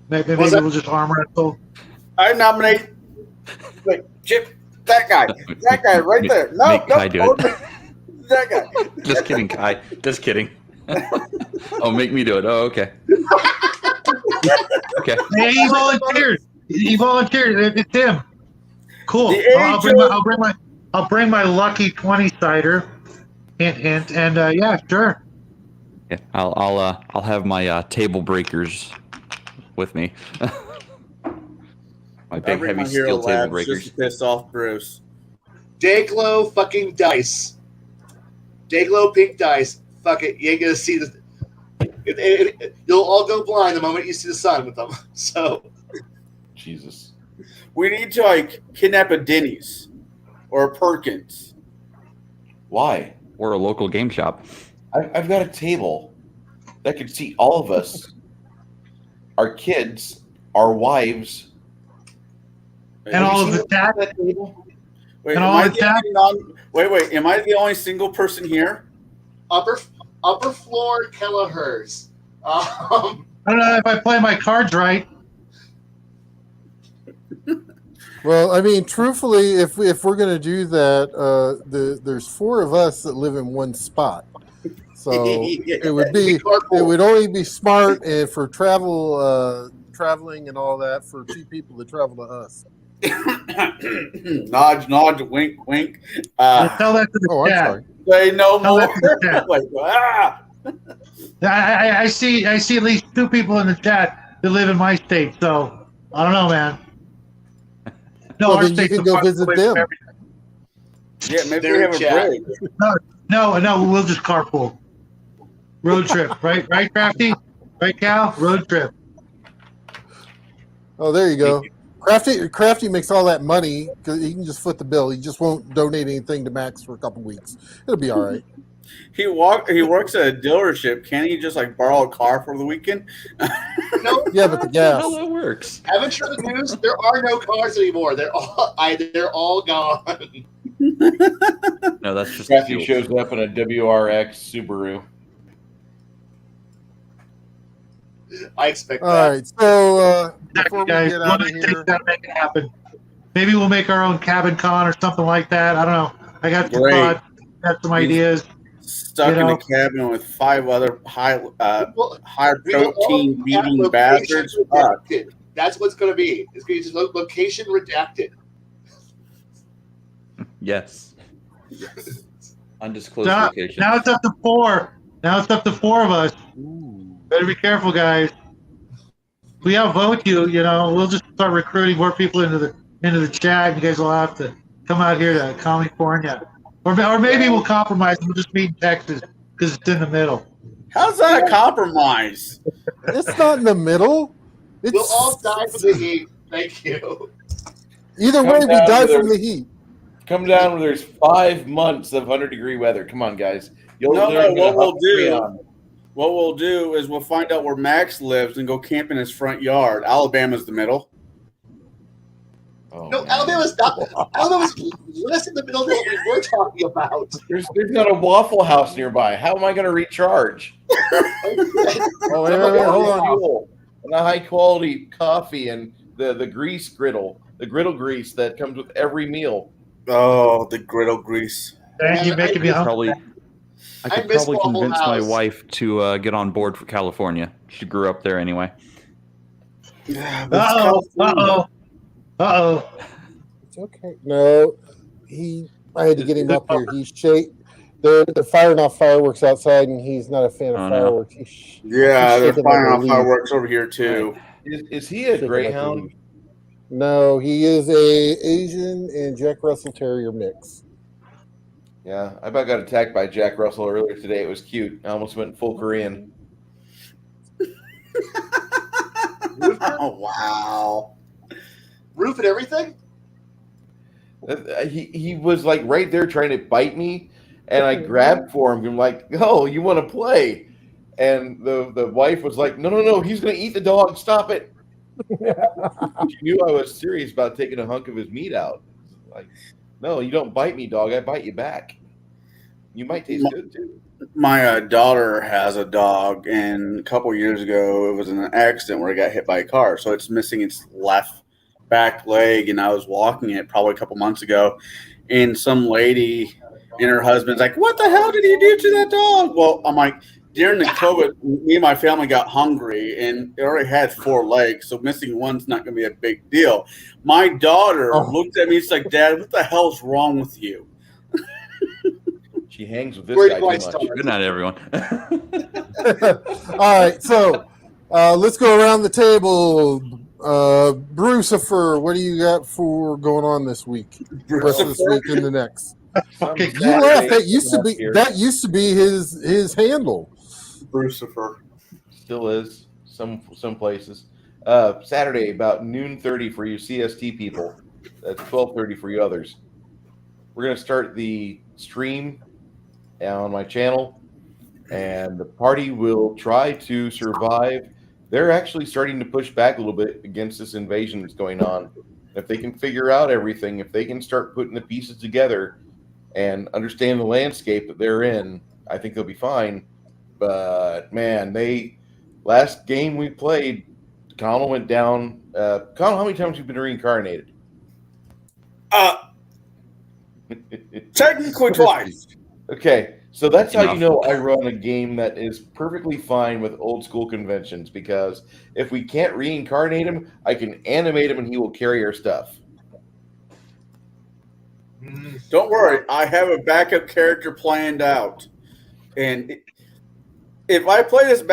maybe we'll just arm wrestle. I nominate. Wait, Chip, that guy right there. No, Make Kai do it. That guy. Just kidding, Kai. Just kidding. Oh, make me do it. Oh, okay. Okay. Yeah, he volunteered. He volunteered. It's him. Cool. The I'll bring my lucky 20 cider. And yeah, sure. Yeah, I'll have my Tablebreakers with me. My big bring heavy my Hero steel Labs table just to breakers. piss off Bruce. Dayglow fucking dice. Dayglow pink dice. Fuck it. You ain't gonna see the. You'll all go blind the moment you see the sun with them. So Jesus. We need to like kidnap a Denny's or a Perkins. Why? Or a local game shop. I've got a table that could seat all of us, our kids, our wives, And all of the chat. that table. Wait, And am all I the the only wait, am I the only single person here? upper floor Kelleher's. I don't know if I play my cards right. Well, I mean, truthfully, if we're going to do that, there's 4 of us that live in one spot, so it would only be smart for traveling and all that for 2 people to travel to us. Nod, wink, wink. Tell that to the Oh, I'm chat. sorry. Say no Tell more. that to the chat. Like, I see at least 2 people in the chat that live in my state, so I don't know, man. No, Well, our then you state's can go visit away from them. Yeah, maybe Their we have a chat. break. No, we'll just carpool. Road trip, right, Crafty? Right, Cal? Road trip. Oh, there you go. Crafty makes all that money because he can just foot the bill. He just won't donate anything to Max for a couple weeks. It'll be all right. He works at a dealership. Can't he just like borrow a car for the weekend? No, Yeah, but the That's gas. how that works. haven't you heard the news? There are no cars anymore. They're all gone. No, that's just Kathy fuel. shows up in a WRX Subaru. I expect All that. right, so before we Guys, get one out of of these things here, gotta make it happen. Maybe we'll make our own cabin con or something like that. I don't know. I got some Great. thoughts, got some ideas. Stuck in a cabin with 5 other high We will all protein have beating location bastards. Fuck. redacted. That's what's going to be. It's going to be just location redacted. Yes. Undisclosed Now, location. now it's up to 4. Now it's up to 4 of us. Better be careful, guys. If we outvote you, we'll just start recruiting more people into the chat. You guys will have to come out here to California, or maybe we'll compromise and we'll just meet in Texas because it's in the middle. How's that a compromise? it's not in the middle. It's, We'll all die from the heat. Thank you. Either Come way, we down die with from a- the heat. Come down where there's 5 months of 100-degree weather. Come on, guys. You'll No, learn what to we'll huff do- freon. What we'll do is we'll find out where Max lives and go camp in his front yard. Alabama's the middle. Oh, No, man. Alabama's less in the middle of what we were talking about. There's not a Waffle House nearby. How am I going to recharge? Oh, wait, hold on. Fuel and a high quality coffee and the grease griddle, the griddle grease that comes with every meal. Oh, the griddle grease. And you're making me hungry. I I could miss probably Waffle convince my House. wife to get on board for California. She grew up there anyway. Yeah, but it's Uh-oh. It's okay. No, I had to get him up here. They're firing off fireworks outside, and he's not a fan of Oh, no. fireworks. Yeah, He's they're shaking firing like a off leaf. fireworks over here too. Is he a Shaking like a greyhound? leaf. No, he is a Asian and Jack Russell Terrier mix. Yeah, I about got attacked by Jack Russell earlier today. It was cute. I almost went full Korean. Oh wow! Roof and everything? He was like right there trying to bite me, and I grabbed for him. I'm like, "Oh, you want to play?" And the wife was like, "No, he's going to eat the dog. Stop it." She knew I was serious about taking a hunk of his meat out. Like, no, you don't bite me, dog. I bite you back. You might taste good too. My daughter has a dog, and a couple years ago, it was an accident where it got hit by a car. So it's missing its left back leg, and I was walking it probably a couple months ago, and some lady and her husband's like, "What the hell did you do to that dog?" Well, I'm like, during the COVID, me and my family got hungry, and it already had 4 legs, so missing one's not going to be a big deal. My daughter looked at me, she's like, "Dad, what the hell's wrong with you?" She hangs with this Where guy do I too much. start? Good night, everyone. All right, so let's go around the table. Brucifer, what do you got for going on this week? Rest of this week and the next. Okay, Some You laugh. Saturday That used to be his handle. Brucifer. Still is some places. Saturday about noon 30 for you CST people. That's 12:30 for you others. We're gonna start the stream on my channel, and the party will try to survive. They're actually starting to push back a little bit against this invasion that's going on. If they can figure out everything, if they can start putting the pieces together and understand the landscape that they're in, I think they'll be fine. But man, last game we played, Connell went down. Connell, how many times have you been reincarnated? Technically twice. Okay, so that's how you Enough. know I run a game that is perfectly fine with old school conventions, because if we can't reincarnate him, I can animate him and he will carry our stuff. Don't worry, I have a backup character planned out. And if I play this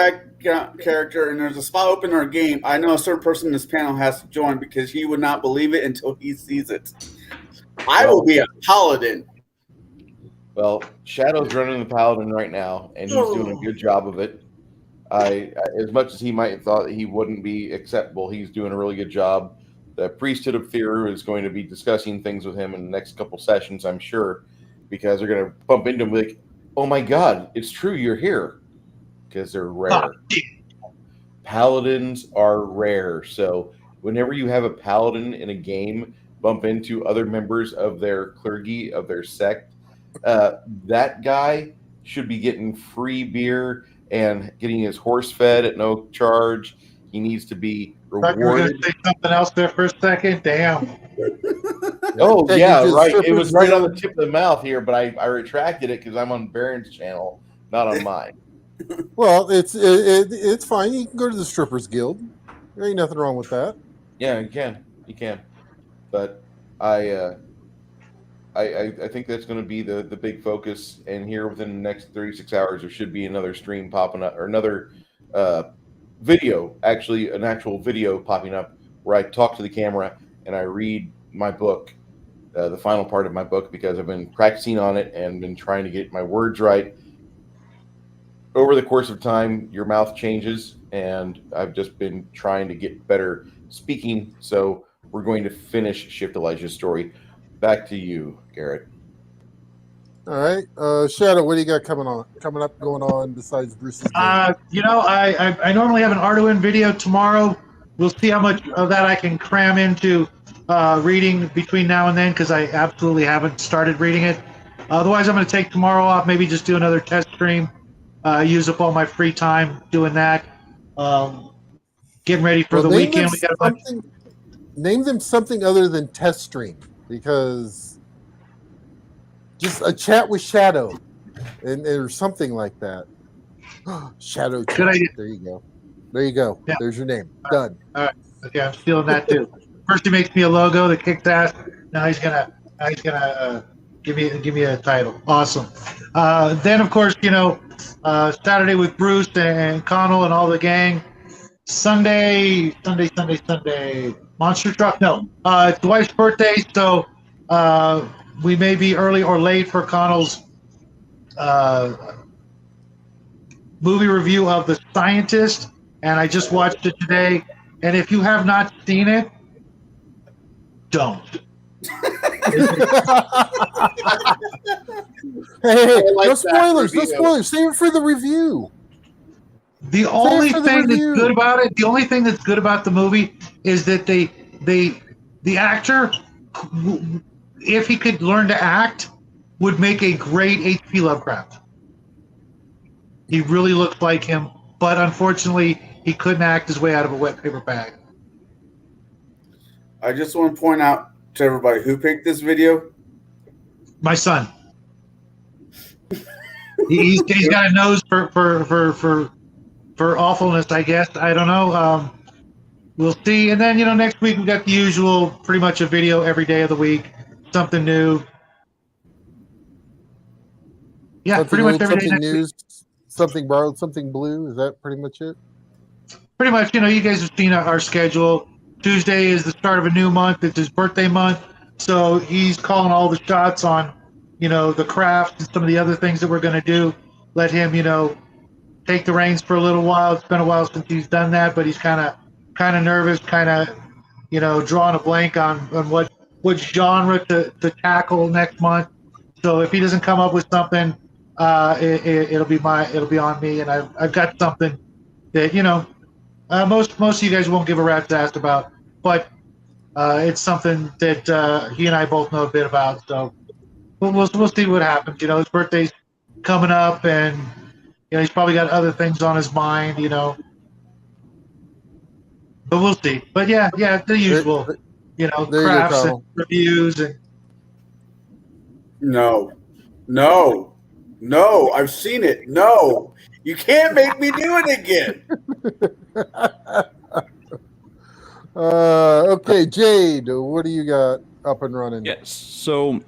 character and there's a spot open in our game, I know a certain person in this panel has to join because he would not believe it until he sees it. I will be a paladin. Well, Shadow's running the paladin right now, and he's doing a good job of it. As much as he might have thought that he wouldn't be acceptable, he's doing a really good job. The Priesthood of Theru is going to be discussing things with him in the next couple sessions, I'm sure, because they're going to bump into him like, "Oh my God, it's true, you're here," because they're rare. Paladins are rare, so whenever you have a paladin in a game bump into other members of their clergy, of their sect, that guy should be getting free beer and getting his horse fed at no charge. He needs to be We're going rewarded. to say something else there for a second. Damn. Oh, Thank yeah, you to right. It strippers was right on the guild. tip of the mouth here, but I retracted it because I'm on Baron's channel, not on mine. Well, it's fine. You can go to the strippers guild. There ain't nothing wrong with that. Yeah, you can. But I think that's going to be the big focus. And here within the next 36 hours, there should be another stream popping up, or another video, actually an actual video popping up where I talk to the camera and I read my book, the final part of my book, because I've been practicing on it and been trying to get my words right. Over the course of time, your mouth changes, and I've just been trying to get better speaking. So we're going to finish Shift Elijah's story. Back to you, Garrett. All right, Shadow, what do you got coming up, going on besides Bruce's game? I normally have an Arduin video tomorrow. We'll see how much of that I can cram into reading between now and then, because I absolutely haven't started reading it. Otherwise, I'm going to take tomorrow off, maybe just do another test stream, use up all my free time doing that. Getting ready for the weekend. Name them something other than test stream, because just a chat with Shadow or something like that. Shadow chat. Good idea. There you go. Yeah. There's your name. Done. All right. Okay, I'm stealing that too. First, he makes me a logo that kicks ass. Now he's gonna give me a title. Awesome. Then, of course, Saturday with Bruce and Connell and all the gang. Sunday. Monster Truck. No, it's Dwight's birthday, so we may be early or late for Connell's movie review of The Scientist, and I just watched it today. And if you have not seen it, don't. Hey, no spoilers. No spoilers. Save it for the review. The only thing that's good about it, the only thing that's good about the movie is that the actor, if he could learn to act, would make a great H.P. Lovecraft. He really looked like him, but unfortunately, he couldn't act his way out of a wet paper bag. I just want to point out to everybody who picked this video. My son. He's got a nose for awfulness, I guess. I don't know. We'll see. And then, next week we got the usual, pretty much a video every day of the week, something new. Yeah, Something pretty much old, every day something next new, week. something borrowed, something blue. Is that pretty much it? Pretty much, you guys have seen our schedule. Tuesday is the start of a new month. It's his birthday month. So he's calling all the shots on, the craft and some of the other things that we're going to do. Let him, take the reins for a little while. It's been a while since he's done that, but he's kind of nervous, drawing a blank on what genre to tackle next month. So if he doesn't come up with something, it'll be on me, and I've got something that most of you guys won't give a rat's ass about, but it's something that he and I both know a bit about. So we'll see what happens. His birthday's coming up, and he's probably got other things on his mind. But we'll see. But yeah, the usual. There you go, Crafts and Connell. reviews and. No. I've seen it. No, you can't make me do it again. Okay, Jade, what do you got up and running? Yes. So,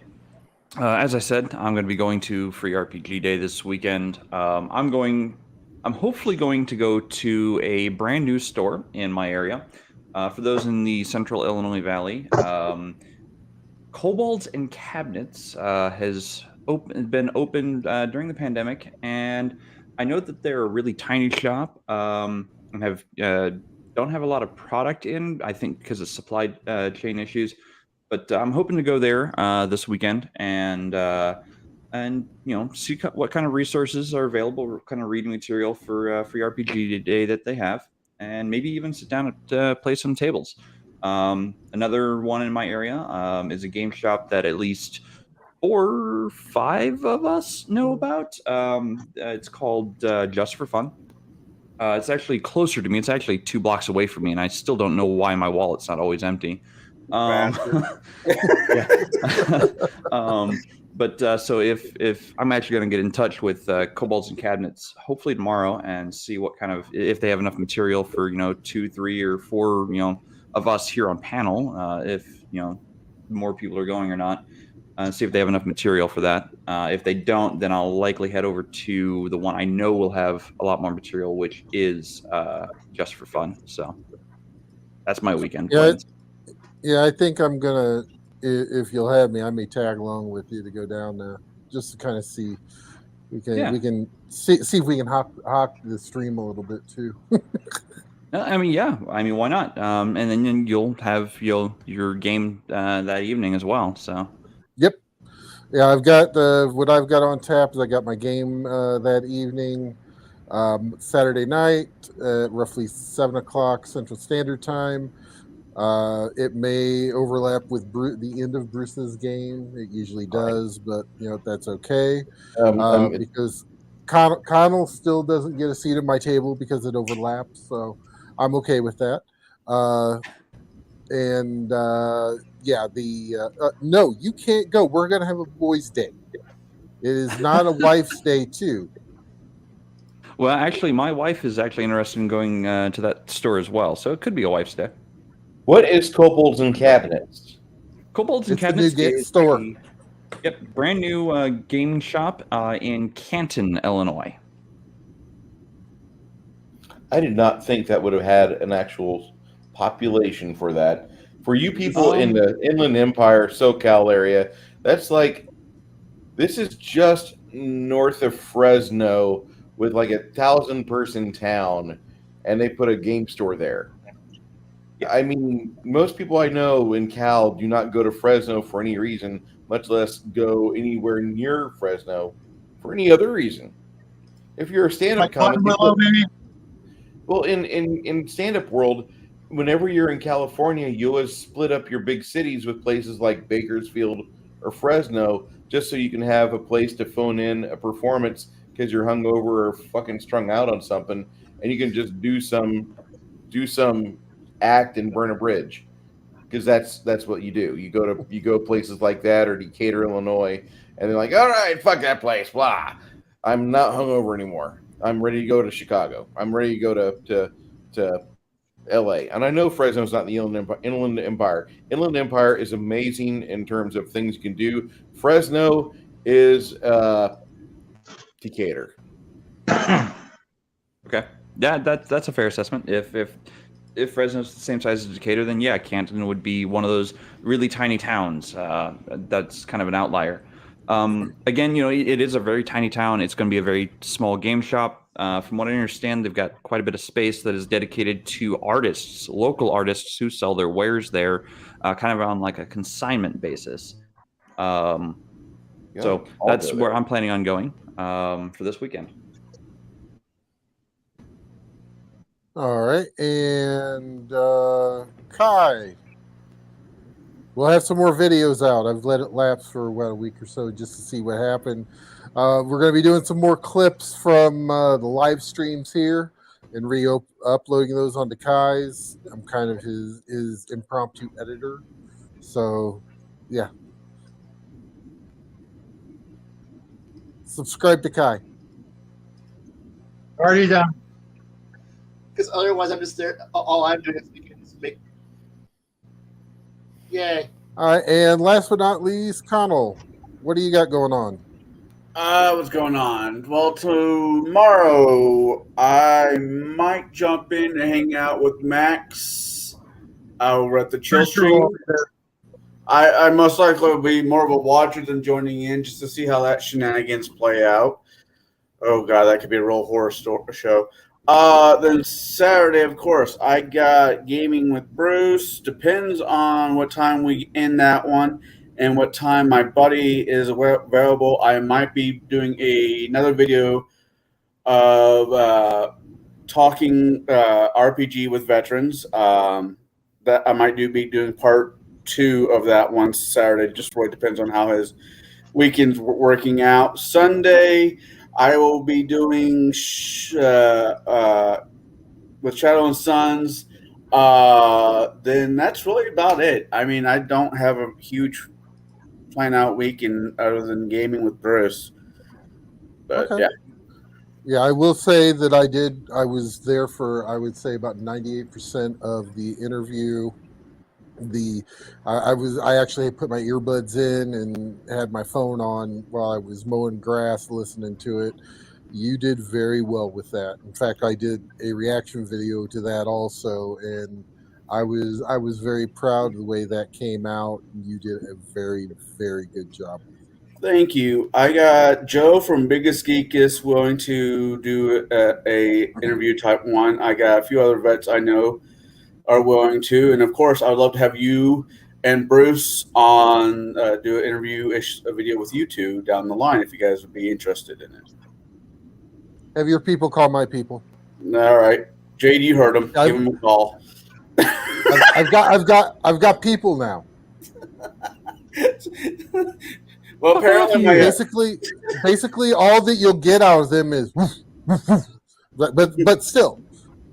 as I said, I'm going to be going to Free RPG Day this weekend. I'm hopefully going to go to a brand new store in my area. For those in the Central Illinois Valley, Kobolds and Cabinets has been open during the pandemic, and I know that they're a really tiny shop and have don't have a lot of product in. I think because of supply chain issues, but I'm hoping to go there this weekend and see what kind of resources are available, what kind of reading material for Free RPG Day that they have, and maybe even sit down and play some tables. Another one in my area is a game shop that at least 4 or 5 of us know about. It's called Just for Fun. It's actually closer to me. It's actually 2 blocks away from me, and I still don't know why my wallet's not always empty. Yeah. But so if I'm actually going to get in touch with Kobolds and Cabinets, hopefully tomorrow, and see what kind of, if they have enough material for 2, 3, or 4 of us here on panel, if more people are going or not. See if they have enough material for that. If they don't, then I'll likely head over to the one I know will have a lot more material, which is Just for Fun. So that's my weekend plans. Yeah, I think I'm gonna. If you'll have me, I may tag along with you to go down there just to kind of see. We can see if we can hawk the stream a little bit too. I mean, why not? And then you'll have your game that evening as well. So. Yep. Yeah, I've got what I've got on tap is I got my game that evening, Saturday night at roughly 7:00 Central Standard Time. It may overlap with the end of Bruce's game. It usually does, but that's okay because Connell still doesn't get a seat at my table because it overlaps. So I'm okay with that. No, you can't go. We're gonna have a boys' day. It is not a wife's day too. Well, actually, my wife is actually interested in going to that store as well, so it could be a wife's day. What is Kobolds and Cabinets? Kobolds and It's Cabinets the new is store. Brand new gaming shop in Canton, Illinois. I did not think that would have had an actual population for that. For you people in the Inland Empire, SoCal area, that's like, this is just north of Fresno with like 1,000-person town, and they put a game store there. I mean, most people I know in Cal do not go to Fresno for any reason, much less go anywhere near Fresno for any other reason. If you're a stand-up comic, well, in stand-up world, whenever you're in California, you always split up your big cities with places like Bakersfield or Fresno, just so you can have a place to phone in a performance because you're hungover or fucking strung out on something, and you can just do some act and burn a bridge, because that's what you do. You go places like that, or Decatur, Illinois, and they're like, all right, fuck that place, blah. I'm not hungover anymore. I'm ready to go to Chicago. I'm ready to go to LA. And I know Fresno's not the Inland Empire. Inland Empire is amazing in terms of things you can do. Fresno is Decatur. Okay. Yeah, that's a fair assessment. If Fresno's the same size as Decatur, then yeah, Canton would be one of those really tiny towns. That's kind of an outlier. Again, it is a very tiny town. It's going to be a very small game shop. From what I understand, they've got quite a bit of space that is dedicated to artists, local artists who sell their wares there, kind of on like a consignment basis. So that's where I'm planning on going for this weekend. All right, and Kai, we'll have some more videos out. I've let it lapse for a week or so just to see what happened. We're going to be doing some more clips from the live streams here and uploading those onto Kai's. I'm kind of his impromptu editor, so yeah. Subscribe to Kai. Already done. Because otherwise, I'm just there. All I'm doing is make. Yay! All right, and last but not least, Connell, what do you got going on? What's going on? Well, tomorrow I might jump in and hang out with Max over at the Chill Stream. I most likely will be more of a watcher than joining in just to see how that shenanigans play out. Oh god, that could be a real horror show. Then Saturday, of course, I got gaming with Bruce. Depends on what time we end that one and what time my buddy is available. I might be doing another video of talking RPG with veterans. That I might be doing part 2 of that one Saturday. Just really depends on how his weekend's working out. Sunday, I will be doing with Shadow and Sons. Then that's really about it. I mean, I don't have a huge plan out weekend other than gaming with Bruce. But okay. Yeah, I will say that I was there for, I would say, about 98% of the interview. I actually put my earbuds in and had my phone on while I was mowing grass, listening to it. You did very well with that. In fact, I did a reaction video to that also, and I was very proud of the way that came out. You did a very, very good job. Thank you. I got Joe from Biggest Geekus willing to do a interview type 1. I got a few other vets I know are willing to, and of course, I'd love to have you and Bruce on do an interview-ish video with you two down the line if you guys would be interested in it. Have your people call my people. All right, JD, you heard him. Give him a call. I've got people now. Well, apparently, basically, all that you'll get out of them is, but still,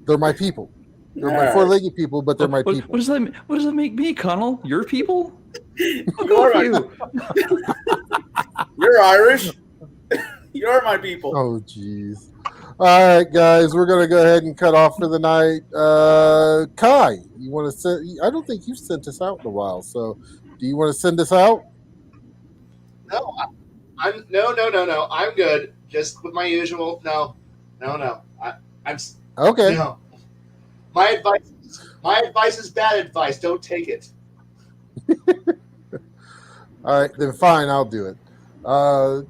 they're my people. They're my four-legged people, but they're my people. What does that make me, Connell? Your people? You. You're Irish. You're my people. Oh, jeez. All right, guys, we're gonna go ahead and cut off for the night. Kai, you want to send? I don't think you've sent us out in a while. So, do you want to send us out? No, no. I'm good. Just with my usual. No. I'm okay. No. My advice is bad advice. Don't take it. All right, then fine. I'll do it. I'm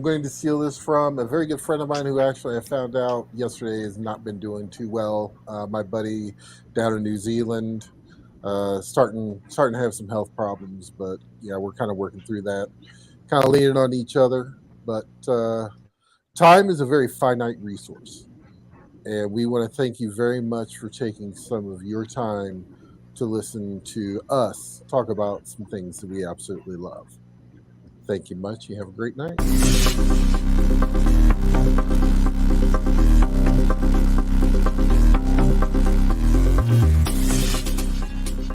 going to steal this from a very good friend of mine who actually I found out yesterday has not been doing too well. My buddy down in New Zealand, starting to have some health problems, but yeah, we're kind of working through that, kind of leaning on each other. But time is a very finite resource. And we want to thank you very much for taking some of your time to listen to us talk about some things that we absolutely love. Thank you much. You have a great night.